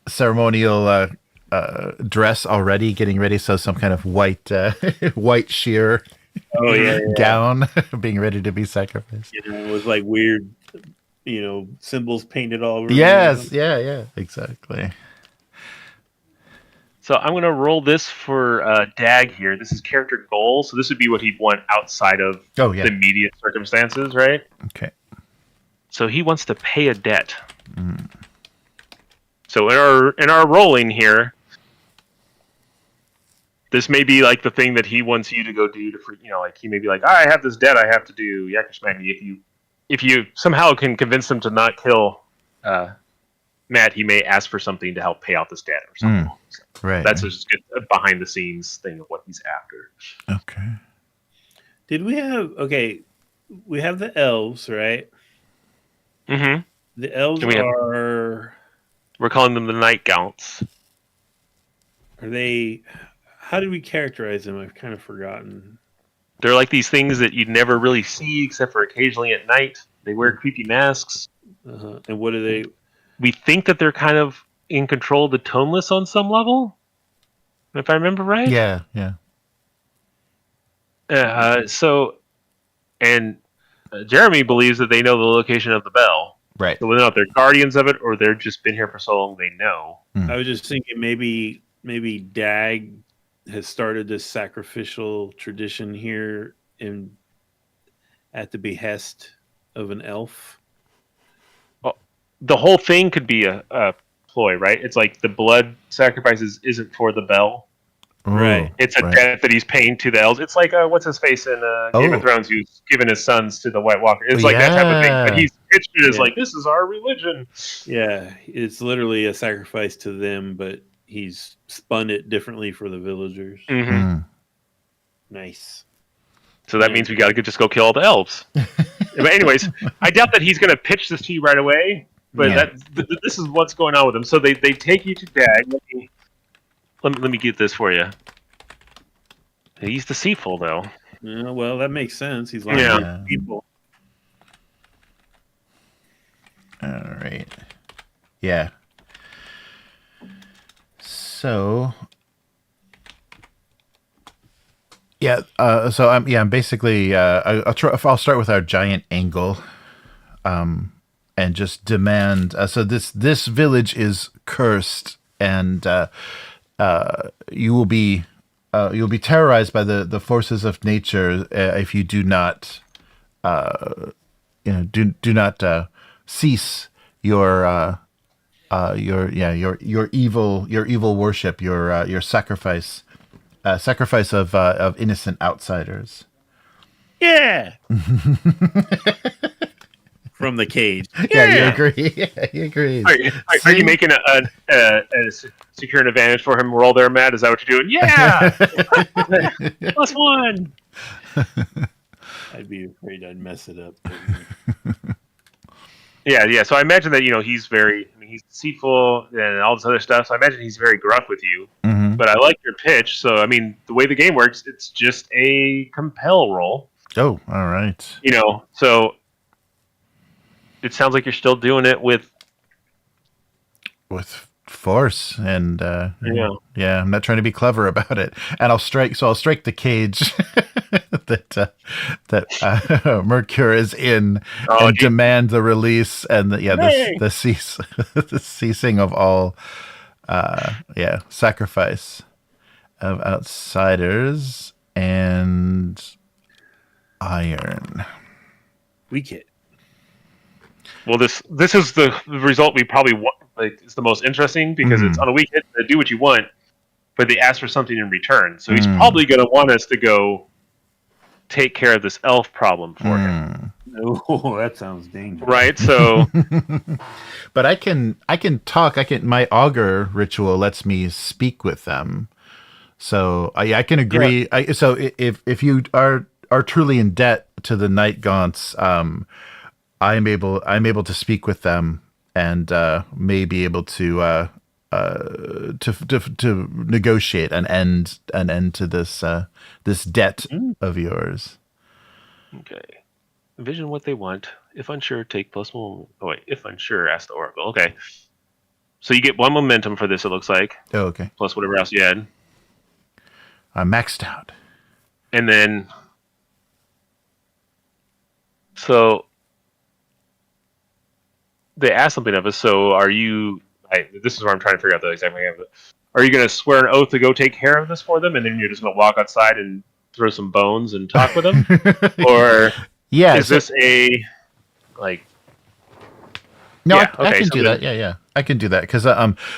ceremonial dress already, getting ready? So some kind of white white sheer Oh yeah. gown, being ready to be sacrificed. You know, it was like weird, symbols painted all over. Yes, yeah, exactly. So I'm going to roll this for Dag here. This is character goal, so this would be what he'd want outside of Oh yeah. the immediate circumstances, right? Okay. So he wants to pay a debt. So in our rolling here, this may be like the thing that he wants you to go do like he may be like, I have this debt I have to do. Yakashmagi. If you somehow can convince him to not kill Matt, he may ask for something to help pay out this debt or something. So Right. that's just a behind the scenes thing of what he's after. Okay. Did we have we have the elves, right? Mm-hmm. The elves We're calling them the night gaunts. are they? How did we characterize them? I've kind of forgotten. They're like these things that you'd never really see except for occasionally at night. They wear creepy masks. And what do they? We think that they're kind of in control of the toneless on some level, if I remember right. Yeah. Jeremy believes that they know the location of the bell. Right. So whether or not they're guardians of it or they've just been here for so long, they know. I was just thinking maybe Dag has started this sacrificial tradition here at the behest of an elf. The whole thing could be a ploy, right? It's like the blood sacrifices isn't for the bell. Right. It's a debt that he's paying to the elves. It's like what's his face in Game of Thrones, who's given his sons to the White Walker. It's like that type of thing. But he's pitched it as like, this is our religion. Yeah, it's literally a sacrifice to them, but he's spun it differently for the villagers. Mm-hmm. Nice. So that means we got to just go kill all the elves. But anyways, I doubt that he's going to pitch this to you right away. But this is what's going on with him. So they take you to Dag. Let me get this for you. He's deceitful, though. Yeah, well, that makes sense. He's lying to people. All right. Yeah. So. Yeah. I'm basically. I'll start with our giant angle. And just demand. So this village is cursed, and you'll be terrorized by the forces of nature if you do not, do not cease your evil worship, your sacrifice of innocent outsiders. Yeah. From the cage. Yeah, you agree. Yeah, you agree. Are you making a secure an advantage for him? Roll there, Matt. Is that what you're doing? Yeah. +1. I'd be afraid I'd mess it up. Yeah. So I imagine that he's he's deceitful and all this other stuff. So I imagine he's very gruff with you. Mm-hmm. But I like your pitch. So I mean, the way the game works, it's just a compel roll. Oh, all right. So. It sounds like you're still doing it with force, and I'm not trying to be clever about it. And I'll strike the cage that Mercure is in, and demand the release and the ceasing of all sacrifice of outsiders. And Iron. Weak hit. Well, this is the result we probably want. Like, is the most interesting because it's on a weak hit to do what you want, but they ask for something in return. So he's probably going to want us to go take care of this elf problem for him. Oh, that sounds dangerous. Right. So, But I can talk. My augur ritual lets me speak with them. So I can agree. Yeah. So if you are truly in debt to the Night Gaunts, I'm able to speak with them and may be able to negotiate an end to this debt of yours. Okay. Envision what they want. If unsure, take +1. Oh wait, if unsure, ask the oracle. Okay. So you get 1 momentum for this. It looks like. Oh, okay. Plus whatever else you had. I'm maxed out. And then, so they ask something of us. So are you? This is where I'm trying to figure out the exact thing. Are you going to swear an oath to go take care of this for them, and then you're just going to walk outside and throw some bones and talk with them, or is this a like? No, yeah, I can do that. Yeah, I can do that because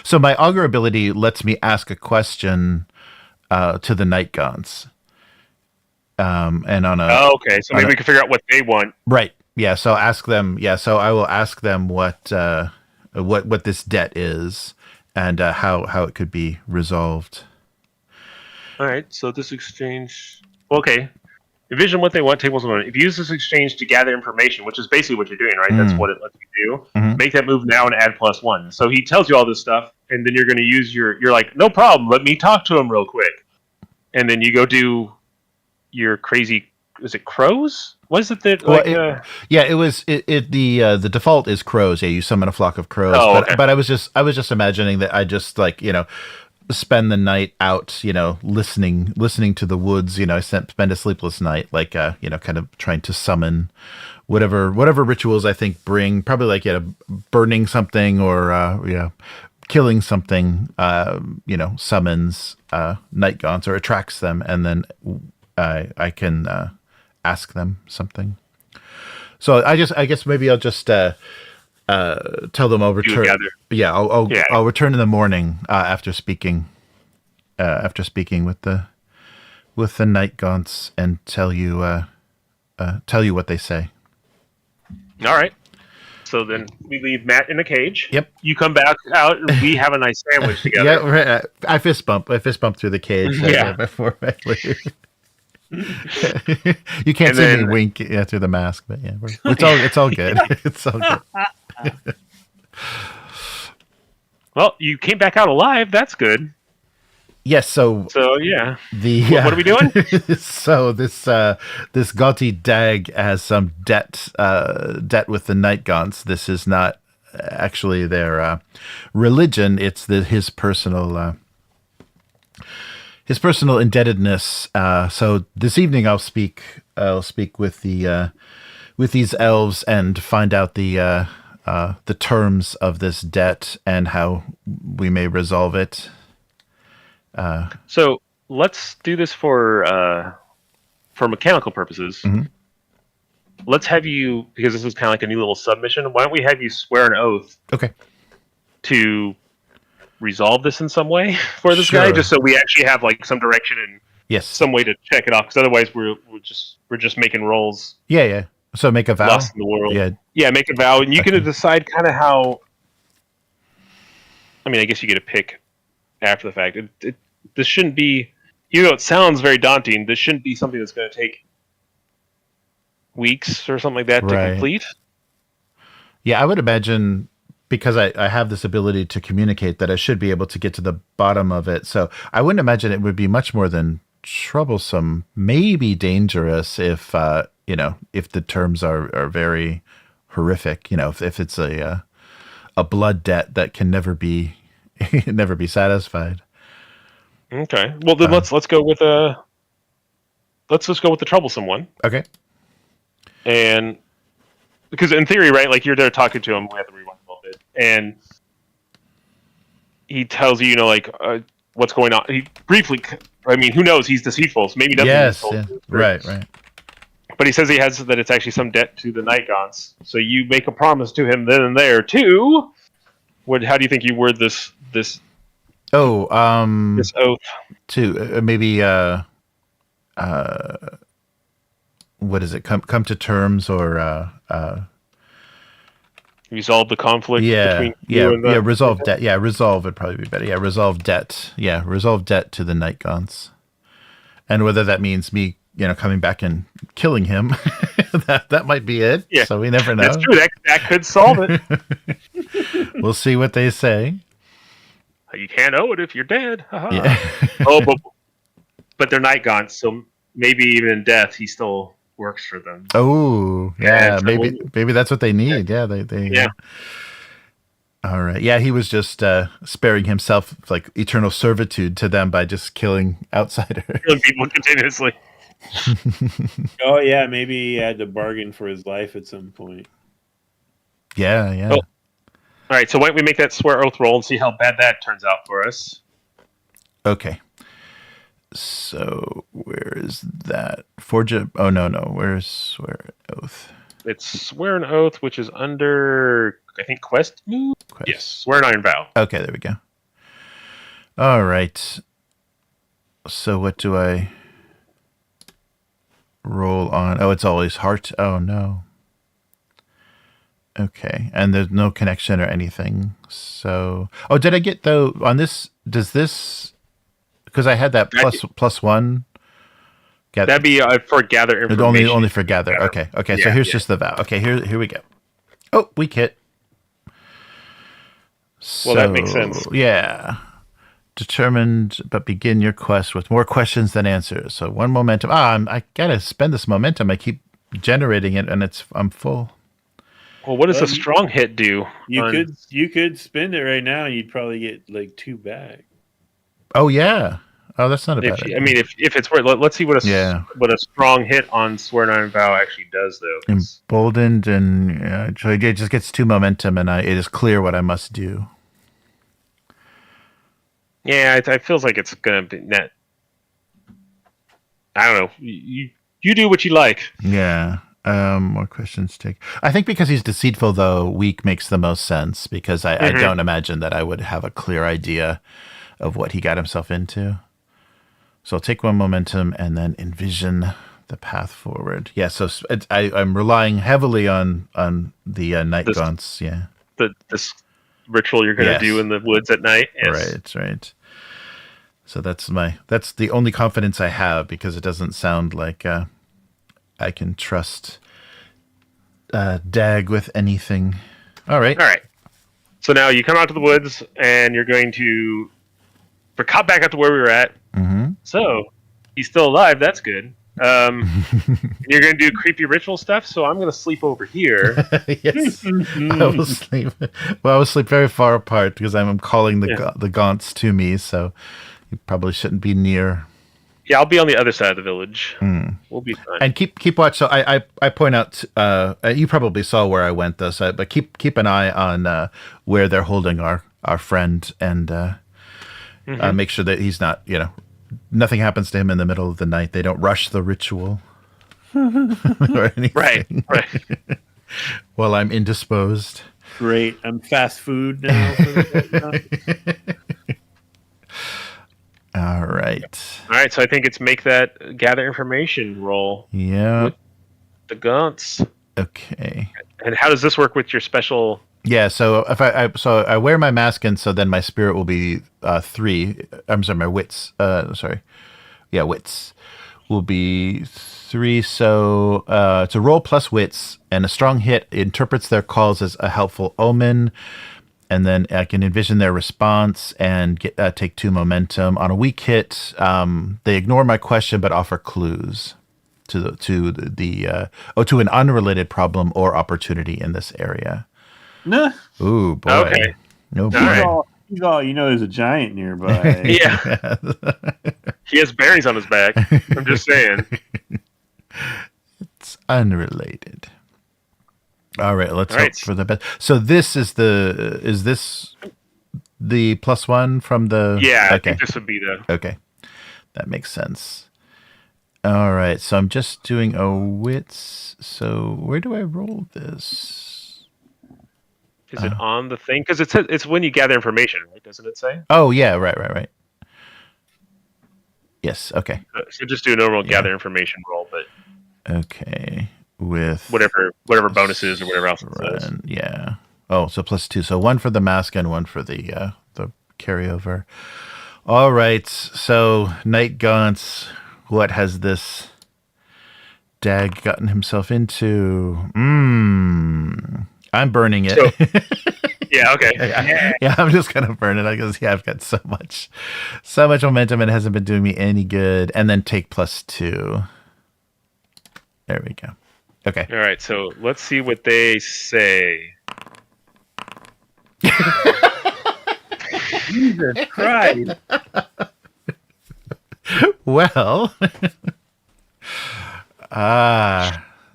so my augur ability lets me ask a question to the Night Gaunts. And on a okay, so maybe we can figure out what they want. Right. Yeah. So ask them. Yeah. So I will ask them what this debt is and how it could be resolved. All right. So this exchange. Okay. Envision what they want. Tables one. If you use this exchange to gather information, which is basically what you're doing, right? That's what it lets you do. Make that move now and add +1. So he tells you all this stuff, and then you're going to use you're like, no problem. Let me talk to him real quick, and then you go do your crazy. Is it crows? What is it that? Like, the default is crows. Yeah, you summon a flock of crows. But I was just imagining that I just spend the night out, listening to the woods. I spend a sleepless night, kind of trying to summon whatever rituals I think bring probably burning something or killing something. Summons Night Gaunts or attracts them, and then I can ask them something. So I guess maybe I'll just tell them I'll return. Yeah, I'll return in the morning after speaking with the Night Gaunts and tell you what they say. All right. So then we leave Matt in a cage. Yep. You come back out, and we have a nice sandwich together. Yeah, right. I fist bump through the cage. Before I leave. You can't see me wink through the mask, but yeah, it's all good. It's all good. Well, you came back out alive. That's good. Yes. So yeah. What are we doing? So this Gauty Dag has some debt with the Night Gaunts. This is not actually their religion. It's his personal indebtedness. So this evening I'll speak with these elves and find out the terms of this debt and how we may resolve it. So let's do this for mechanical purposes. Let's have you, because this is kind of like a new little submission. Why don't we have you swear an oath? Okay. To resolve this in some way for this guy, just so we actually have some direction and some way to check it off. Because otherwise, we're just making rolls. Yeah. So make a vow. Lost in the world. Yeah. Make a vow, and you can decide kind of how. I mean, I guess you get a pick after the fact. This shouldn't be, even though it sounds very daunting. This shouldn't be something that's going to take weeks or something like that to complete. Yeah, I would imagine. Because I have this ability to communicate that I should be able to get to the bottom of it. So I wouldn't imagine it would be much more than troublesome, maybe dangerous if the terms are very horrific, if it's a blood debt that can never be satisfied. Okay. Well, then let's go with let's just go with the troublesome one. Okay. And because in theory, right, you're there talking to him, we have to rewind a little bit, and he tells you, what's going on. He briefly, I mean, who knows? He's deceitful, so maybe nothing. Yes, right. But he says he has that it's actually some debt to the Night Gaunts. So you make a promise to him then and there too. How do you think you word this this oath? To maybe what is it? Come to terms or resolve the conflict between resolve debt. Yeah, resolve would probably be better. Yeah, resolve debt. Yeah, resolve debt to the Night Gaunts. And whether that means me, coming back and killing him, that might be it. Yeah. So we never know. That's true. That could solve it. We'll see what they say. You can't owe it if you're dead. Yeah. But they're Night Gaunts, so maybe even in death, he still works for them. Oh, yeah. So maybe that's what they need. Yeah, they. All right. Yeah, he was just sparing himself like eternal servitude to them by just killing outsiders. Killing people continuously. Oh yeah, maybe he had to bargain for his life at some point. Yeah. Oh. All right. So why don't we make that swear oath roll and see how bad that turns out for us? Okay. So where is that? Forge a... Oh, no. Where's swear oath? It's swear an oath, which is under, I think, quest move? Yes, swear an iron vow. Okay, there we go. All right. So what do I roll on? Oh, it's always heart. Oh, no. Okay, and there's no connection or anything. So... Oh, did I get, though, on this... Does this... Because I had that plus one... That'd be for gather information. Only for gather. Okay. Yeah, so here's just the vow. Okay, here we go. Oh, weak hit. Well, that makes sense. Yeah. Determined, but begin your quest with more questions than answers. So one momentum. I gotta spend this momentum. I keep generating it, and I'm full. Well, what does a strong hit do? You could spend it right now, and you'd probably get like 2 back. Oh yeah. Oh, that's not a bad idea. I mean, if it's worth, let's see what a strong hit on Swear an Iron Vow actually does, though. Emboldened, and so it just gets 2 momentum, and it is clear what I must do. Yeah, it feels like it's gonna be net. I don't know. You do what you like. Yeah. More questions take. I think because he's deceitful, though, weak makes the most sense, because I don't imagine that I would have a clear idea of what he got himself into. So I'll take 1 momentum and then envision the path forward. Yeah, so I'm relying heavily on the Night Gaunts. Yeah, this ritual you're going to do in the woods at night. Yes. Right. So that's the only confidence I have, because it doesn't sound like I can trust Dag with anything. All right. So now you come out to the woods and you're going to cut back up to where we were at. Mm-hmm. So he's still alive. That's good. You're going to do creepy ritual stuff. So I'm going to sleep over here. Yes, I will sleep. Well, I will sleep very far apart, because I'm calling the Gaunts to me. So you probably shouldn't be near. Yeah, I'll be on the other side of the village. We'll be fine. And keep watch. So I point out. You probably saw where I went, though. So, but keep an eye on where they're holding our friend, and make sure that he's not. Nothing happens to him in the middle of the night. They don't rush the ritual or anything. Right. While I'm indisposed. Great. I'm fast food now. All right. So I think it's make that gather information roll. Yeah. With the Gaunts. Okay. And how does this work with your special? Yeah. So if I wear my mask, and so then my spirit will be 3. I'm sorry, my wits. Wits will be 3. So it's a roll plus wits, and a strong hit interprets their calls as a helpful omen. And then I can envision their response and take 2 momentum. On a weak hit, they ignore my question but offer clues to an unrelated problem or opportunity in this area. Nah. Ooh, boy. Okay. No boy. Right. He's all there's a giant nearby. Yeah. He has berries on his back. I'm just saying. It's unrelated. All right, let's hope for the best. So this is this the +1 from the? Yeah, okay. I think this would be the. Okay, that makes sense. All right, so I'm just doing a wits. So where do I roll this? Is it on the thing? Because it's when you gather information, right? Doesn't it say? Oh yeah, right. Yes. Okay. So just do a normal Yeah. gather information roll, but Okay. With whatever bonuses or whatever else it says. Yeah. Oh, so +2. So one for the mask and one for the carryover. All right. So Knight Gaunt's, what has this dag gotten himself into? I'm burning it. So- Yeah. Okay. yeah, I'm just gonna burn it because I've got so much momentum and it hasn't been doing me any good. And then take +2. There we go. Okay. All right. So let's see what they say. Jesus Christ. Well,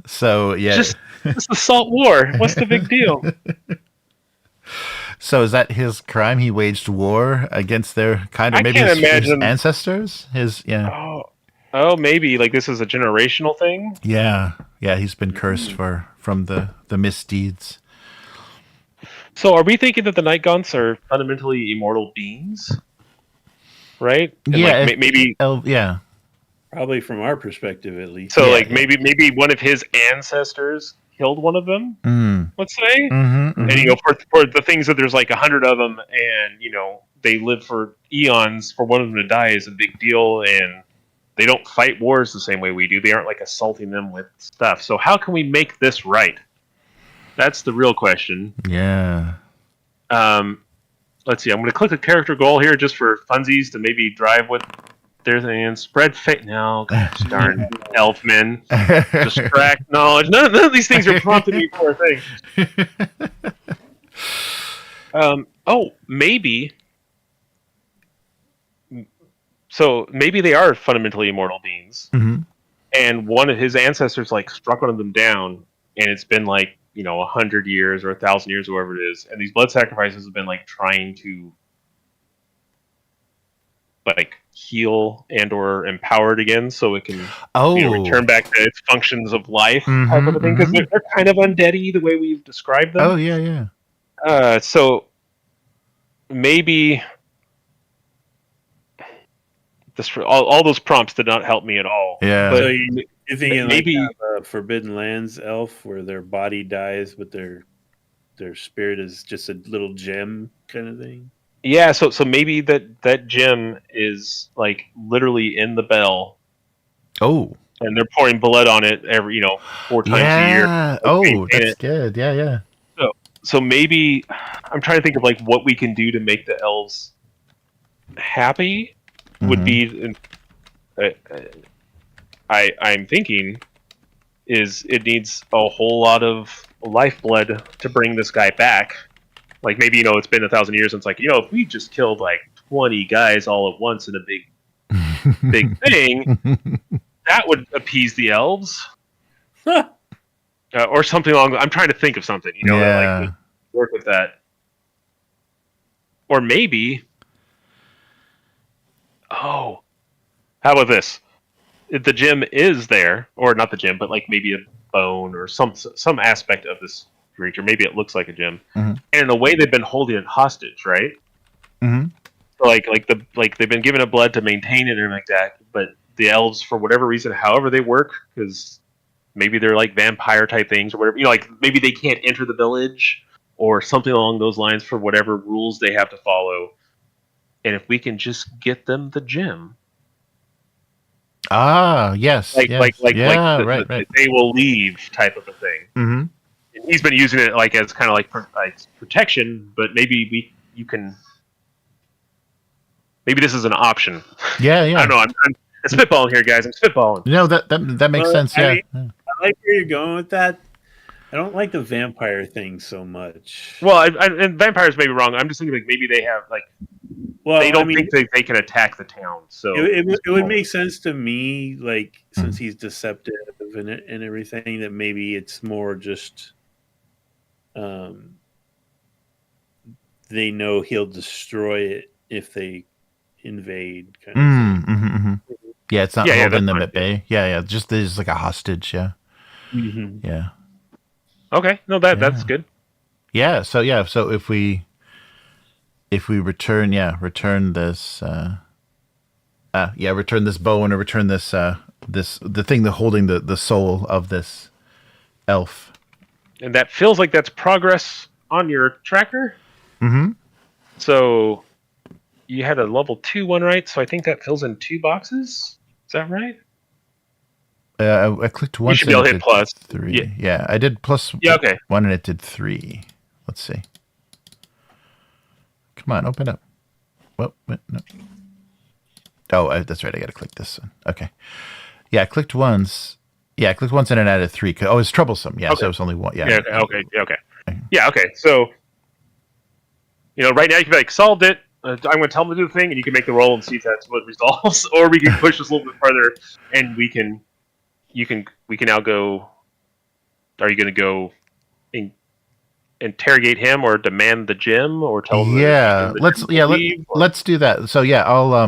so yeah. It's the Salt War. What's the big deal? So is that his crime? He waged war against their kind of I maybe can't his imagine- ancestors. Yeah. Oh, maybe like this is a generational thing. Yeah. He's been cursed from the misdeeds. So are we thinking that the Night Gaunts are fundamentally immortal beings? Right? And Yeah, like, maybe. Yeah. Probably from our perspective, at least. So Yeah, like maybe one of his ancestors killed one of them. Let's say. Mm-hmm. And you know, for the things that there's like 100 of them, and you know they live for eons. For one of them to die is a big deal, and they don't fight wars the same way we do. They aren't like assaulting them with stuff. So how can we make this right? That's the real question. Yeah. Let's see. I'm going to click the character goal here just for funsies to maybe drive what they're thinking. Spread fate. No, gosh darn elfmen. Distract knowledge. None of these things are prompting me for a thing. Maybe. So maybe they are fundamentally immortal beings, and one of his ancestors like struck one of them down, and it's been like 100 years or 1,000 years, or whatever it is, and these blood sacrifices have been like trying to like heal and or empower it again, so it can return back to its functions of life, type of a thing. Because they're kind of undeady the way we've described them. Oh yeah. So maybe. All those prompts did not help me at all. Yeah. So you're thinking maybe like a Forbidden Lands elf, where their body dies, but their spirit is just a little gem kind of thing. Yeah. So maybe that gem is like literally in the bell. Oh. And they're pouring blood on it every 4 times a year. Oh, that's good. Yeah. So maybe I'm trying to think of like what we can do to make the elves happy. Would be, I'm thinking, is it needs a whole lot of lifeblood to bring this guy back. Like maybe it's been 1,000 years, and it's like if we just killed like 20 guys all at once in a big thing, that would appease the elves, or something along. I'm trying to think of something that like would work with that, or maybe. Oh, how about this? If the gem is there, or not the gem, but like maybe a bone or some aspect of this creature. Maybe it looks like a gem, and in a way they've been holding it hostage, right? So like they've been giving it blood to maintain it and everything like that. But the elves, for whatever reason, however they work, because maybe they're like vampire type things or whatever. Like maybe they can't enter the village or something along those lines for whatever rules they have to follow. And if we can just get them the gem, yes, right. Right. They will leave type of a thing. And he's been using it like as kind of like protection, but maybe you can. Maybe this is an option. Yeah. I don't know. I'm spitballing here, guys. I'm spitballing. No, that makes sense. I Yeah. mean, I like where you're going with that. I don't like the vampire thing so much. Well, and vampires may be wrong. I'm just thinking like maybe they have like. Well, they don't think they can attack the town. So it would make sense to me, like since he's deceptive and everything, that maybe it's more just they know he'll destroy it if they invade. Kind of thing. Yeah, it's not Yeah, holding that's them fine. at bay. Yeah. Just there's like a hostage. Yeah. Mm-hmm. Yeah. Okay, no, that's good. Yeah. So if we return this return this bow and return this the thing that holding the soul of this elf. And that feels like that's progress on your tracker. Mm-hmm. So you had a level 2 one, right? So I think that fills in 2 boxes. Is that right? I clicked once. You should be able and to it hit did plus. 3. Yeah, I did plus Yeah, okay. 1 and it did 3. Let's see. Come on, open up. Well, no. Oh, that's right. I got to click this one. Okay. Yeah, I clicked once. Yeah, I clicked once and it added 3. Oh, it's troublesome. Yeah, Okay. so it was only 1. Yeah. Okay. Yeah, okay. So, right now you can be like, solved it. I'm going to tell them to do the thing, and you can make the roll and see if that's what resolves. Or we can push this a little bit further, and we can now go. Are you going to go interrogate him, or demand the gem, or tell him? Let's do that. So yeah, I'll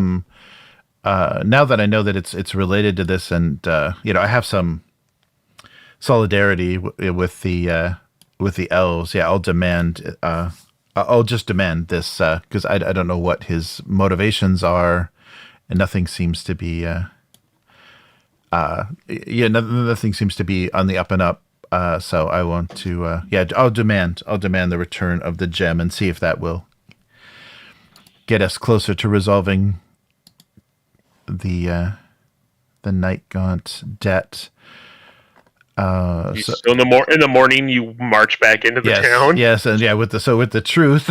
now that I know that it's related to this, and I have some solidarity with the elves. Yeah, I'll just demand this because I don't know what his motivations are, and nothing seems to be nothing seems to be on the up and up. So I want to I'll demand the return of the gem and see if that will get us closer to resolving the Night Gaunt debt. So in the morning, you march back into the town. Yes, and with the truth,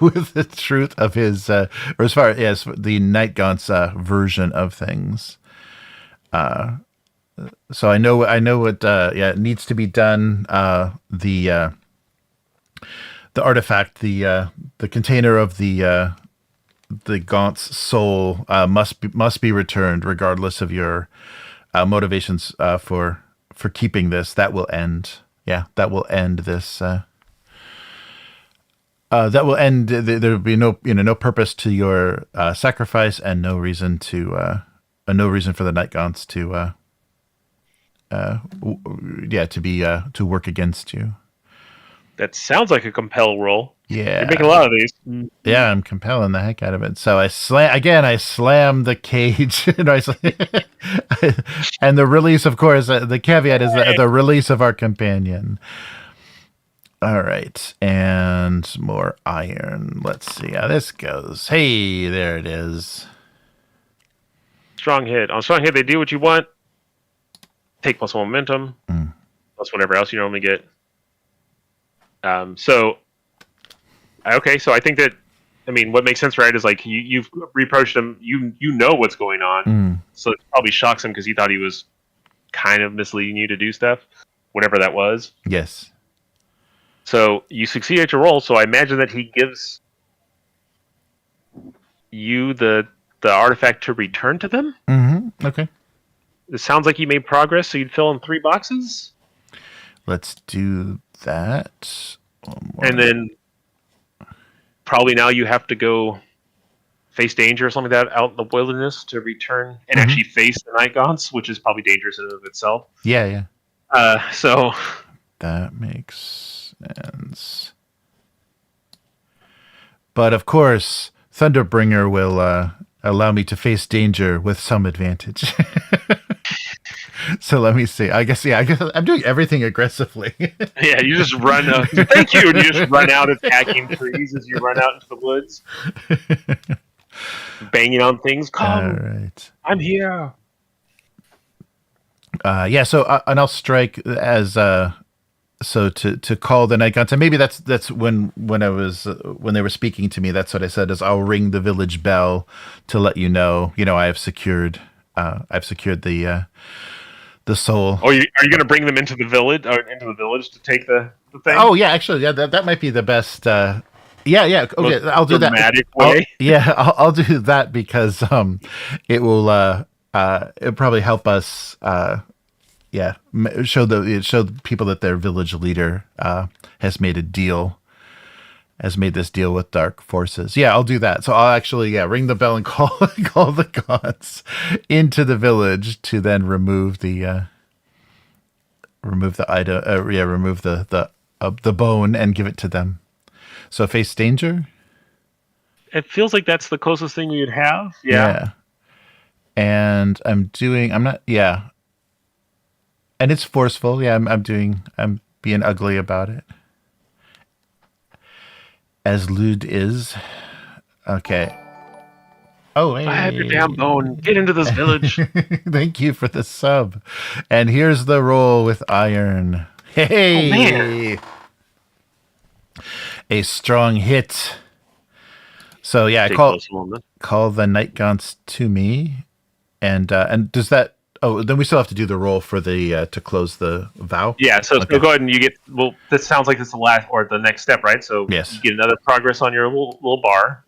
with the truth of his, or as far as the Night Gaunt's version of things. So I know what needs to be done. The artifact, the container of the Gaunt's soul must be returned, regardless of your motivations for keeping this. That will end. Yeah, that will end this. That will end. There will be no purpose to your sacrifice, and no reason for the Night Gaunts to work against you. That sounds like a compel roll. Yeah, you're making a lot of these. Yeah, I'm compelling the heck out of it. So I slam the cage, and and the release, of course. The caveat is the release of our companion. All right, and more iron. Let's see how this goes. Hey, there it is. Strong hit. On strong hit, they do what you want. Take +1 momentum, plus whatever else you normally get. So I think that, what makes sense, right, is like you've reapproached him. You know what's going on, so it probably shocks him because he thought he was kind of misleading you to do stuff, whatever that was. Yes. So you succeed at your roll. So I imagine that he gives you the artifact to return to them. Mm-hmm. Okay. It sounds like you made progress, so you'd fill in 3 boxes. Let's do that. And then probably now you have to go face danger or something like that out in the wilderness to return and actually face the Night Gaunts, which is probably dangerous in and of itself. Yeah. So that makes sense. But of course, Thunderbringer will allow me to face danger with some advantage. So let me see. I guess I'm doing everything aggressively. Yeah, you just run. Thank you. And you just run out attacking trees as you run out into the woods, banging on things. Come, all right. I'm here. So and I'll strike as so to call the Night Gaunts, and maybe that's when they were speaking to me. That's what I said is I'll ring the village bell to let you know. I've secured the soul. Oh, are you going to bring them into the village to take the thing? Oh yeah, actually, that might be the best. Okay, I'll do that. Dramatic way. I'll do that because it will it'll probably help us show the people that their village leader has made a deal, has made this deal with dark forces. Yeah, I'll do that. So I'll actually ring the bell and call the gods into the village to then remove the item. Remove the bone and give it to them. So face danger. It feels like that's the closest thing we would have. Yeah. And I'm not. Yeah. And it's forceful. Yeah, I'm being ugly about it. As lewd is. Okay. Oh, hey. I have your damn bone. Get into this village. Thank you for the sub. And here's the roll with iron. Hey. Oh, man. A strong hit. So yeah, I call the night gaunts to me. And does that... Oh, then we still have to do the roll for the to close the vow. Yeah, so go ahead and you get. Well, this sounds like it's the last or the next step, right? So yes. You get another progress on your little bar,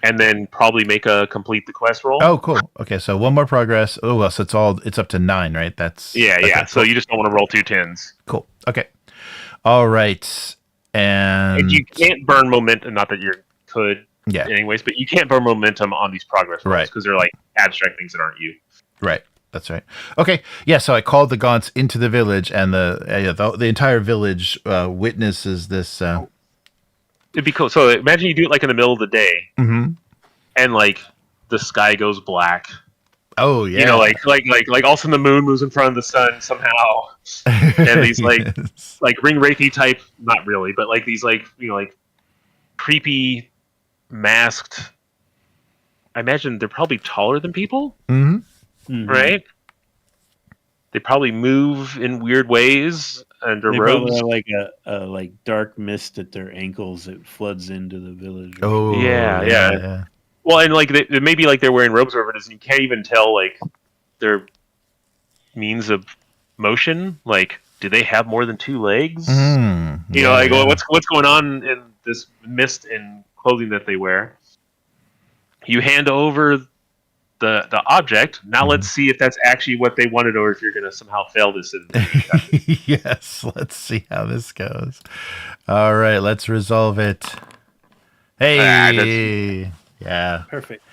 and then probably complete the quest roll. Oh, cool. Okay, so one more progress. Oh, well, so it's up to 9, right? That's yeah. Cool. So you just don't want to roll 2 10s. Cool. Okay. All right, and you can't burn momentum. Not that you could, yeah. Anyways, but you can't burn momentum on these progress rolls, right? Because they're like abstract things that aren't you. Right. That's right. Okay. Yeah. So I called the gaunts into the village, and the entire village witnesses this. It'd be cool. So imagine you do it like in the middle of the day, and like the sky goes black. Oh yeah. You know, like all of a sudden the moon moves in front of the sun somehow, and these yes. like ring wraithy type, not really, but like these like creepy masked. I imagine they're probably taller than people. Right? They probably move in weird ways under robes. Probably have like a like dark mist at their ankles that floods into the village. Right? Oh yeah. Well, and like it may be like they're wearing robes or whatever it is, and you can't even tell like their means of motion. Like, do they have more than 2 legs? You know, like what's going on in this mist and clothing that they wear? You hand over the object. Now let's see if that's actually what they wanted, or if you're going to somehow fail this. Yes, let's see how this goes. All right, let's resolve it. Hey, yeah, perfect.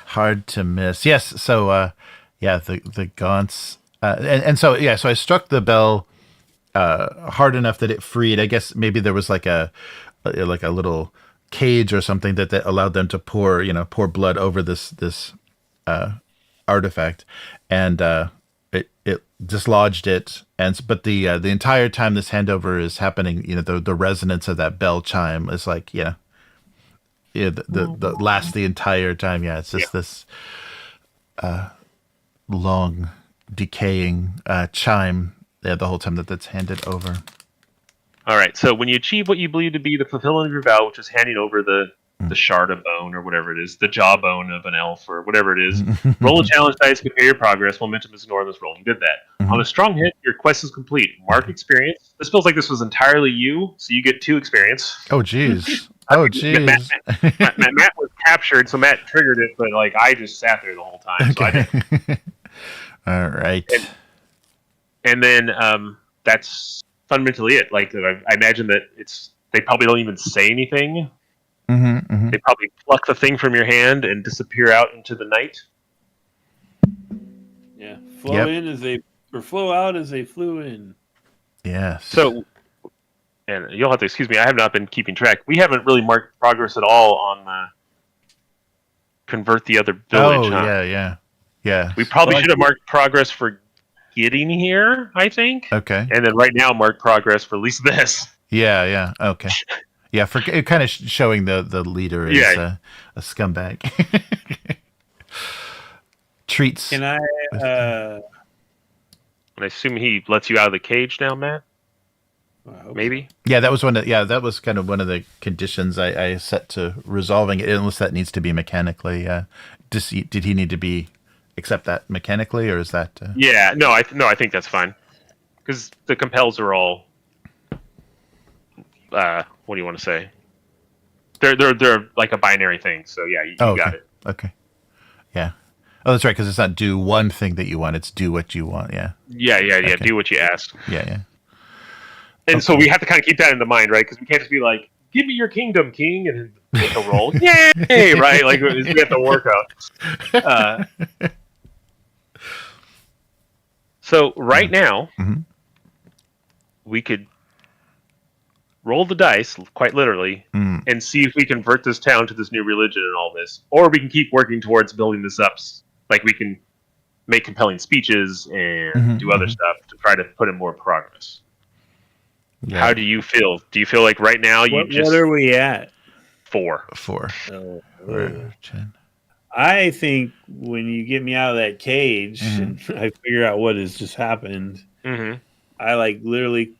Hard to miss. Yes, so the gaunts, so I struck the bell hard enough that it freed. I guess maybe there was like a little cage or something that allowed them to pour blood over this artifact, and it dislodged it. But the entire time this handover is happening, the resonance of that bell chime is like the lasts the entire time. Yeah, it's just this long decaying chime the whole time that's handed over. All right, so when you achieve what you believe to be the fulfillment of your vow, which is handing over the shard of bone or whatever it is, the jawbone of an elf or whatever it is, roll a challenge dice to compare your progress. Momentum is ignored on this roll. You did that. On a strong hit, your quest is complete. Mark experience. This feels like this was entirely you, so you get 2 experience. Oh, jeez. Oh, jeez. Matt was captured, so Matt triggered it, but like I just sat there the whole time. Okay. So all right. And then that's fundamentally it. Like I imagine that they probably don't even say anything. They probably pluck the thing from your hand and disappear out into the night. Yeah, flow out as they flew in. Yes. So, and you'll have to excuse me, I have not been keeping track. We haven't really marked progress at all on convert the other village. Oh, yeah. We probably should have marked progress for getting here, I think. Okay. And then right now mark progress for at least this. Yeah. Okay. Yeah, for kind of showing the leader is a scumbag. Treats. Can I? And I assume he lets you out of the cage now, Matt. Maybe. Yeah, that was that was kind of one of the conditions I set to resolving it, unless that needs to be mechanically. Did he need to accept that mechanically, or is that? Yeah, no, I think that's fine, because the compels are all. What do you want to say? They're like a binary thing. So yeah, you got it. Okay. Yeah. Oh, that's right. Because it's not do one thing that you want; it's do what you want. Yeah. Yeah. Okay. Do what you asked. Yeah. And so we have to kind of keep that in mind, right? Because we can't just be like, give me your kingdom, king, and make a roll. Yay! Right? Like we have to work out. So right now, we could roll the dice, quite literally, and see if we convert this town to this new religion and all this, or we can keep working towards building this up. Like we can make compelling speeches and do other stuff to try to put in more progress. Yeah. How do you feel? Do you feel like right now what are we at? 4. Oh, 10. I think when you get me out of that cage and I figure out what has just happened, I like literally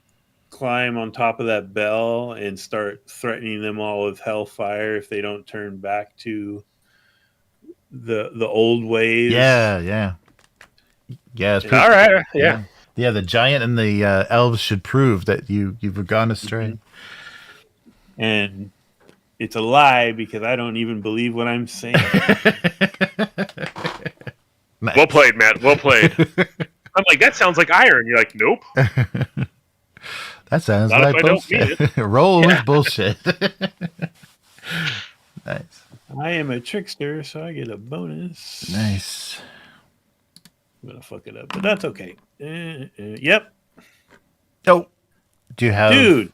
climb on top of that bell and start threatening them all with hellfire if they don't turn back to the old ways. Yeah. All right. Yeah. Yeah, the giant and the elves should prove that you've gone astray. And it's a lie because I don't even believe what I'm saying. Nice. Well played, Matt. Well played. I'm like, that sounds like iron. You're like, nope. That sounds like bullshit. Roll with bullshit. Nice. I am a trickster, so I get a bonus. Nice. I'm gonna fuck it up, but that's okay. Yep. Oh, do you have, dude?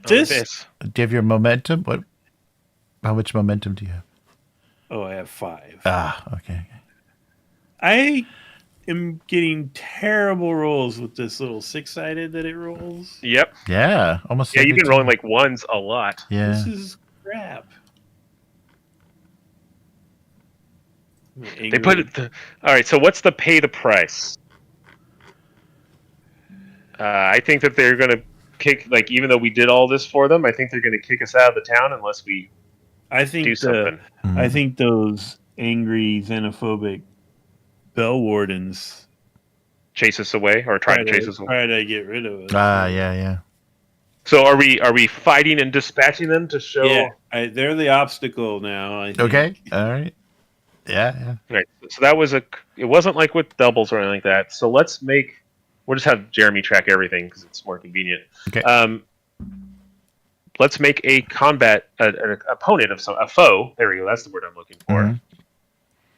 This? Do you have your momentum? What? How much momentum do you have? Oh, I have 5. Okay. I am getting terrible rolls with this little 6-sided that it rolls. Yep. Yeah, almost. Yeah, you've been rolling like ones a lot. Yeah. This is crap. They put it. All right. So what's the pay the price? I think that they're going to kick. Like, even though we did all this for them, I think they're going to kick us out of the town unless we. Do something. I think those angry xenophobic bell wardens chase us away or try to chase us away. Try to get rid of us. Yeah. So are we fighting and dispatching them to show? Yeah, they're the obstacle now. I think. Okay. All right. Yeah. Right. So that was it wasn't like with doubles or anything like that. So we'll just have Jeremy track everything because it's more convenient. Okay. Let's make a combat an opponent of a foe. There we go. That's the word I'm looking for.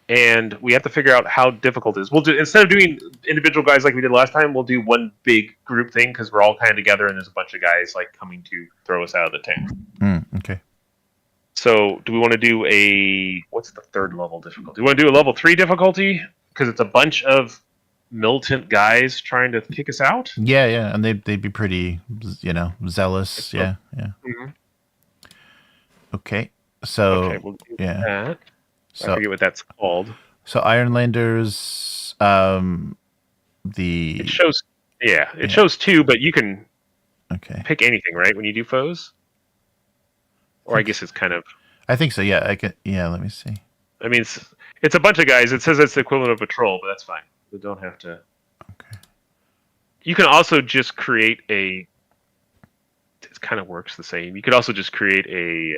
And we have to figure out how difficult it is. We'll do, instead of doing individual guys like we did last time, we'll do one big group thing because we're all kind of together and there's a bunch of guys like coming to throw us out of the town. Okay. So, do we want to do what's the 3rd level difficulty? We want to do a level 3 difficulty because it's a bunch of militant guys trying to kick us out? Yeah, and they'd be pretty, zealous. Yeah. Okay, so we'll do yeah. That. So, I forget what that's called. So Ironlanders, it shows. Yeah, it shows 2, but you can pick anything, right? When you do foes. Or I guess it's kind of. I think so. Yeah, I can. Yeah, let me see. I mean, it's a bunch of guys. It says it's the equivalent of a patrol, but that's fine. We don't have to. Okay. You can also just create a. It kind of works the same. You could also just create a.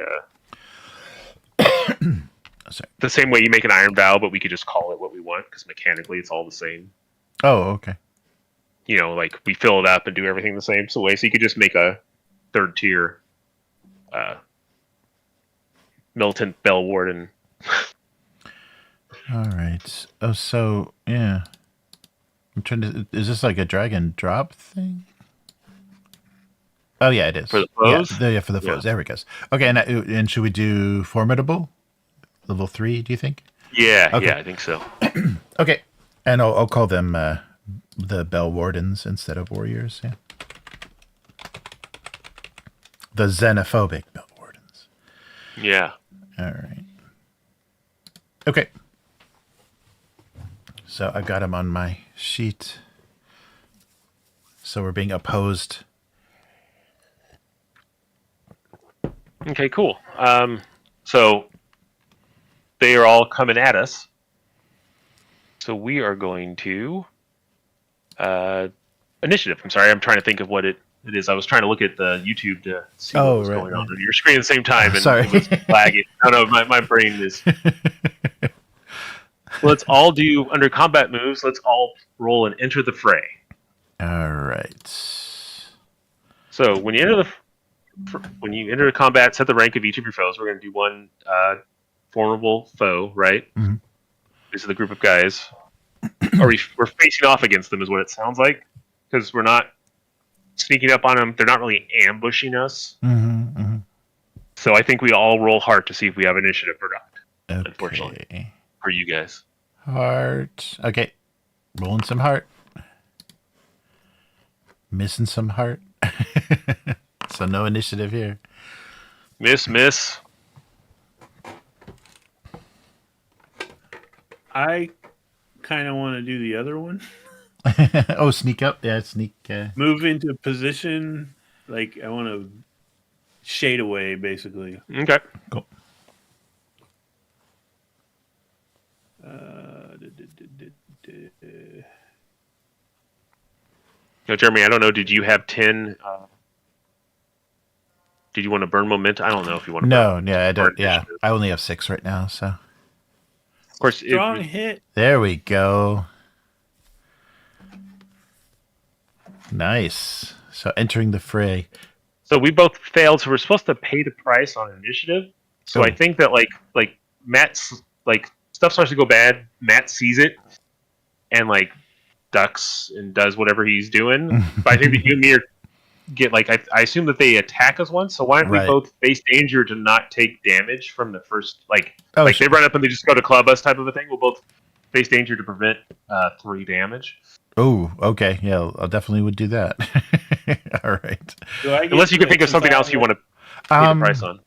The same way you make an iron vow, but we could just call it what we want because mechanically it's all the same. Oh, okay. Like we fill it up and do everything the same way. So you could just make a 3rd tier. Militant Bell Warden. All right. Oh, so yeah. I'm trying to. Is this like a drag and drop thing? Oh yeah, it is. For the foes. Yeah, for the foes. There we go. Okay, and should we do formidable? Level 3? Do you think? Yeah. Okay. Yeah, I think so. Okay, and I'll call them the Bell Wardens instead of warriors. Yeah. The xenophobic Bell Wardens. Yeah. All right. Okay. So I've got them on my sheet. So we're being opposed. Okay, cool. So they are all coming at us. So we are going to initiative. I'm sorry, I'm trying to think of what it is. I was trying to look at the YouTube to see what was going on on your screen at the same time, and sorry. It was lagging. No, my brain is. Let's all do under combat moves. Let's all roll and enter the fray. All right. So when you enter the when you enter combat, set the rank of each of your foes. We're going to do one formidable foe, right? Mhm. This is the group of guys. We're facing off against them, is what it sounds like, because we're not sneaking up on them. They're not really ambushing us. Mm-hmm, mm-hmm. So I think we all roll heart to see if we have initiative or not. Okay. Unfortunately, for you guys. Heart. Okay. Rolling some heart. Missing some heart. So no initiative here. Miss. I kind of want to do the other one. Oh, sneak up. Yeah, sneak. Move into position. Like, I want to shade away, basically. Okay. Cool. Now, Jeremy, I don't know. Did you have 10? Did you want to burn momentum? I don't know if you want to. No, yeah, I don't. Yeah, I only have 6 right now. So, of course, strong hit. There we go. Nice. So entering the fray. So we both failed. So we're supposed to pay the price on initiative. So I think that like Matt's like stuff starts to go bad. Matt sees it and like ducks and does whatever he's doing. But I think that you and me get like I assume that they attack us once. So why don't we both face danger to not take damage from the first they run up and they just go to club us type of a thing. We'll both face danger to prevent 3 damage. Oh, okay. Yeah, I definitely would do that. All right. Unless you can think of something else you want to pay the price on.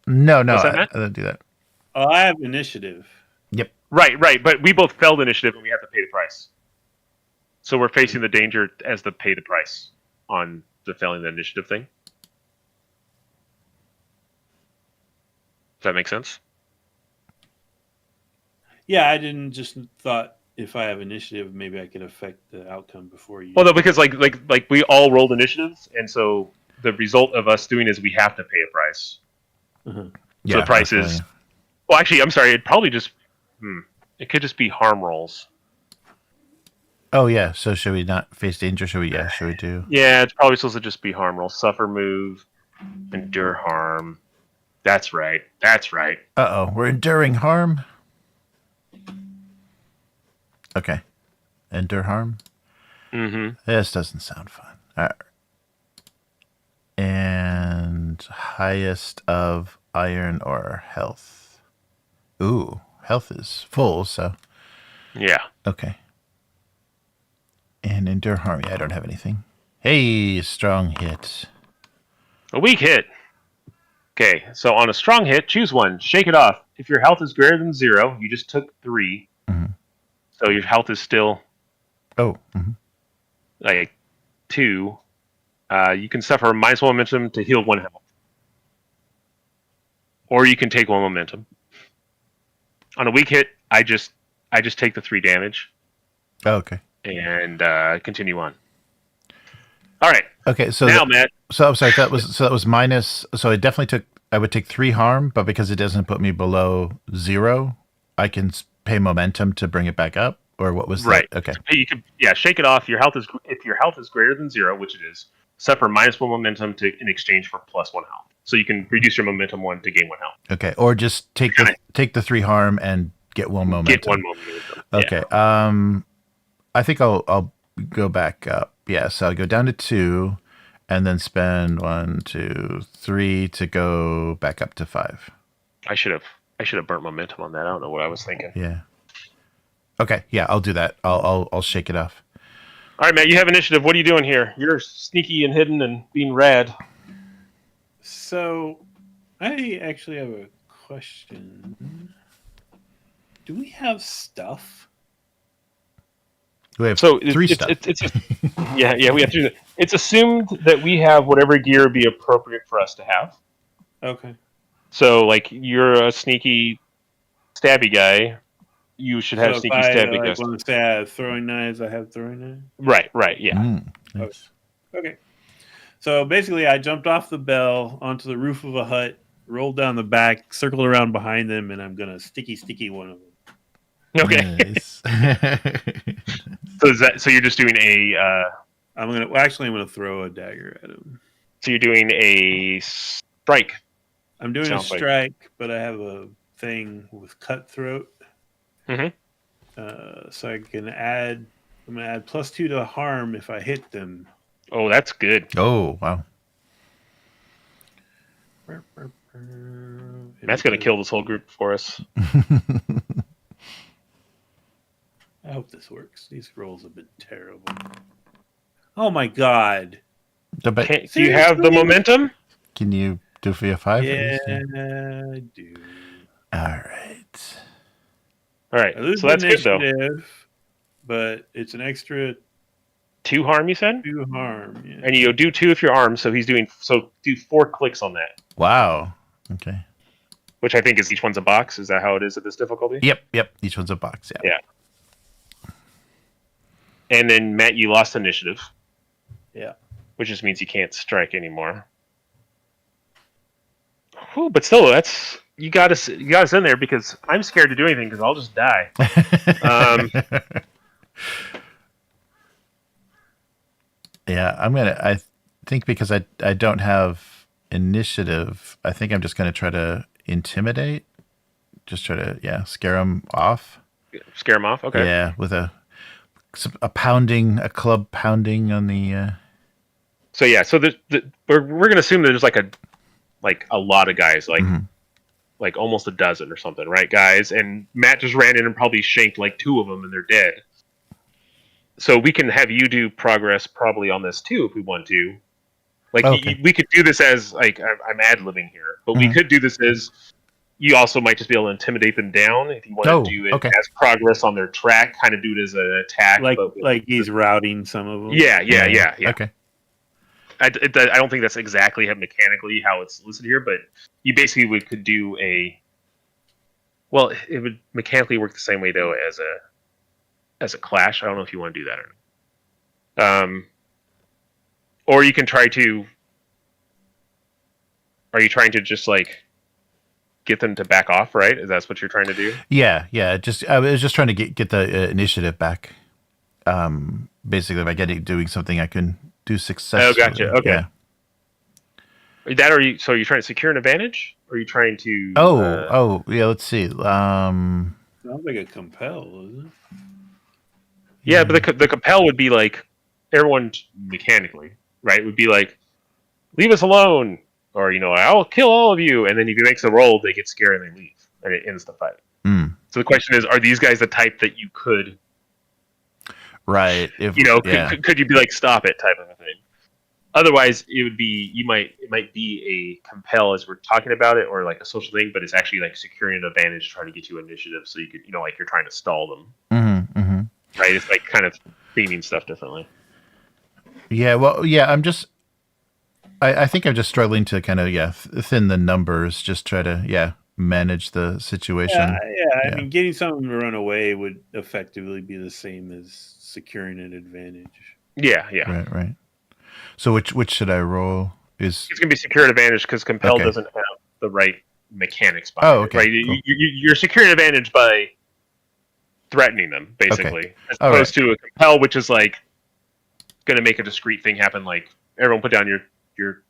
No, I don't do that. Oh, I have initiative. Yep. Right. But we both failed initiative and we have to pay the price. So we're facing the danger as the pay the price on the failing the initiative thing. Does that make sense? Yeah, I didn't just thought if I have initiative, maybe I could affect the outcome before you. Well, no, because like we all rolled initiatives, and so the result of us doing is we have to pay a price. Uh-huh. So the price is. Well, actually, I'm sorry. It probably just. It could just be harm rolls. Oh yeah. So should we not face danger? Should we? Yeah. Should we do? Yeah, it's probably supposed to just be harm rolls. Suffer, move, endure harm. That's right. Uh-oh, we're enduring harm. Okay. Endure harm? Mm-hmm. This doesn't sound fun. All right. And highest of iron or health. Ooh, health is full, so. Yeah. Okay. And endure harm. Yeah, I don't have anything. Hey, strong hit. A weak hit. Okay, so on a strong hit, choose one. Shake it off. If your health is greater than 0, you just took 3. Mm-hmm. So your health is still like 2. You can suffer -1 momentum to heal 1 health. Or you can take 1 momentum. On a weak hit, I just take the 3 damage. Oh, okay. And continue on. All right. Okay, so now, Matt. So I'm sorry, that was minus. So I would take 3 harm, but because it doesn't put me below 0, I can pay momentum to bring it back up. Or what was right? That? Okay. You can shake it off. If your health is greater than 0, which it is, suffer -1 momentum in exchange for +1 health. So you can reduce your momentum 1 to gain 1 health. Okay, or just take the 3 harm and get 1 momentum. Get 1 momentum. Okay. Yeah. I think I'll go back up. Yeah, so I'll go down to 2, and then spend 1, 2, 3 to go back up to 5. I should have burnt momentum on that. I don't know what I was thinking. Yeah. Okay. Yeah, I'll do that. I'll shake it off. All right, Matt. You have initiative. What are you doing here? You're sneaky and hidden and being rad. So, I actually have a question. Do we have stuff? We have 3 stuff. Yeah, we have 3. It's assumed that we have whatever gear would be appropriate for us to have. Okay. So, like, you're a sneaky, stabby guy. You should have sneaky, stabby guys. Want to say I have throwing knives, I have throwing knives? Right, yeah. Nice. Okay. So, basically, I jumped off the bell onto the roof of a hut, rolled down the back, circled around behind them, and I'm going to sticky one of them. Okay. Nice. So you're just doing a. I'm gonna throw a dagger at him. So you're doing a strike. I'm doing a Sounds like. strike, but I have a thing with cutthroat. Mhm. So I can add. I'm gonna add +2 to harm if I hit them. Oh, that's good. Oh, wow. Matt's gonna kill this whole group for us. I hope this works. These rolls have been terrible. Oh my god! But Do you have the momentum? can you do for your 5? Yeah, I do. All right. All right. I lose So that's good though. initiative, but it's an extra 2 harm, you said, 2 harm. Yeah. and you do 2 if you're armed. So he's doing do 4 clicks on that, Wow. Okay. which I think is each one's a box. Is that how it is at this difficulty? Yep. Each one's a box. Yeah. And then Matt, you lost initiative. Yeah. Which just means you can't strike anymore. Whew, but still, that's you got us in there because I'm scared to do anything because I'll just die. Yeah, I think because I don't have initiative, I think I'm just gonna try to intimidate. Just try to scare them off. Scare them off. Okay. Yeah, with a club pounding on the. So we're gonna assume that there's like a lot of guys, like almost a dozen or something, right, guys? And Matt just ran in and probably shanked like 2 of them, and they're dead. So we can have you do progress probably on this too if we want to. Like we could do this as like I'm ad-libbing here, but we could do this as you also might just be able to intimidate them down if you want to do it as progress on their track, kind of do it as an attack. Like he's routing some of them. Yeah. Okay. I don't think that's exactly mechanically how it's listed here, but you basically could do it would mechanically work the same way though as a clash. I don't know if you want to do that or not. Or you can try to. Are you trying to just like get them to back off? Right? Is that what you're trying to do? Yeah. I was just trying to get the initiative back. Basically, by doing something I can do successfully. Oh, gotcha. Okay. Yeah. That or you? So you're trying to secure an advantage, or are you trying to? Yeah. Let's see. Sounds like a compel, isn't it? Yeah, but the compel would be like everyone mechanically, right? Would be like, leave us alone, or I'll kill all of you, and then if he makes a roll, they get scared and they leave, and it ends the fight. So the question is, are these guys the type that you could? Right. If could you be like stop it type of a thing? Otherwise, it might be a compel as we're talking about it, or like a social thing, but it's actually like securing an advantage, trying to get you initiative, so you could like you're trying to stall them. Right. It's like kind of theming stuff differently. Yeah. Well. Yeah. I think I'm just struggling to kind of thin the numbers. Just try to manage the situation. I mean, getting someone to run away would effectively be the same as securing an advantage. Yeah. Right. So which should I roll? It's gonna be secured advantage because compel doesn't have the right mechanics behind okay. Right, cool. You're securing advantage by threatening them basically, as opposed to a compel, which is like gonna make a discrete thing happen. Like everyone put down your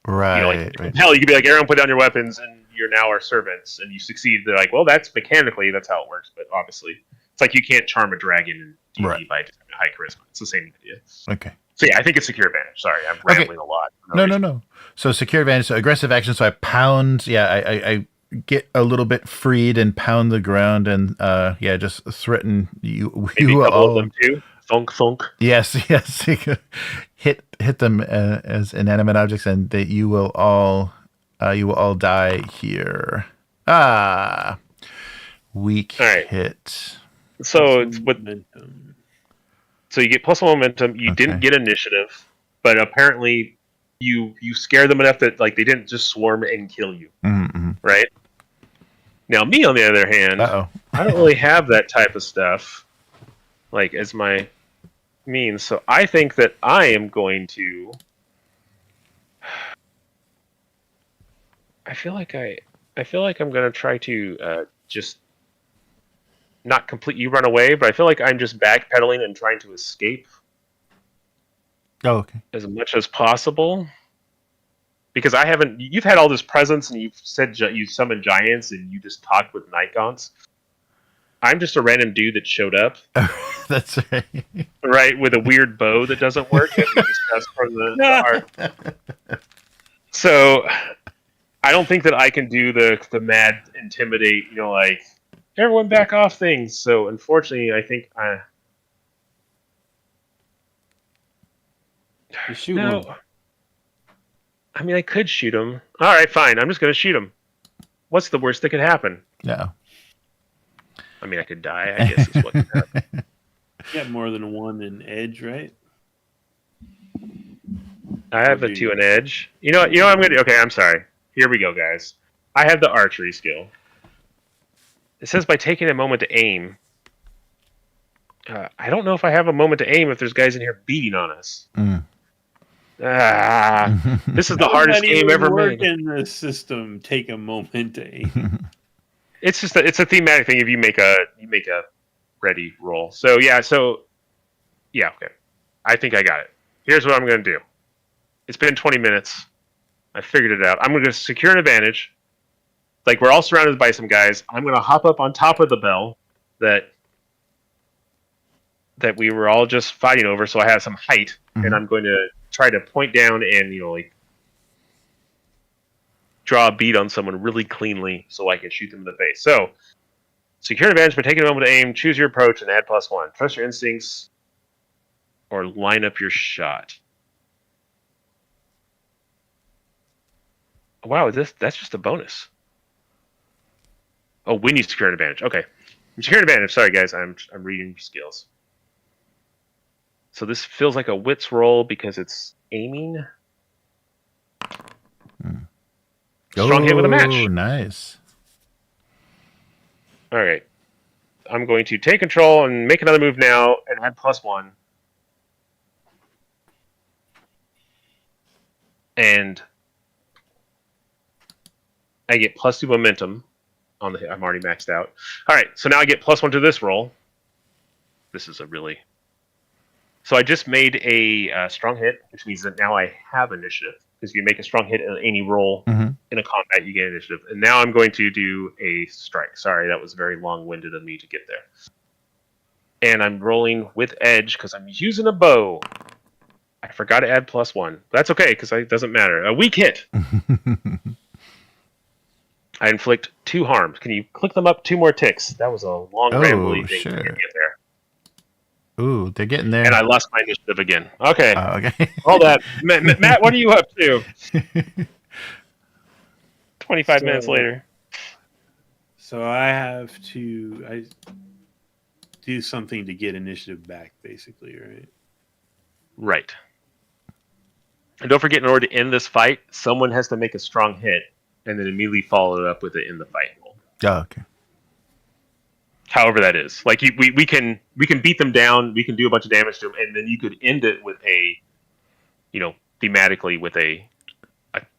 right. Compel, you could be like everyone put down your weapons and you're now our servants, and you succeed. They're like, well, that's mechanically that's how it works, but obviously it's like you can't charm a dragon in D&D by high charisma. It's the same idea. Okay. So I think it's secure advantage. Sorry, I'm rambling a lot. No. So secure advantage. So aggressive action. So I pound. I get a little bit freed and pound the ground and just threaten you. Maybe you double all them too. Thunk. Yes. Hit them as inanimate objects, and that you will all die here. Weak hit. So it's what. So you get +1 momentum. You didn't get initiative, but apparently you scare them enough that like they didn't just swarm and kill you. Right? Now me on the other hand, I don't really have that type of stuff like as my means. So I think that I am going to. I feel like I'm going to try to just. Not completely run away, but I feel like I'm just backpedaling and trying to escape. Oh, okay. As much as possible. because I haven't. You've had all this presence, and you've said you summoned giants, and you just talked with night gaunts. I'm just a random dude that showed up. That's right. Right, with a weird bow that doesn't work, as we discussed from the art. So, I don't think that I can do the mad intimidate. Like everyone back off things. So, unfortunately, I think You shoot no. one. I mean, I could shoot him. All right, fine. I'm just going to shoot him. What's the worst that could happen? Yeah. I mean, I could die. I guess is what could happen. You got more than one in edge, right? I have the 2 in edge. You know what I'm going to do? Okay, I'm sorry. Here we go, guys. I have the archery skill. It says by taking a moment to aim. I don't know if I have a moment to aim if there's guys in here beating on us. This is the hardest game ever made. In the system, take a moment to aim. It's just it's a thematic thing. If you make a ready roll. So yeah. Okay. I think I got it. Here's what I'm going to do. It's been 20 minutes. I figured it out. I'm going to secure an advantage. Like we're all surrounded by some guys. I'm going to hop up on top of the bell that we were all just fighting over. So I have some height, and I'm going to try to point down and like draw a bead on someone really cleanly so I can shoot them in the face. So, secure an advantage by taking a moment to aim, choose your approach, and add +1. Trust your instincts or line up your shot. Wow, that's just a bonus. Oh, when you secure an advantage. Okay. Secure an advantage. Sorry, guys. I'm reading skills. So this feels like a wits roll because it's aiming. Strong hit with a match. Nice. All right. I'm going to take control and make another move now and add +1. And I get +2 momentum on the hit. I'm already maxed out. All right. So now I get +1 to this roll. This is a really... So I just made a strong hit, which means that now I have initiative. Because if you make a strong hit in any roll in a combat, you get initiative. And now I'm going to do a strike. Sorry, that was very long-winded of me to get there. And I'm rolling with edge because I'm using a bow. I forgot to add +1. That's okay, because it doesn't matter. A weak hit. I inflict 2 harms. Can you click them up 2 more ticks? That was a long rambly thing to get there. Ooh, they're getting there. And I lost my initiative again. Okay. Okay. Hold that. Matt, what are you up to? 25 minutes later. So I have to do something to get initiative back, basically, right? Right. And don't forget, in order to end this fight, someone has to make a strong hit and then immediately follow it up with it in the fight roll. Oh, okay. However that is. Like we can beat them down, we can do a bunch of damage to them, and then you could end it with a, thematically with a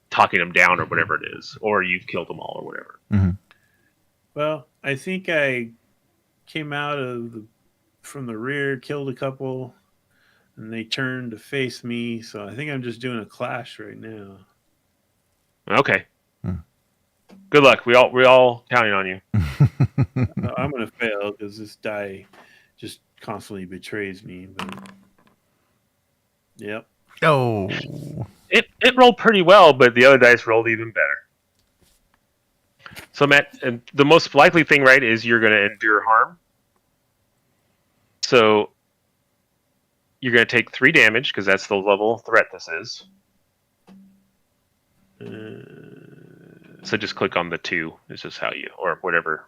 talking them down or whatever it is, or you've killed them all or whatever. Mm-hmm. Well, I think I came out from the rear, killed a couple, and they turned to face me. So I think I'm just doing a clash right now. Okay. Good luck. We all counting on you. No, I'm gonna fail because this die just constantly betrays me. But yep. Oh. It rolled pretty well, but the other dice rolled even better. So Matt, the most likely thing, right, is you're going to endure harm. So you're going to take 3 damage because that's the level of threat this is. So just click on the 2. This is how you, or whatever.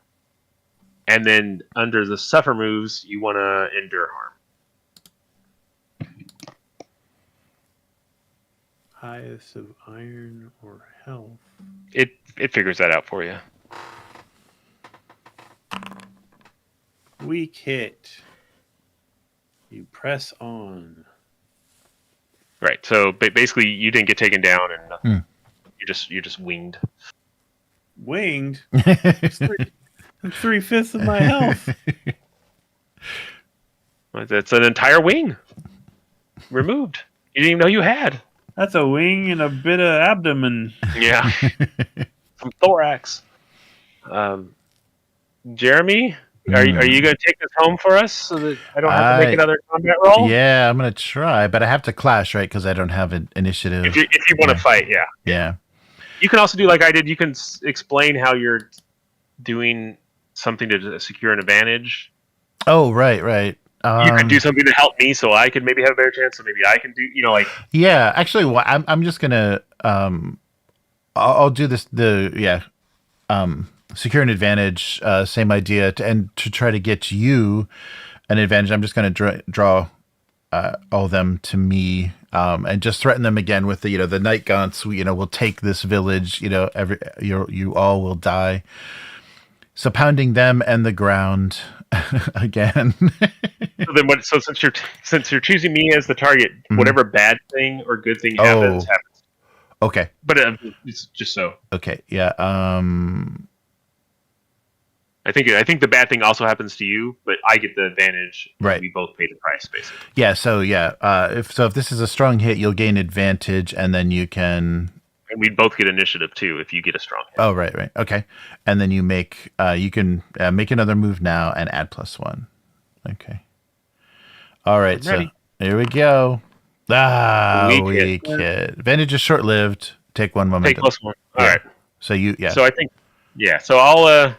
And then under the suffer moves, you want to endure harm. Highest of iron or health. It figures that out for you. Weak hit. You press on. Right. So basically, you didn't get taken down, and nothing. You're just winged. Winged. That's 3/5 of my health. That's an entire wing removed. You didn't even know you had. That's a wing and a bit of abdomen. Yeah, some thorax. Jeremy, are you going to take this home for us so that I don't have to make another combat roll? Yeah, I'm gonna try, but I have to clash, right? Because I don't have an initiative. If you want to fight, yeah. Yeah. You can also do like I did. You can explain how you're doing something to secure an advantage. Oh, right. You could do something to help me, so I could maybe have a better chance. So maybe I can do, like. Yeah, actually, well, I'm just gonna I'll do this. Secure an advantage. Same idea, to try to get you an advantage. I'm just gonna draw all of them to me, and just threaten them again with the night gaunts. We'll take this village. You all will die. So pounding them and the ground again. So since you're choosing me as the target, whatever bad thing or good thing happens. Okay. But it's just so. Okay. Yeah. I think the bad thing also happens to you, but I get the advantage. Right. We both pay the price, basically. Yeah. So if this is a strong hit, you'll gain advantage, and then you can. And we both get initiative too if you get a strong hit. Oh, right. Okay. And then you can make another move now and add +1. Okay. All right. So here we go. Weak hit. Advantage is short-lived. Take 1 momentum. Take +1. All right. So So I think. Yeah. So I'll.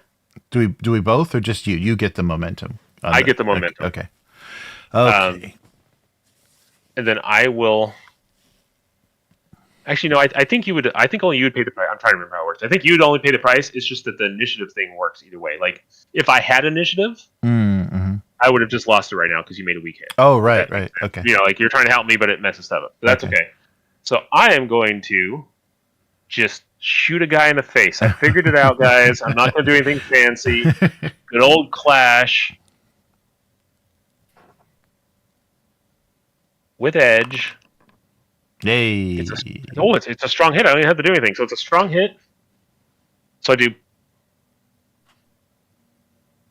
Do we both or just you? You get the momentum. I get the momentum. Okay. And then I will. Actually, no. I think you would. I think only you would pay the price. I'm trying to remember how it works. I think you would only pay the price. It's just that the initiative thing works either way. Like if I had initiative, I would have just lost it right now because you made a weak hit. Oh, right. Okay. Like you're trying to help me, but it messes stuff up. But that's okay. So I am going to just shoot a guy in the face. I figured it out, guys. I'm not going to do anything fancy. Good old clash with edge. Yay! It's a strong hit. I don't even have to do anything. So it's a strong hit. So I do.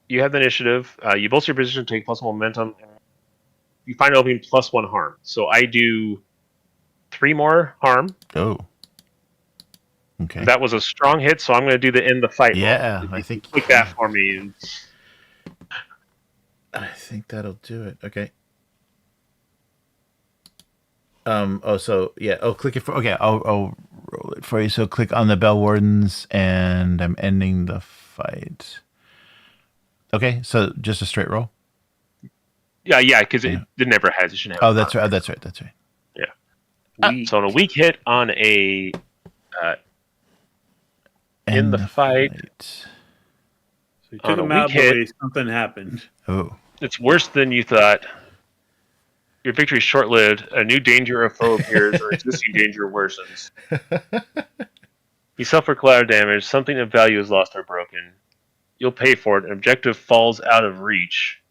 You have the initiative. You bolster your position, take +1 momentum. You find an opening +1 harm. So I do 3 more harm. Oh. Okay. That was a strong hit, so I'm going to do the end the fight. Yeah, I think. Click that for me. I think that'll do it. Okay. Click it for. Okay, I'll roll it for you. So click on the Bell Wardens, and I'm ending the fight. Okay, so just a straight roll. Yeah, because it never has. It shouldn't have. Oh, that's right. That's right. Yeah. So on a weak hit on a. In the fight. So you took him out, but something happened. Oh. It's worse than you thought. Your victory is short-lived. A new danger or foe appears, or existing danger worsens. You suffer collateral damage. Something of value is lost or broken. You'll pay for it. An objective falls out of reach.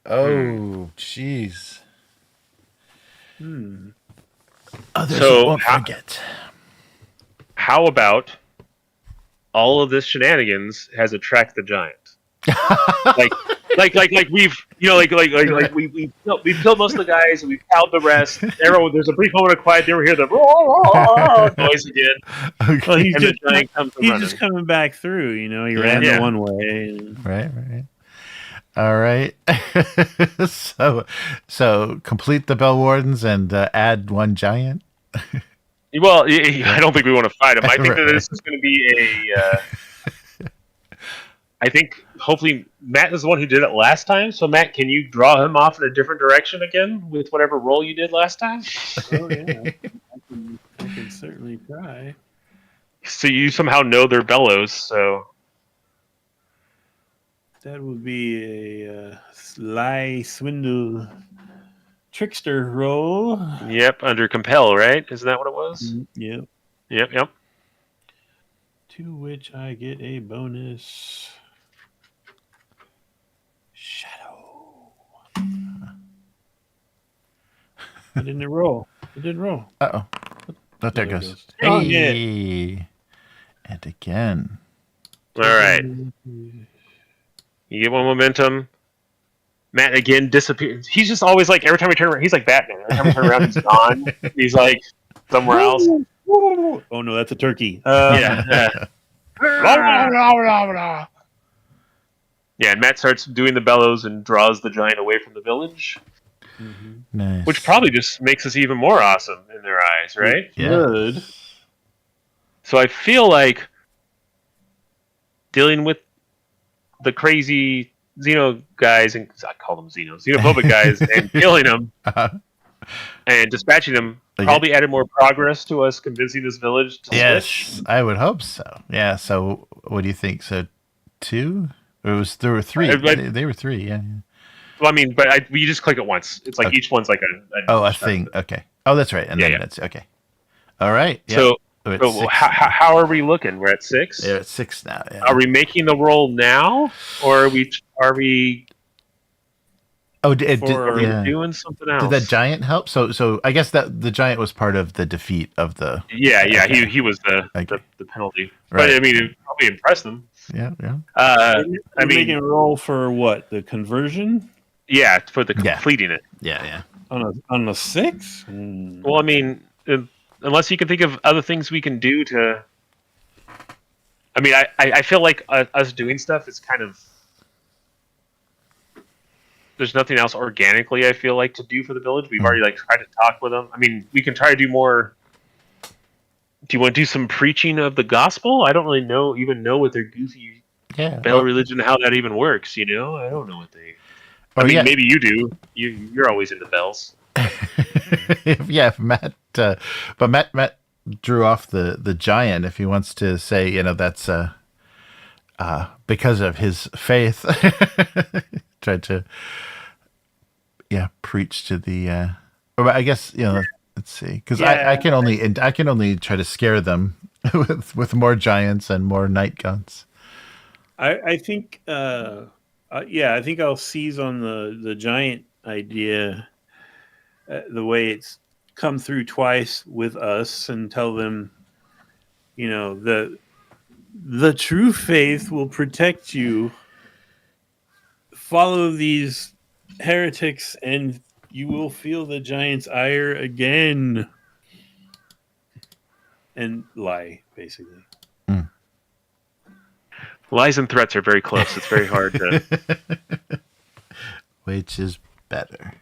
Oh, jeez. Others won't forget. How about all of this shenanigans has attracted the giant? like we've we've killed most of the guys and we've cowed the rest. Everyone, there's a brief moment of quiet. They were here the noise again. Okay. Well, he's just coming back through. He ran the one way. Right. All right. so complete the Bell Wardens and add 1 giant. Well, I don't think we want to fight him. I think that this is going to be I think hopefully Matt is the one who did it last time. So Matt, can you draw him off in a different direction again with whatever roll you did last time? Oh yeah, I can certainly try. So you somehow know their bellows. So that would be a sly swindle trickster roll. Yep, under compel, right? Isn't that what it was? Yep. To which I get a bonus. Shadow. It didn't roll. Uh-oh. Oh, there it goes. Oh, hey. yeah. And again. All right. You get 1 momentum. Matt again disappears. He's just always like every time we turn around, he's like Batman. Every time we turn around, he's gone. He's like somewhere else. Oh no, that's a turkey. Yeah. Yeah, and Matt starts doing the bellows and draws the giant away from the village, Nice. which probably just makes us even more awesome in their eyes, right? Yeah. Good. So I feel like dealing with the crazy Xeno guys, and I call them xenophobic guys, and killing them and dispatching them probably added more progress to us convincing this village to switch. I would hope so. Yeah. So, what do you think? So, 2? There were 3. They were 3. Yeah. Well, I mean, but you just click it once. It's like each one's like a thing. Okay. Oh, that's right. And then that's okay. All right. Yeah. So, So how are we looking? We're at 6. They're at 6 now. Yeah. Are we making the roll now, or are we? Oh, doing something else? Did that giant help? So I guess that the giant was part of the defeat of the. Yeah. He was the penalty, right. But I mean, it probably impressed them. Yeah. I mean, making a roll for what? The conversion? Yeah, for the completing it. Yeah. On the 6? Well, I mean, unless you can think of other things we can do to. I mean, I feel like us doing stuff is kind of. There's nothing else organically I feel like to do for the village. We've already tried to talk with them. I mean, we can try to do more. Do you want to do some preaching of the gospel? I don't really know what their goofy bell religion, how that even works. I don't know what they. I mean, maybe you do. You're always into bells. Yeah, Matt. But Matt drew off the giant. If he wants to say, that's because of his faith, tried to preach to the. Or I guess let's see, because I can only try to scare them with more giants and more night guns. I think. I think I'll seize on the giant idea, the way it's come through twice with us, and tell them, the true faith will protect you. Follow these heretics, and you will feel the giant's ire again. And lie, basically. Lies and threats are very close. It's very hard to. Which is better?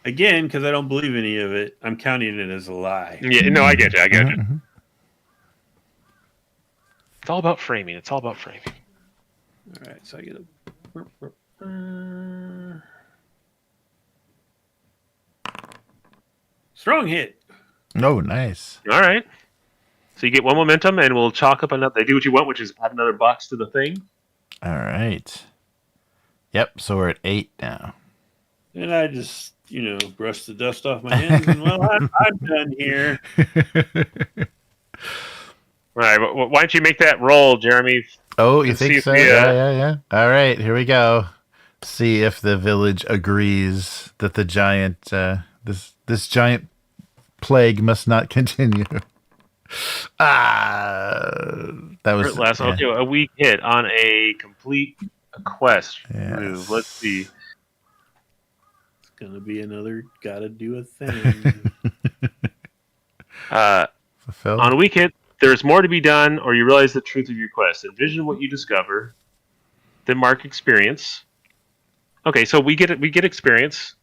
Again, because I don't believe any of it, I'm counting it as a lie. Yeah, no, I get you. Mm-hmm. It's all about framing. All right, so I get a. Strong hit. Oh, nice. All right. So you get 1 momentum, and we'll chalk up another. They do what you want, which is add another box to the thing. All right. Yep. So we're at 8 now. And I just, brush the dust off my hands, and I'm done here. All right. Why don't you make that roll, Jeremy? Oh, you think so? Yeah. All right. Here we go. See if the village agrees that the giant, this giant plague must not continue. That was last. I'll do a weak hit on a complete quest move. Let's see. It's gonna be another gotta do a thing. On a weak hit, there's more to be done, or you realize the truth of your quest. Envision what you discover, then mark experience. Okay, so we get experience.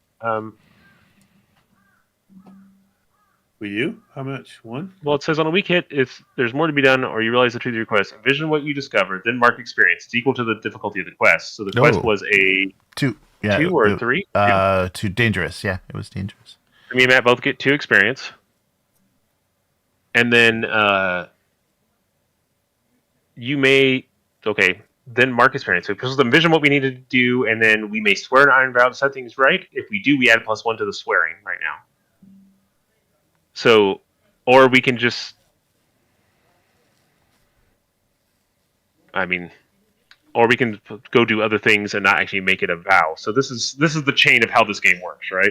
We do? How much? 1? Well, it says on a weak hit, if there's more to be done or you realize the truth of your quest, envision what you discovered, then mark experience. It's equal to the difficulty of the quest. So the quest was a 2. Yeah, 2 or 3? 2 dangerous. Yeah, it was dangerous. Me and Matt both get 2 experience. And then you may... Okay, then mark experience. So envision what we need to do, and then we may swear an iron vow to set things right. If we do, we add +1 to the swearing right now. So, or we can just, or we can go do other things and not actually make it a vow. So this is the chain of how this game works, right?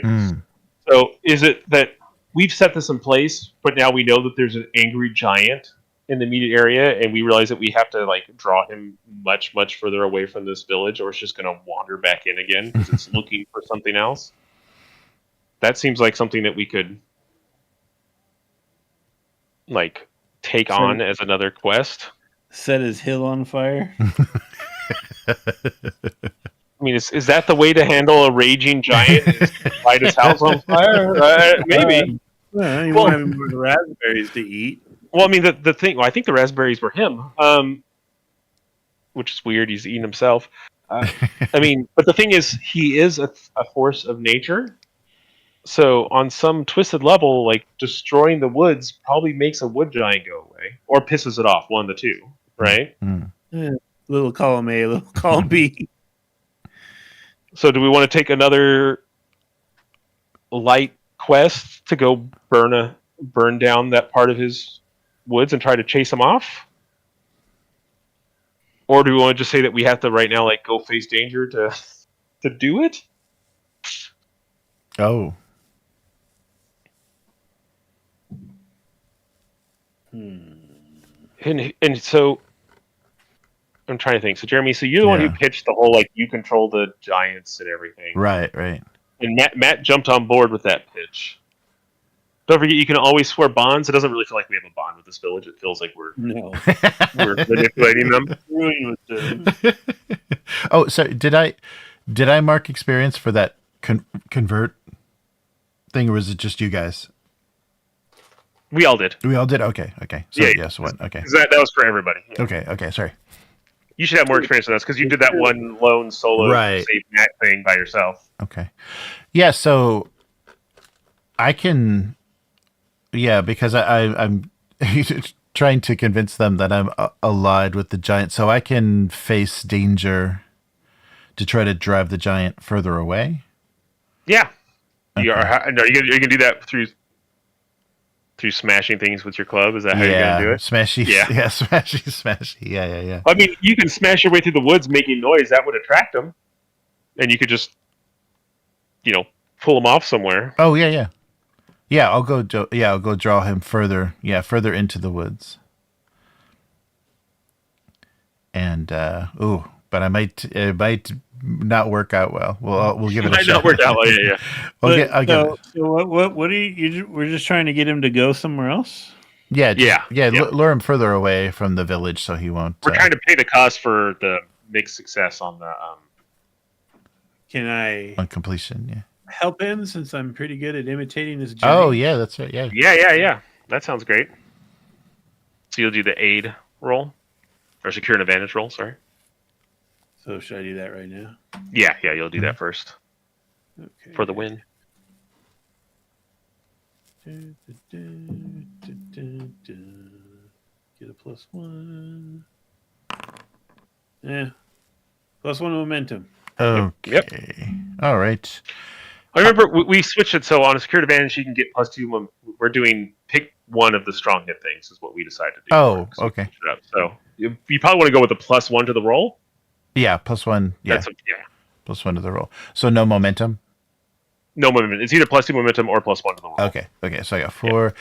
So is it that we've set this in place, but now we know that there's an angry giant in the immediate area, and we realize that we have to like draw him much, much further away from this village, or it's just going to wander back in again because it's looking for something else. That seems like something that we could like take on as another quest. Set his hill on fire. I mean, is that the way to handle a raging giant? Is to light his house on fire? Maybe. You want to have more raspberries to eat. Well, I mean, the thing. Well, I think the raspberries were him, which is weird. He's eating himself. I mean, but the thing is, he is a force of nature. So, on some twisted level, like destroying the woods probably makes a wood giant go away, or pisses it off. One of the two, right? Little column A, little column B. So, do we want to take another light quest to go burn down that part of his woods and try to chase him off? Or do we want to just say that we have to right now like go face danger to do it? Oh. And so I'm trying to think. So Jeremy, so you're the one who pitched the whole like you control the giants and everything. Right. And Matt jumped on board with that pitch. Don't forget, you can always swear bonds. It doesn't really feel like we have a bond with this village. It feels like we're manipulating them. Oh, so did I mark experience for that convert thing, or was it just you guys? We all did. We all did. Okay. So yes, what? Okay. That was for everybody. Yeah. Okay. Sorry. You should have more experience than us because you did that one lone solo save Matt thing by yourself. Okay. Yeah. So I can. Yeah, because I'm trying to convince them that I'm allied with the giant, so I can face danger to try to drive the giant further away. Yeah. Okay. You can do that through smashing things with your club. Is that how you're gonna do it? Smashy. Yeah, smashy. Yeah. I mean, you can smash your way through the woods making noise. That would attract them, and you could just, pull them off somewhere. Oh yeah. Yeah, I'll go draw him further. Yeah, further into the woods. And but it might not work out well. We'll give it a shot. Might not work out well. Yeah. What do you? We're just trying to get him to go somewhere else. Yeah. Lure him further away from the village so he won't. We're trying to pay the cost for the mixed success on the. Can I on completion? Yeah. Help him since I'm pretty good at imitating his journey. Oh yeah, that's right. Yeah. Yeah. That sounds great. So you'll do the aid roll or secure an advantage roll. Sorry. So should I do that right now? Yeah. You'll do that first. Okay. For the win. Get a +1. Yeah. +1 momentum. Okay. Yep. All right. I remember we switched it so on a secured advantage you can get +2. We're doing pick one of the strong hit things is what we decided to do. Oh, okay. So you probably want to go with the +1 to the roll. Yeah, +1. Yeah. +1 to the roll. So no momentum. No momentum. It's either +2 momentum or +1 to the roll. Okay. So I got 4,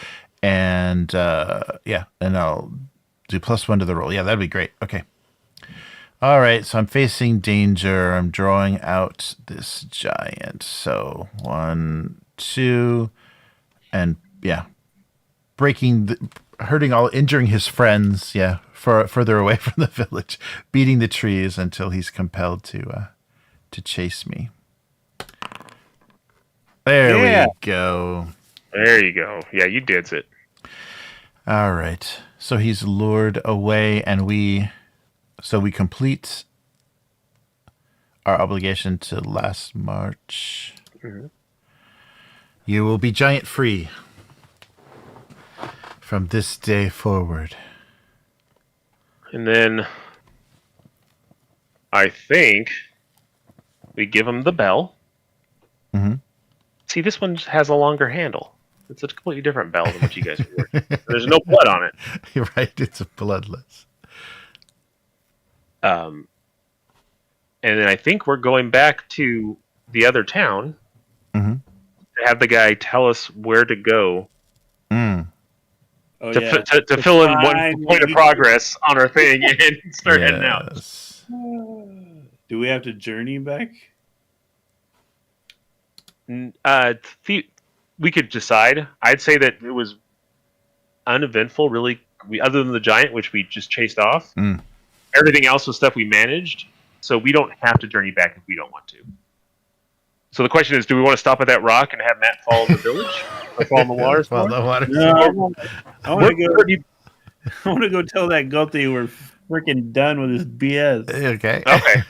and and I'll do +1 to the roll. Yeah, that'd be great. Okay. All right, so I'm facing danger. I'm drawing out this giant. So 1, 2, and injuring his friends. Yeah, further away from the village, beating the trees until he's compelled to chase me. There we go. There you go. Yeah, you did it. All right, so he's lured away, and we complete our obligation to Lastmarch. Mm-hmm. You will be giant free from this day forward. And then I think we give him the bell. Mm-hmm. See, this one has a longer handle. It's a completely different bell than what you guys are working. There's no blood on it. You're right. It's bloodless. And then I think we're going back to the other town to have the guy tell us where to go Oh, to, yeah. to fill in one Fine. point of progress on our thing and start heading out. Yes. Do we have to journey back? We could decide. I'd say that it was uneventful, really. Other than the giant, which we just chased off, everything else was stuff we managed. So we don't have to journey back if we don't want to. So the question is, do we want to stop at that rock and have Matt follow the village or follow the waters? Follow the water. No, I want to go tell that goat that we're freaking done with this BS. Okay. Okay.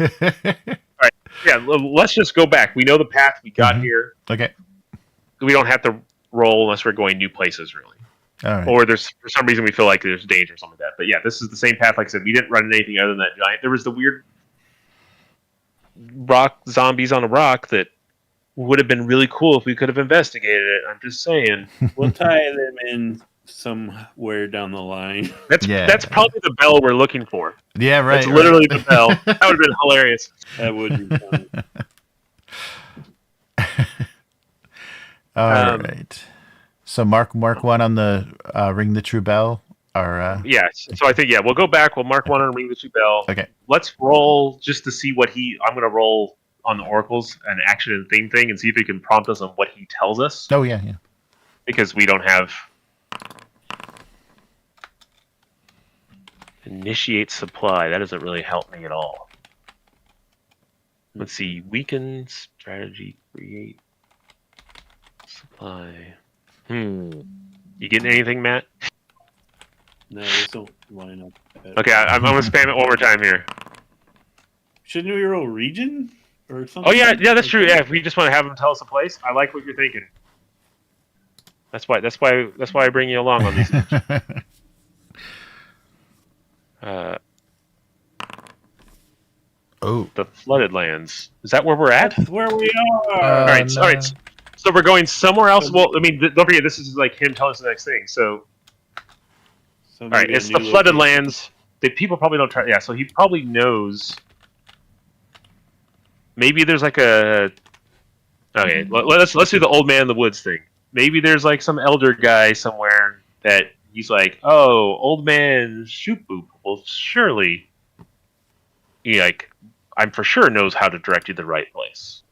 All right. Yeah, let's just go back. We know the path we got here. Okay. We don't have to roll unless we're going new places, really. All right. Or there's for some reason we feel like there's danger or something like that. But yeah, this is the same path. Like I said, we didn't run into anything other than that giant. There was the weird rock zombies on a rock that would have been really cool if we could have investigated it. I'm just saying. We'll tie them in somewhere down the line. That's probably the bell we're looking for. Yeah, right. That's literally the bell. That would have been hilarious. That would be fun. All right. So mark one on the ring the true bell. Or yes. So I think we'll go back. We'll mark one on ring the true bell. Okay. Let's roll just to see what I'm going to roll on the oracles, an action and thing, and see if he can prompt us on what he tells us. Oh yeah. Because we don't have initiate supply. That doesn't really help me at all. Let's see. Weaken strategy. Create supply. You getting anything, Matt? No, this don't line up. Okay, I'm going to spam it one more time here. Shouldn't we roll region or something? Oh yeah, that's true. Yeah, if we just want to have him tell us a place, I like what you're thinking. That's why I bring you along on these things. The flooded lands. Is that where we're at? That's where we are. All right. So we're going somewhere else. Well, I mean, don't forget, this is like him telling us the next thing. So, all right, it's the flooded lands that people probably don't try. Yeah, so he probably knows. Maybe there's like a. Okay, let's do the old man in the woods thing. Maybe there's like some elder guy somewhere that he's like, oh, old man shoot boop. Well, surely, I'm for sure knows how to direct you the right place.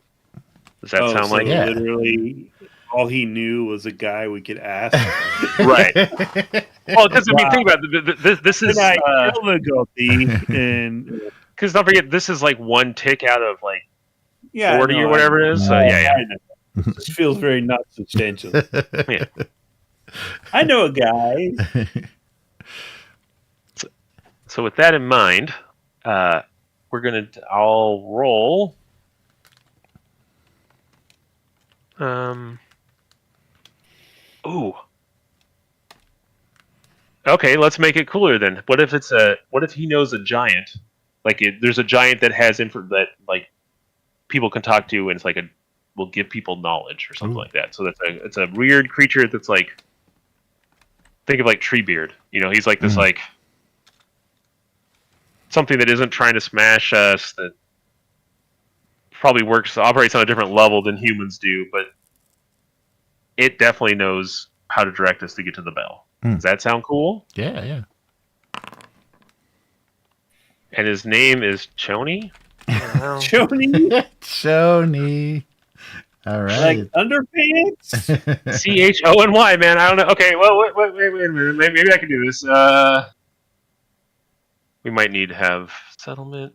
Does that sound like literally all he knew was a guy we could ask? Right. Well, because if you think about it, this is because don't forget this is like one tick out of like 40 or whatever it is. So This feels very not substantial. Yeah. I know a guy. So with that in mind, I'll roll. Ooh. Okay, let's make it cooler then. What if he knows a giant? There's a giant that has that like people can talk to, and it's like will give people knowledge or something like that. So it's a weird creature that's like, think of like Treebeard. He's like this like something that isn't trying to smash us, that probably operates on a different level than humans do, but it definitely knows how to direct us to get to the bell. Does that sound cool? Yeah. And his name is Choni? Choni? Choni. All right. Like underpants? Chony, man. I don't know. Okay, well, wait a minute. Maybe I can do this. We might need to have settlement.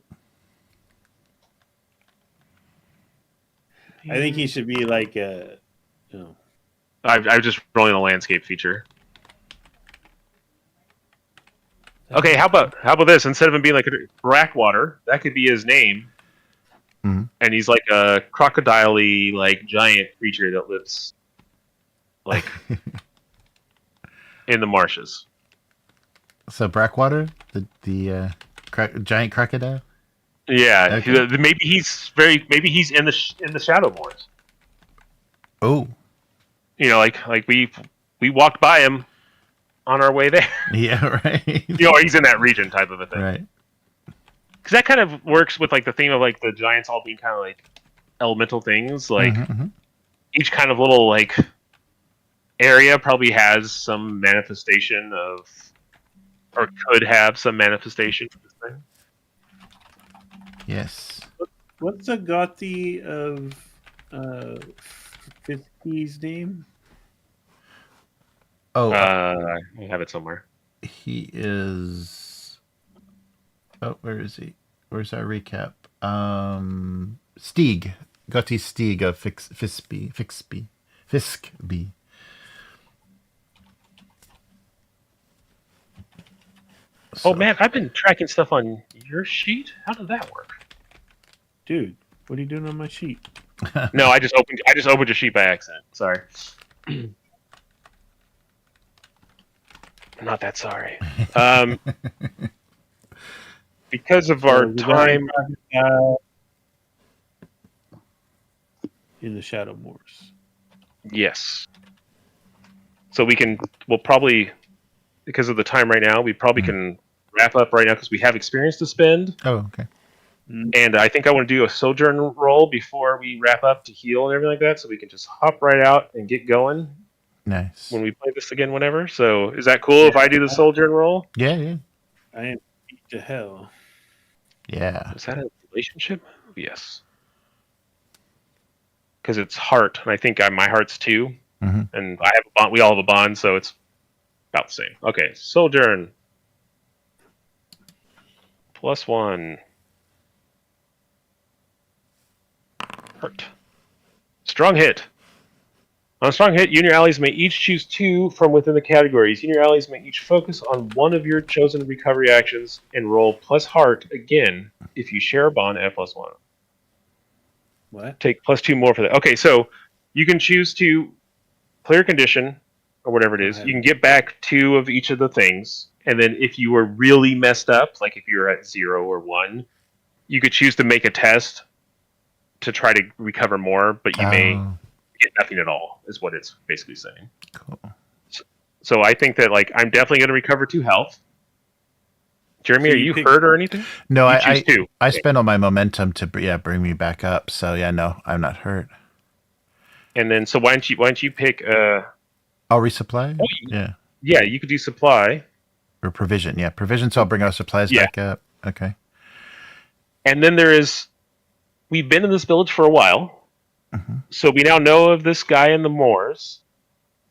I think he should be like I'm just rolling a landscape feature. Okay, how about this? Instead of him being like a Brackwater, that could be his name. Mm-hmm. And he's like a crocodile-y, like giant creature that lives like in the marshes. So Brackwater, the giant crocodile. Yeah, okay. Maybe he's in the Shadowmoors. Oh, like we walked by him on our way there. Yeah, right. Or he's in that region type of a thing. Right. Because that kind of works with like the theme of like the giants all being kind of like elemental things, like each kind of little like area probably has some manifestation of, or could have some manifestation of this thing. Yes. What's the Gothi of Fitzky's name? Oh, I have it somewhere. he is. Oh, where is he? Where's our recap? Stieg. Gotti Stieg of Fiskby. Oh man, I've been tracking stuff on your sheet. How did that work? Dude, what are you doing on my sheet? No, I just opened your sheet by accident. Sorry. I'm not that sorry. Because of our time in the Shadow Moors. Yes. So we'll probably, because of the time right now, we probably can wrap up right now because we have experience to spend. Oh, okay. And I think I want to do a sojourn roll before we wrap up to heal and everything like that, so we can just hop right out and get going Nice. when we play this again whenever. So is that cool if I do the sojourn roll? Yeah. I am beat to hell. Yeah. Is that a relationship? Yes. Because it's heart, and I think my heart's 2. Mm-hmm. And I have a bond. We all have a bond, so it's about the same. Okay, sojourn. +1. Hurt. Strong hit. On a strong hit, you and your allies may each choose 2 from within the categories. You and your allies may each focus on one of your chosen recovery actions and roll plus heart again if you share a bond at +1. What? Take +2 more for that. Okay, so you can choose to clear condition or whatever it is. You can get back 2 of each of the things, and then if you were really messed up, like if you were at 0 or 1, you could choose to make a test to try to recover more, but you may get nothing at all, is what it's basically saying. Cool. So I think that I'm definitely going to recover 2 health. Jeremy, So are you you hurt or anything? No, You I choose 2. I spent all my momentum to bring me back up. So yeah, no, I'm not hurt. And then so why don't you pick I'll resupply. Oh, yeah, you could do supply or provision. Yeah, provision. So I'll bring our supplies back up. Okay. And then we've been in this village for a while, so we now know of this guy in the moors,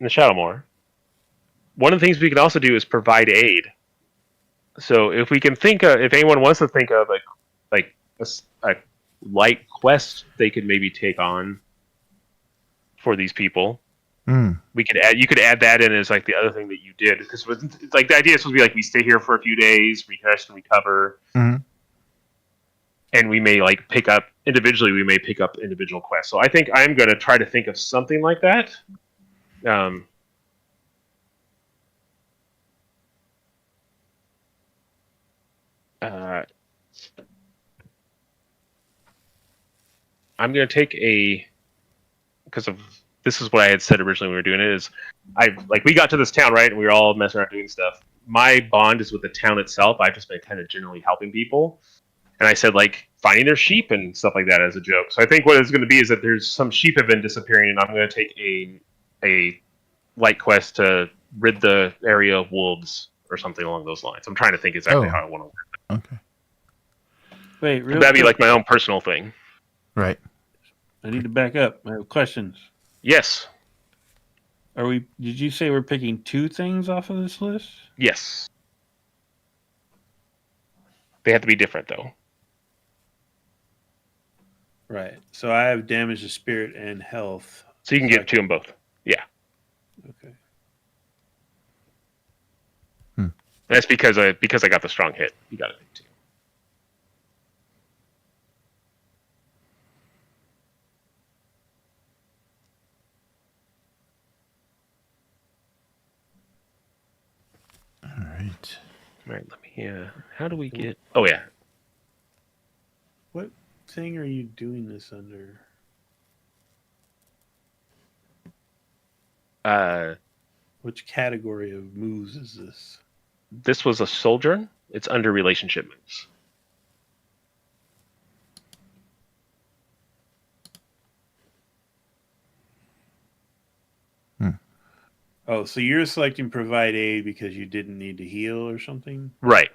in the Shadow Moor. One of the things we can also do is provide aid. So if we can think of, if anyone wants to think of a light quest they could maybe take on for these people, we could add. You could add that in as the other thing that you did, because the idea is supposed to be we stay here for a few days, we rest and recover. And we may pick up individually. We may pick up individual quests. So I think I'm going to try to think of something like that. I'm going to take because of this is what I had said originally when we were doing it. Is we got to this town, right, and we were all messing around doing stuff. My bond is with the town itself. I've just been kind of generally helping people. And I said, finding their sheep and stuff like that as a joke. So I think what it's going to be is that there's some sheep have been disappearing, and I'm going to take a light quest to rid the area of wolves or something along those lines. I'm trying to think exactly how I want to work that. Okay. Wait, real that'd quick. be my own personal thing. Right. I need to back up. I have questions. Yes. Did you say we're picking 2 things off of this list? Yes. They have to be different, though. Right. So I have damage to spirit and health. So you can give 2 them both. Yeah. Okay. That's because I got the strong hit. You got it 2. All right. All right. Let me. How do we get? Oh yeah. What thing are you doing this under? Which category of moves is this? This was a sojourn. It's under relationship moves. Oh, so you're selecting provide aid because you didn't need to heal or something? Right.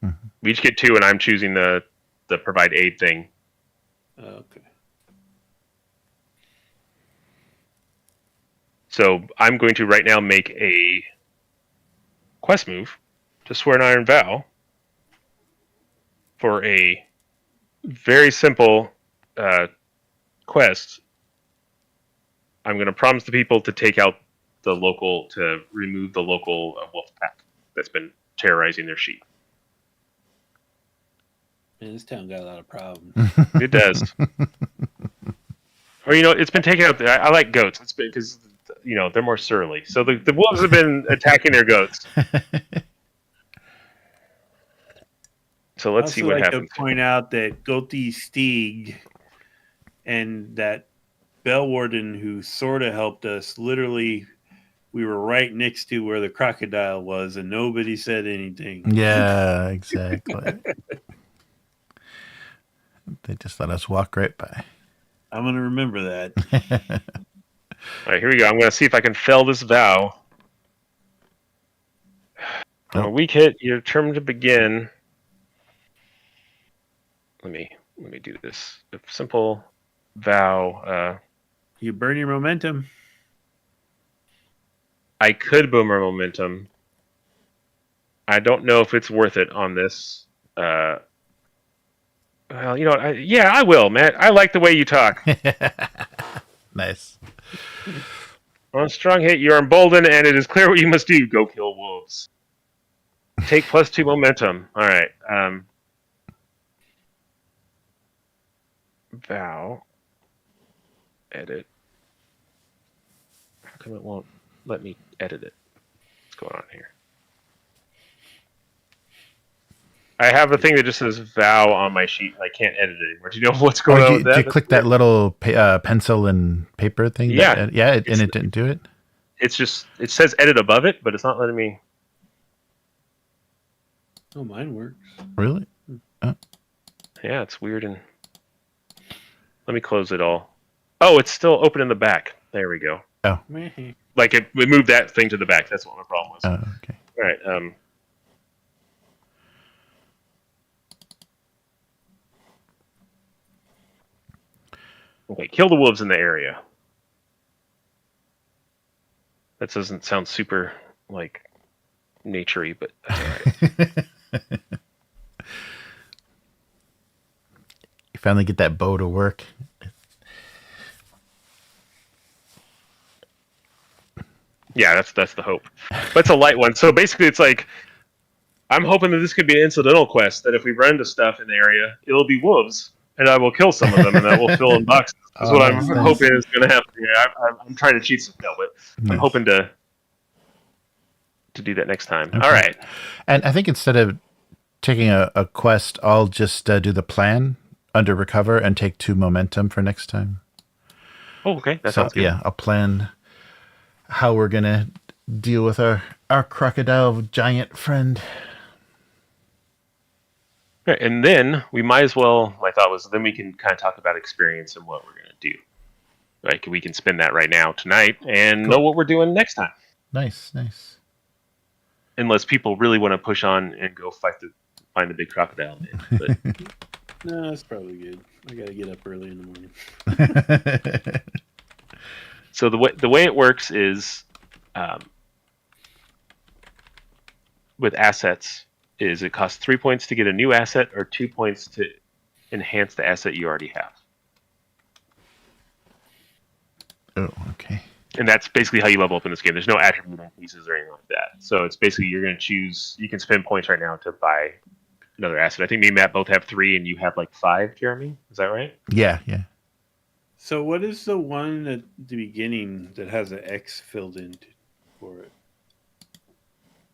Mhm. We each get 2, and I'm choosing the provide aid thing. Okay. So I'm going to right now make a quest move to swear an iron vow for a very simple quest. I'm going to promise the people to take out to remove the local wolf pack that's been terrorizing their sheep. Man, this town got a lot of problems. It does. Or it's been taken out. I like goats. It's been because they're more surly. So the wolves have been attacking their goats. So let's see what happens. To point out that Gothi Stieg and that Bell Warden who sort of helped us, literally, we were right next to where the crocodile was, and nobody said anything. Yeah, exactly. They just let us walk right by. I'm going to remember that. All right, here we go. I'm going to see if I can fail this vow. On a weak hit, you're determined to begin. Let me do this. A simple vow. You burn your momentum. I could boom our momentum. I don't know if it's worth it on this. Well, I will, Matt. I like the way you talk. Nice. On a strong hit, you are emboldened, and it is clear what you must do. Go kill wolves. Take +2 momentum. All right. Vow. Edit. How come it won't let me edit it? What's going on here? I have a thing that just says vow on my sheet. I can't edit it anymore. Do you know what's going on with that? Did you click that little pencil and paper thing? Yeah. And it didn't do it? It says edit above it, but it's not letting me. Oh, mine works. Really? Oh. Yeah, it's weird. And let me close it all. Oh, it's still open in the back. There we go. Oh. Like we moved that thing to the back. That's what my problem was. Oh, okay. All right. Okay, kill the wolves in the area. That doesn't sound super naturey, but that's all right. You finally get that bow to work. Yeah, that's the hope. But it's a light one. So basically it's I'm hoping that this could be an incidental quest, that if we run into stuff in the area, it'll be wolves, and I will kill some of them, and that will fill in boxes. That's what I'm hoping is going to happen here. I'm trying to cheat some but I'm hoping to do that next time. Okay. All right. And I think instead of taking a quest, I'll just do the plan under recover and take 2 momentum for next time. Oh, okay. That sounds good. Yeah, I'll plan how we're going to deal with our crocodile giant friend. Right, and then we might as well, my thought was, then we can kind of talk about experience and what we're going to do. We can spend that right now, tonight, and know what we're doing next time. Nice. Unless people really want to push on and go find the big crocodile. But no, that's probably good. I got to get up early in the morning. So the way it works is, with assets, is it costs 3 points to get a new asset or 2 points to enhance the asset you already have. Oh, okay. And that's basically how you level up in this game. There's no attribute increases or anything like that. So it's basically you're going to choose. You can spend points right now to buy another asset. I think me and Matt both have 3, and you have 5. Jeremy, is that right? Yeah. So what is the one at the beginning that has an X filled in for it?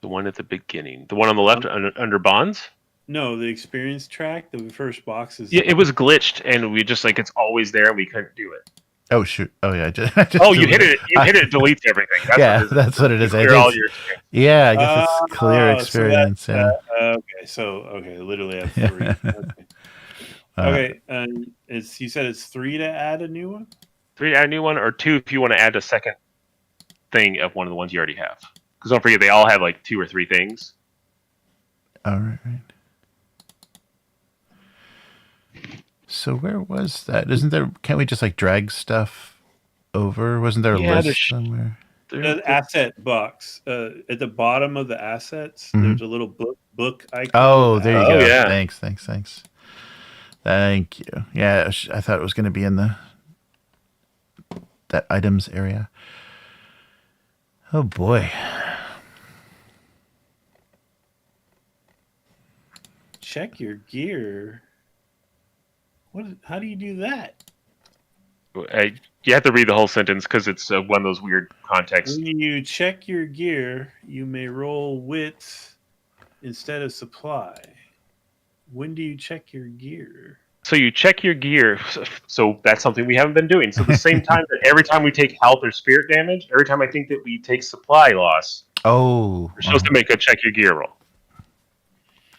The one at the beginning, the one on the left under bonds. No, the experience track. The first box is. Yeah, it was glitched, and we just it's always there, and we couldn't do it. Oh shoot! Oh yeah! You hit it. You hit it. It deletes everything. That's what it is. Clear all your experience. Yeah, I guess it's clear experience. So literally I have 3. Okay. You said it's 3 to add a new one. 3 to add a new one, or 2 if you want to add a second thing of one of the ones you already have. Because don't forget, they all have like 2 or 3 things. All right. So where was that? Isn't there? Can't we just like drag stuff over? Wasn't there a list somewhere? The asset box at the bottom of the assets. Mhm. There's a little book icon. Oh, there you go. yeah. Thanks. Thank you. Yeah, I thought it was going to be in that items area. Oh boy. Check your gear. How do you do that? You have to read the whole sentence because it's one of those weird contexts. When you check your gear, you may roll wits instead of supply. When do you check your gear? So you check your gear. So that's something we haven't been doing. So the same time that every time we take health or spirit damage, every time I think that we take supply loss, we're supposed to make a check your gear roll.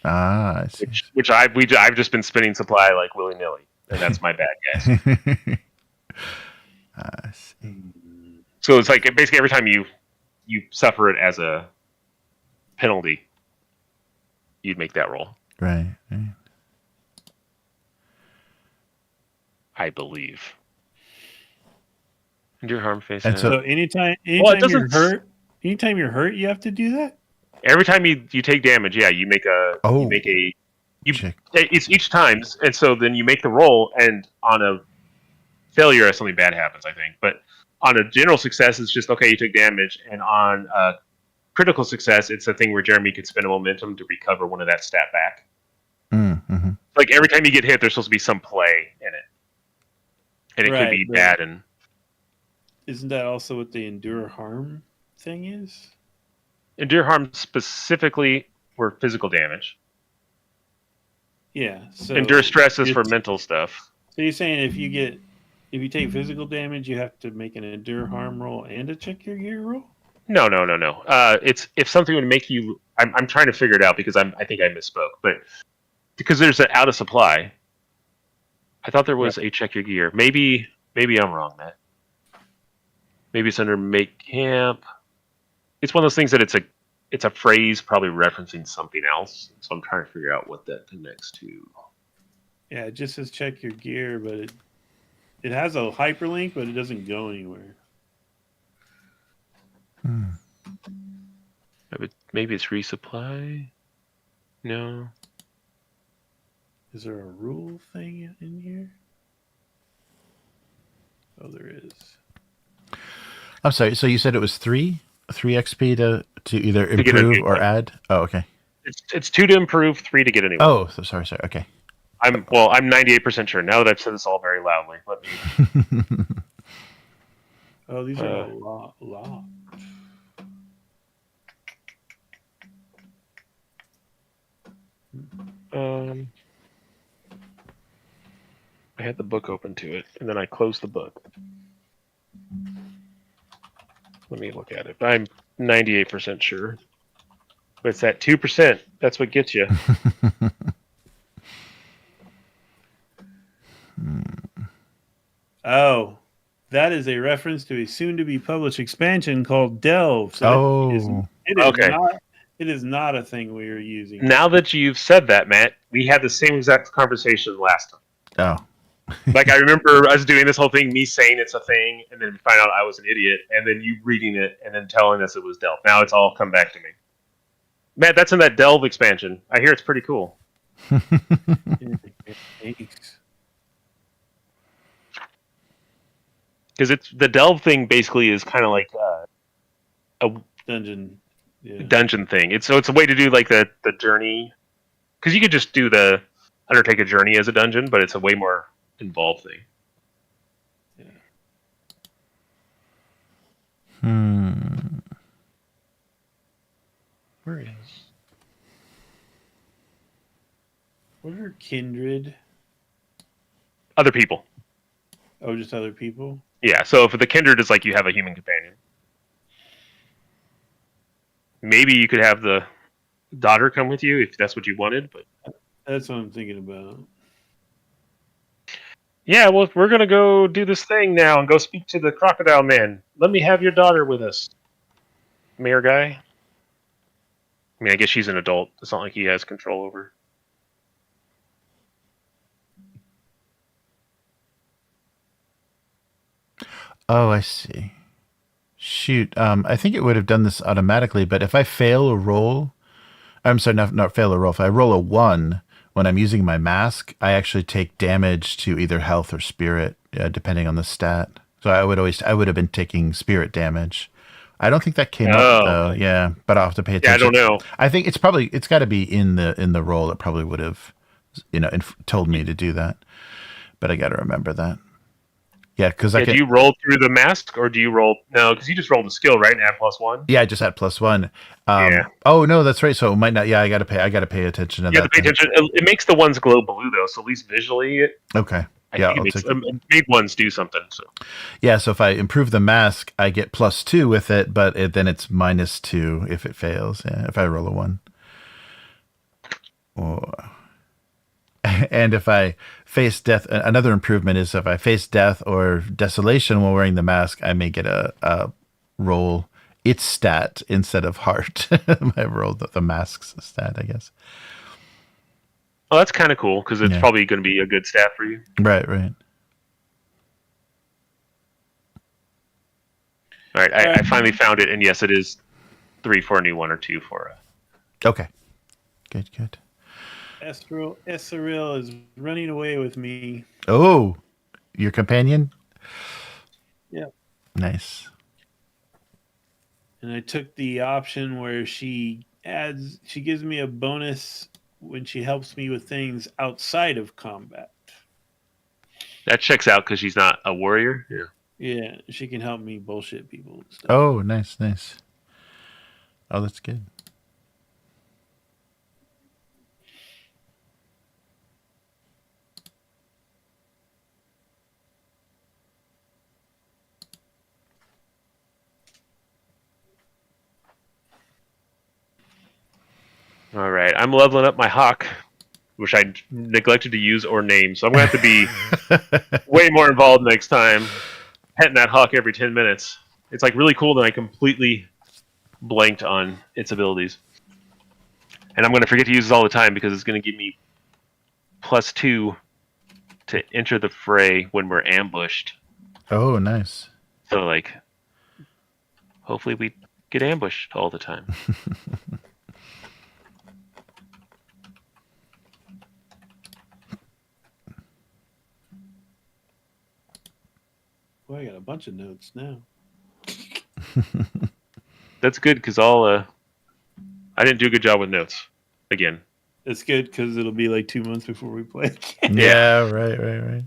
Ah, I see. Which I've just been spinning supply like willy nilly, and that's my bad, guys. I see. So it's like basically every time you suffer it as a penalty, you'd make that roll. Right. I believe. Endure harm face. And So anytime anytime you're hurt, you have to do that. Every time you take damage, yeah, you make a check. It's each time, and so then you make the roll, and on a failure, something bad happens, I think. But on a general success, it's just okay, you took damage, and on a critical success, it's a thing where Jeremy could spend a momentum to recover one of that stat back. Mm-hmm. Like every time you get hit, there's supposed to be some play in it, and it could be bad. And isn't that also what the endure harm thing is? Endure harm specifically for physical damage. Yeah. So endure stress is for mental stuff. So you're saying if you take physical damage, you have to make an endure harm roll and a check your gear roll? No. It's if something would make you. I'm trying to figure it out because I think I misspoke, but because there's an out of supply. I thought there was a check your gear. Maybe I'm wrong, Matt. Maybe it's under make camp. It's one of those things that it's a phrase probably referencing something else. So I'm trying to figure out what that connects to. Yeah, it just says check your gear, but it has a hyperlink, but it doesn't go anywhere. Maybe it's resupply. No. Is there a rule thing in here? Oh, there is. I'm sorry. So you said it was 3 XP to either improve or add. Oh, okay. It's 2 to improve, 3 to get a new one. Oh, so sorry. Okay. I'm 98% sure. Now that I've said this all very loudly, let me. Oh, these are a lot. I had the book open to it, and then I closed the book. Let me look at it. I'm 98% sure. But it's that 2%. That's what gets you. Oh, that is a reference to a soon-to-be published expansion called Delve. So it is not a thing we are using. Now that you've said that, Matt, we had the same exact conversation last time. Oh. Like, I remember us doing this whole thing, me saying it's a thing, and then find out I was an idiot, and then you reading it, and then telling us it was Delve. Now it's all come back to me. Matt, that's in that Delve expansion. I hear it's pretty cool. Thanks. Because it's the Delve thing basically is kind of like a dungeon thing. It's a way to do like the journey. Because you could just do the undertake a journey as a dungeon, but it's a way more involved thing. Where is? What are kindred? Other people. Oh, just other people? Yeah, so if the kindred is like you have a human companion. Maybe you could have the daughter come with you if that's what you wanted, but that's what I'm thinking about. Yeah, well, we're gonna go do this thing now and go speak to the crocodile man. Let me have your daughter with us. mayor guy? I mean, I guess she's an adult. It's not like he has control over. Oh, I see. Shoot. I think it would have done this automatically, but if I fail a roll, I'm sorry, not fail a roll. If I roll a 1 when I'm using my mask, I actually take damage to either health or spirit, depending on the stat. So I would have been taking spirit damage. I don't think that came up though. Yeah, but I'll have to pay attention. Yeah, I don't know. I think it's got to be in the roll. It probably would have, told me to do that. But I got to remember that. Yeah, because do you roll through the mask, or do you roll? No, because you just rolled the skill, right? And add +1. Yeah, I just had +1. Yeah. Oh no, that's right. So it might not. Yeah, I got to pay attention to that. You have to pay attention. It makes the ones glow blue though, so at least visually. Okay. I think it made ones do something. So. Yeah, so if I improve the mask, I get +2 with it, but then it's -2 if it fails. Yeah, if I roll a 1. And if I face death, another improvement is if I face death or desolation while wearing the mask, I may get a roll its stat instead of heart. I rolled the mask's stat, I guess. Oh, that's kind of cool because it's probably going to be a good stat for you. Right. All right, I finally found it, and yes, it is 3 for a new one or 2 for a... Okay. Good. Estoril is running away with me. Oh, your companion? Yeah. Nice. And I took the option where she gives me a bonus when she helps me with things outside of combat. That checks out because she's not a warrior. Yeah. Yeah, she can help me bullshit people and stuff. Oh, nice. Oh, that's good. All right, I'm leveling up my hawk, which I neglected to use or name, so I'm going to have to be way more involved next time. Petting that hawk every 10 minutes. It's like really cool that I completely blanked on its abilities. And I'm going to forget to use it all the time because it's going to give me +2 to enter the fray when we're ambushed. Oh, nice. So, like, hopefully we get ambushed all the time. Boy, I got a bunch of notes now. That's good because I didn't do a good job with notes again. It's good because it'll be like 2 months before we play again. Yeah, right.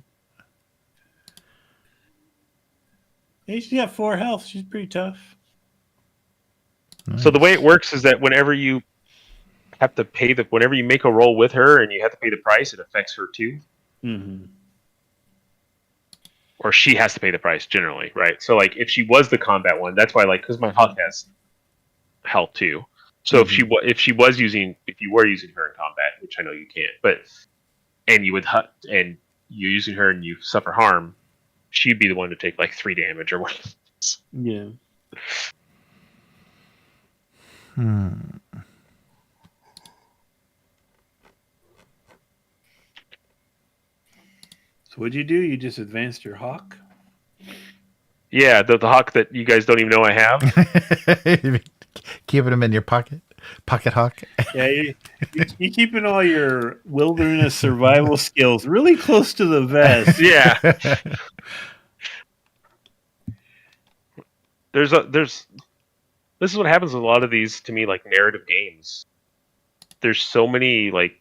Hey, she's got 4 health. She's pretty tough. Nice. So the way it works is that whenever you have to pay whenever you make a roll with her and you have to pay the price, it affects her too. Mm-hmm. Or she has to pay the price generally, right? So like if she was the combat one, that's why because my hawk has health too. So if you were using her in combat, which I know you can't, but and you're using her and you suffer harm, she'd be the one to take like 3 damage or whatever. Yeah. So what'd you do? You just advanced your hawk? Yeah, the hawk that you guys don't even know I have. Keeping them in your pocket hawk. Yeah, you're keeping all your wilderness survival skills really close to the vest. Yeah. This is what happens with a lot of these, to me, like narrative games. There's so many like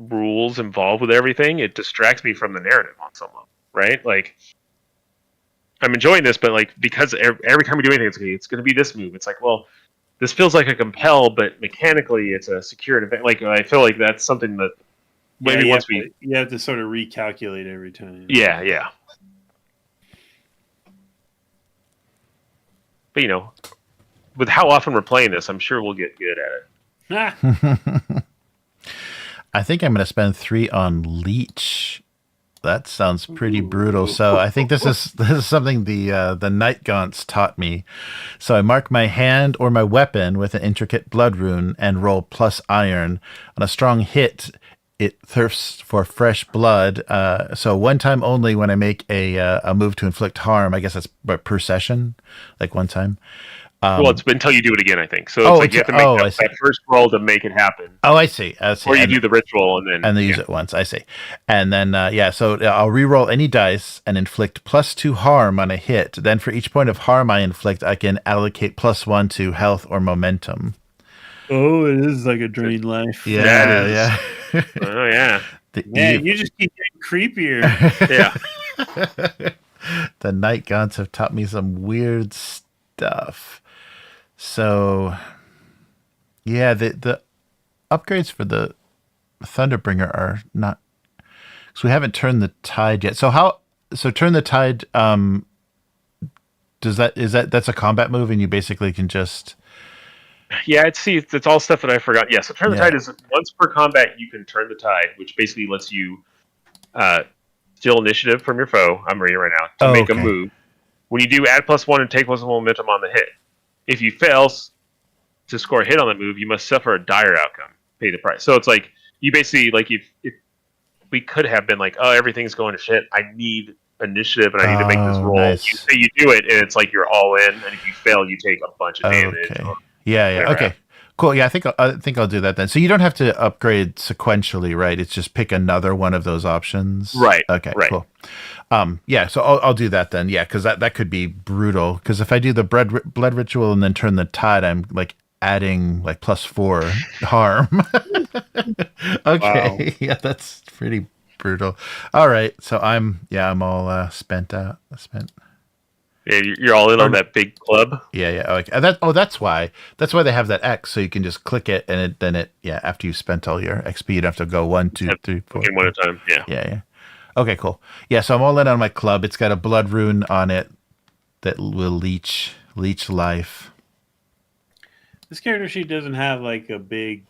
rules involved with everything. It distracts me from the narrative on some level, right? Like I'm enjoying this, but like because every time we do anything, it's going to be this move. It's like, well, this feels like a compel, but mechanically it's a secured event. Like I feel like that's something that maybe you have to sort of recalculate every time. Yeah. But with how often we're playing this, I'm sure we'll get good at it. I think I'm going to spend 3 on leech That sounds pretty brutal. So I think this is something the Night Gaunts taught me. So I mark my hand or my weapon with an intricate blood rune and roll plus iron. On a strong hit, it thirsts for fresh blood. So one time only when I make a move to inflict harm. I guess that's per session, like one time. Well, it's until you do it again, I think. So it's like you have to make that first roll to make it happen. Oh, I see. Or you do the ritual and then use it once. I see. And then so I'll re-roll any dice and inflict +2 harm on a hit. Then for each point of harm I inflict, I can allocate +1 to health or momentum. Oh, it is like a drain life. Yeah. Oh yeah. You just keep getting creepier. Yeah. The Night Gaunts have taught me some weird stuff. So, yeah, the upgrades for the Thunderbringer are not. So we haven't turned the tide yet. So turn the tide? That's a combat move, and you basically can just. Yeah, it's all stuff that I forgot. Yeah, so turn the tide is once per combat you can turn the tide, which basically lets you steal initiative from your foe. I'm reading right now to make a move. When you do, add +1 and take +1 momentum on the hit. If you fail to score a hit on the move, you must suffer a dire outcome. Pay the price. So it's like you basically like if we could have been like, oh, everything's going to shit. I need initiative and I need to make this roll. Nice. You say you do it, and it's like you're all in. And if you fail, you take a bunch of damage. Okay. Yeah. Okay. Cool. Yeah, I think I'll do that then. So you don't have to upgrade sequentially, right? It's just pick another one of those options. Right. Okay. Right. Cool. Yeah. So I'll do that then. Yeah, because that could be brutal. Because if I do the blood ritual and then turn the tide, I'm like adding like +4 harm. Okay. Wow. Yeah, that's pretty brutal. All right. So I'm all spent. Yeah, you're all in on that big club. Yeah. Okay. That's why they have that X, so you can just click it, and then after you spent all your XP, you don't have to go 1, 2, 3, 4. One at a time. Yeah. Yeah. Okay, cool. Yeah, so I'm all in on my club. It's got a blood rune on it that will leech life. This character sheet doesn't have like a big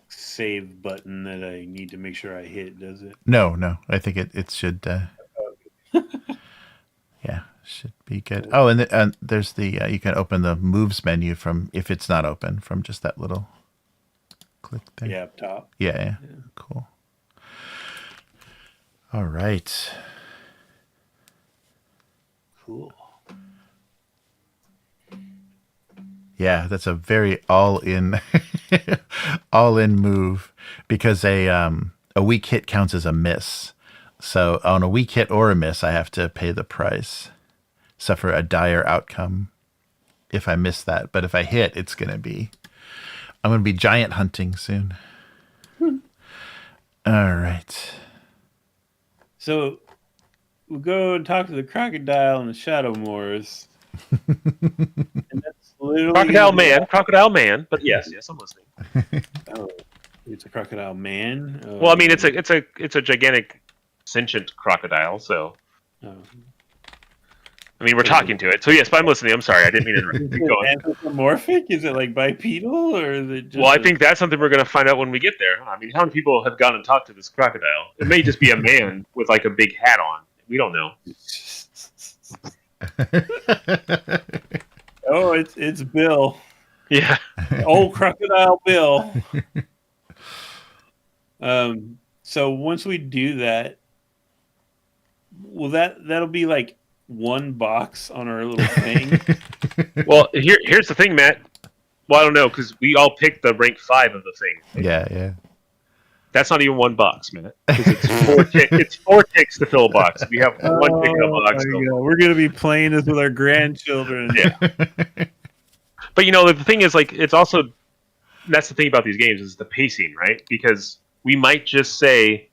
save button that I need to make sure I hit, does it? No. I think it should. Yeah. Should be good. Oh, and there's the you can open the moves menu from if it's not open from just that little click thing. Yeah, up top. Yeah. Cool. All right. Cool. Yeah, that's a very all in move because a weak hit counts as a miss. So on a weak hit or a miss, I have to pay the price. Suffer a dire outcome if I miss that. But if I hit, I'm going to be giant hunting soon. All right. So we'll go and talk to the crocodile in the Shadow Moors. And that's literally crocodile man. But yes, I'm listening. Oh, it's a crocodile man. Oh. Well, I mean, it's a gigantic sentient crocodile. So. Oh. I mean, we're talking to it. So, yes, but I'm listening. I'm sorry. I didn't mean to interrupt. Is it anthropomorphic? Is it like bipedal? Or is it just I think that's something we're going to find out when we get there. I mean, how many people have gone and talked to this crocodile? It may just be a man with like a big hat on. We don't know. Oh, it's Bill. Yeah. Old crocodile Bill. So once we do that, that'll be like one box on our little thing. Well, here's the thing, Matt. Well, I don't know because we all picked the rank 5 of the thing. Yeah. That's not even one box, man. It's 4 ticks to fill a box. We have one tick in a box. We're gonna be playing this with our grandchildren. Yeah. But the thing is, like, it's also that's the thing about these games is the pacing, right? Because we might just say,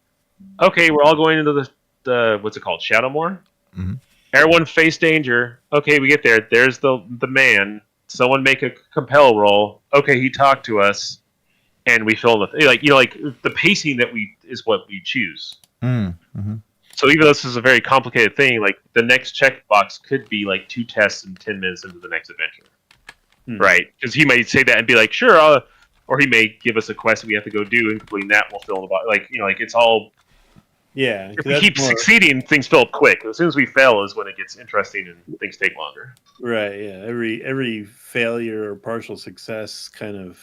okay, we're all going into the what's it called, Shadowmoor. Mm-hmm. Everyone face danger. Okay, we get there. There's the man. Someone make a compel roll. Okay, he talked to us, and we fill the like the pacing that is what we choose. Mm-hmm. So even though this is a very complicated thing, like the next checkbox could be like 2 tests and 10 minutes into the next adventure, right? Because he might say that and be like, sure, or he may give us a quest that we have to go do, and completing that will fill in the box. Like it's all Yeah, If we keep succeeding, things fill up quick. As soon as we fail is when it gets interesting and things take longer. Right, yeah. Every failure or partial success kind of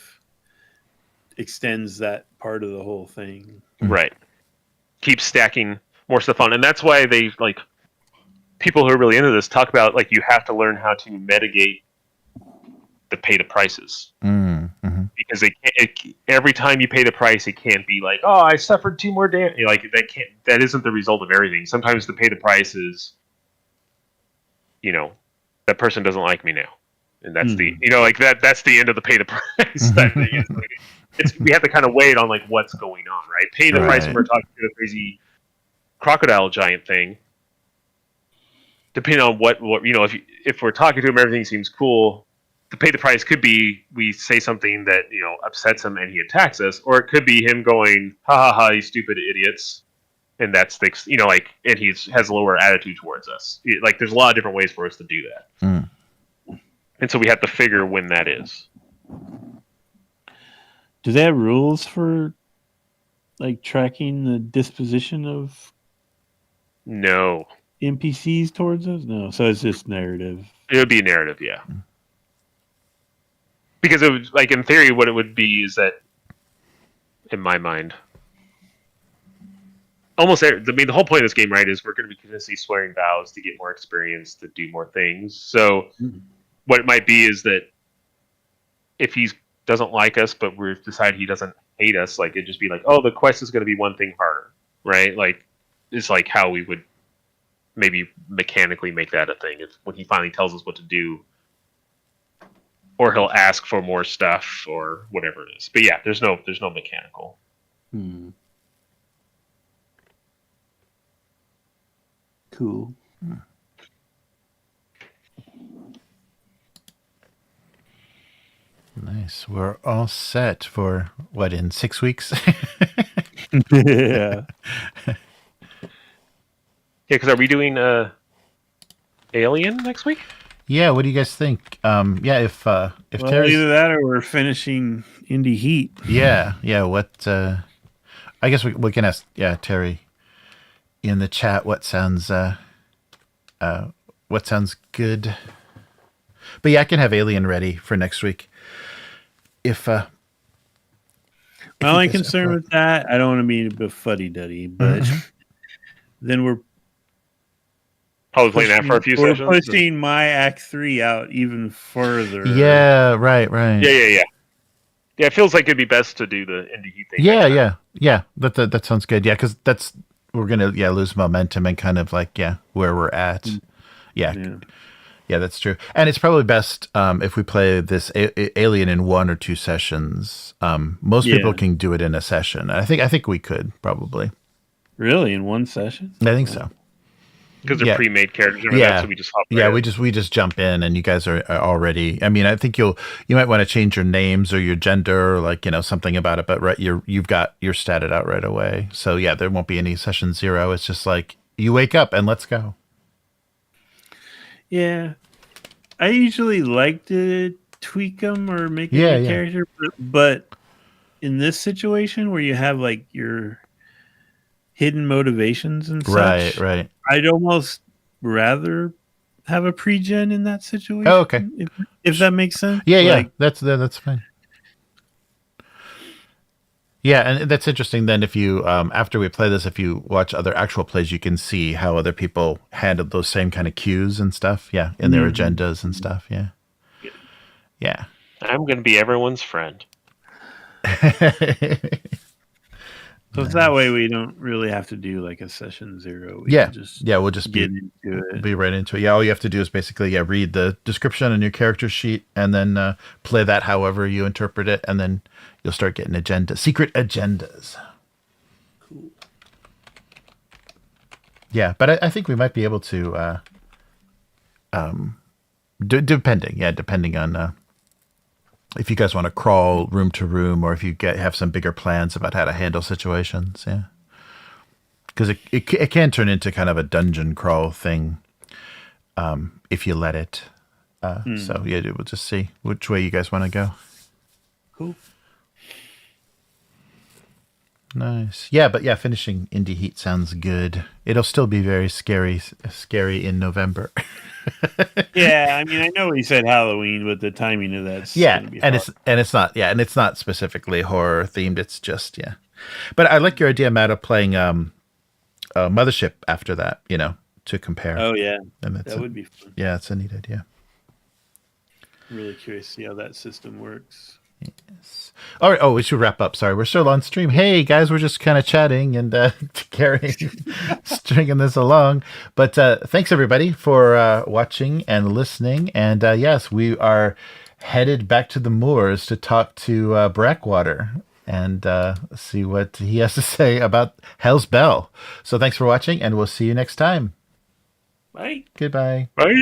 extends that part of the whole thing. Right. Keep stacking more stuff on. And that's why they, like, people who are really into this talk about, like, you have to learn how to mitigate the pay to prices. Mm-hmm. Because every time you pay the price, it can't be like, oh, I suffered 2 more damage. Like, that isn't the result of everything. Sometimes the pay the price is, that person doesn't like me now. And that's that's the end of the pay the price. We have to kind of weigh it on, like, what's going on, right? Pay the price when we're talking to the crazy crocodile giant thing. Depending on what if we're talking to him, everything seems cool. The pay the price could be we say something that upsets him and he attacks us, or it could be him going, ha ha ha, you stupid idiots, and that's and he has a lower attitude towards us. Like, there's a lot of different ways for us to do that, and so we have to figure when that is. Do they have rules for, like, tracking the disposition of No NPCs towards us? No, so it's just narrative. It would be narrative, yeah. Because it would, like, in theory, what it would be is that, in my mind, the whole point of this game, right, is we're going to be continuously swearing vows to get more experience, to do more things. So, what it might be is that if he doesn't like us, but we've decided he doesn't hate us, like, it'd just be like, oh, the quest is going to be one thing harder, right? Like, it's like how we would maybe mechanically make that a thing. If when he finally tells us what to do, or he'll ask for more stuff, or whatever it is. But yeah, there's no mechanical. Cool. Nice. We're all set for what, in 6 weeks? Yeah. Yeah, because are we doing Alien next week? Yeah. What do you guys think? If Terry's... either that or we're finishing Indie Heat. Yeah. What? I guess we can ask. Yeah, Terry, in the chat, what sounds good. But yeah, I can have Alien ready for next week. My only concern with that, I don't want to be a bit fuddy-duddy, but then we're probably playing that for a few sessions. We're pushing my Act 3 out even further. Yeah, right. Yeah. Yeah, it feels like it'd be best to do the Indie Heat thing. Yeah. That sounds good. Yeah, because we're gonna lose momentum and kind of like where we're at. Yeah, that's true. And it's probably best if we play this Alien in 1 or 2 sessions. Most people can do it in a session. I think we could probably. Really, in one session? I think so. Because they're pre-made characters. So we just hop right we just jump in, and you guys are already. I mean, I think you might want to change your names or your gender, or like something about it. But right, you're statted out right away. So yeah, there won't be any session 0. It's just like you wake up and let's go. Yeah, I usually like to tweak them or make a character, but in this situation where you have like your hidden motivations and such, right, I'd almost rather have a pre-gen in that situation. Oh, okay, if that makes sense. Yeah, that's fine. Yeah, and that's interesting. Then, if you after we play this, if you watch other actual plays, you can see how other people handled those same kind of cues and stuff. Yeah, in their agendas and stuff. Yeah. I'm going to be everyone's friend. So it's that way we don't really have to do like a session 0. We'll just get into it. Be right into it. Yeah, all you have to do is basically read the description on your character sheet and then play that however you interpret it, and then you'll start getting secret agendas. Cool. Yeah, but I think we might be able to, depending on if you guys want to crawl room to room, or if you have some bigger plans about how to handle situations. Yeah, because it can turn into kind of a dungeon crawl thing if you let it. So yeah, we'll just see which way you guys want to go. Cool. Nice. Yeah, but yeah, finishing Indie Heat sounds good. It'll still be very scary in November. Yeah, I mean, I know he said Halloween, but the timing of that's Yeah, gonna be and hard. it's not specifically horror themed. It's just yeah. But I like your idea, Matt, of playing Mothership after that. To compare. Oh yeah, And that would be fun. Yeah, it's a neat idea. I'm really curious to see how that system works. All right. Oh, we should wrap up. Sorry, we're still on stream. Hey guys, we're just kind of chatting and carrying, stringing this along. But thanks everybody for watching and listening. And yes, we are headed back to the moors to talk to Brackwater and see what he has to say about Hell's Bell. So thanks for watching, and we'll see you next time. Bye. Goodbye. Bye.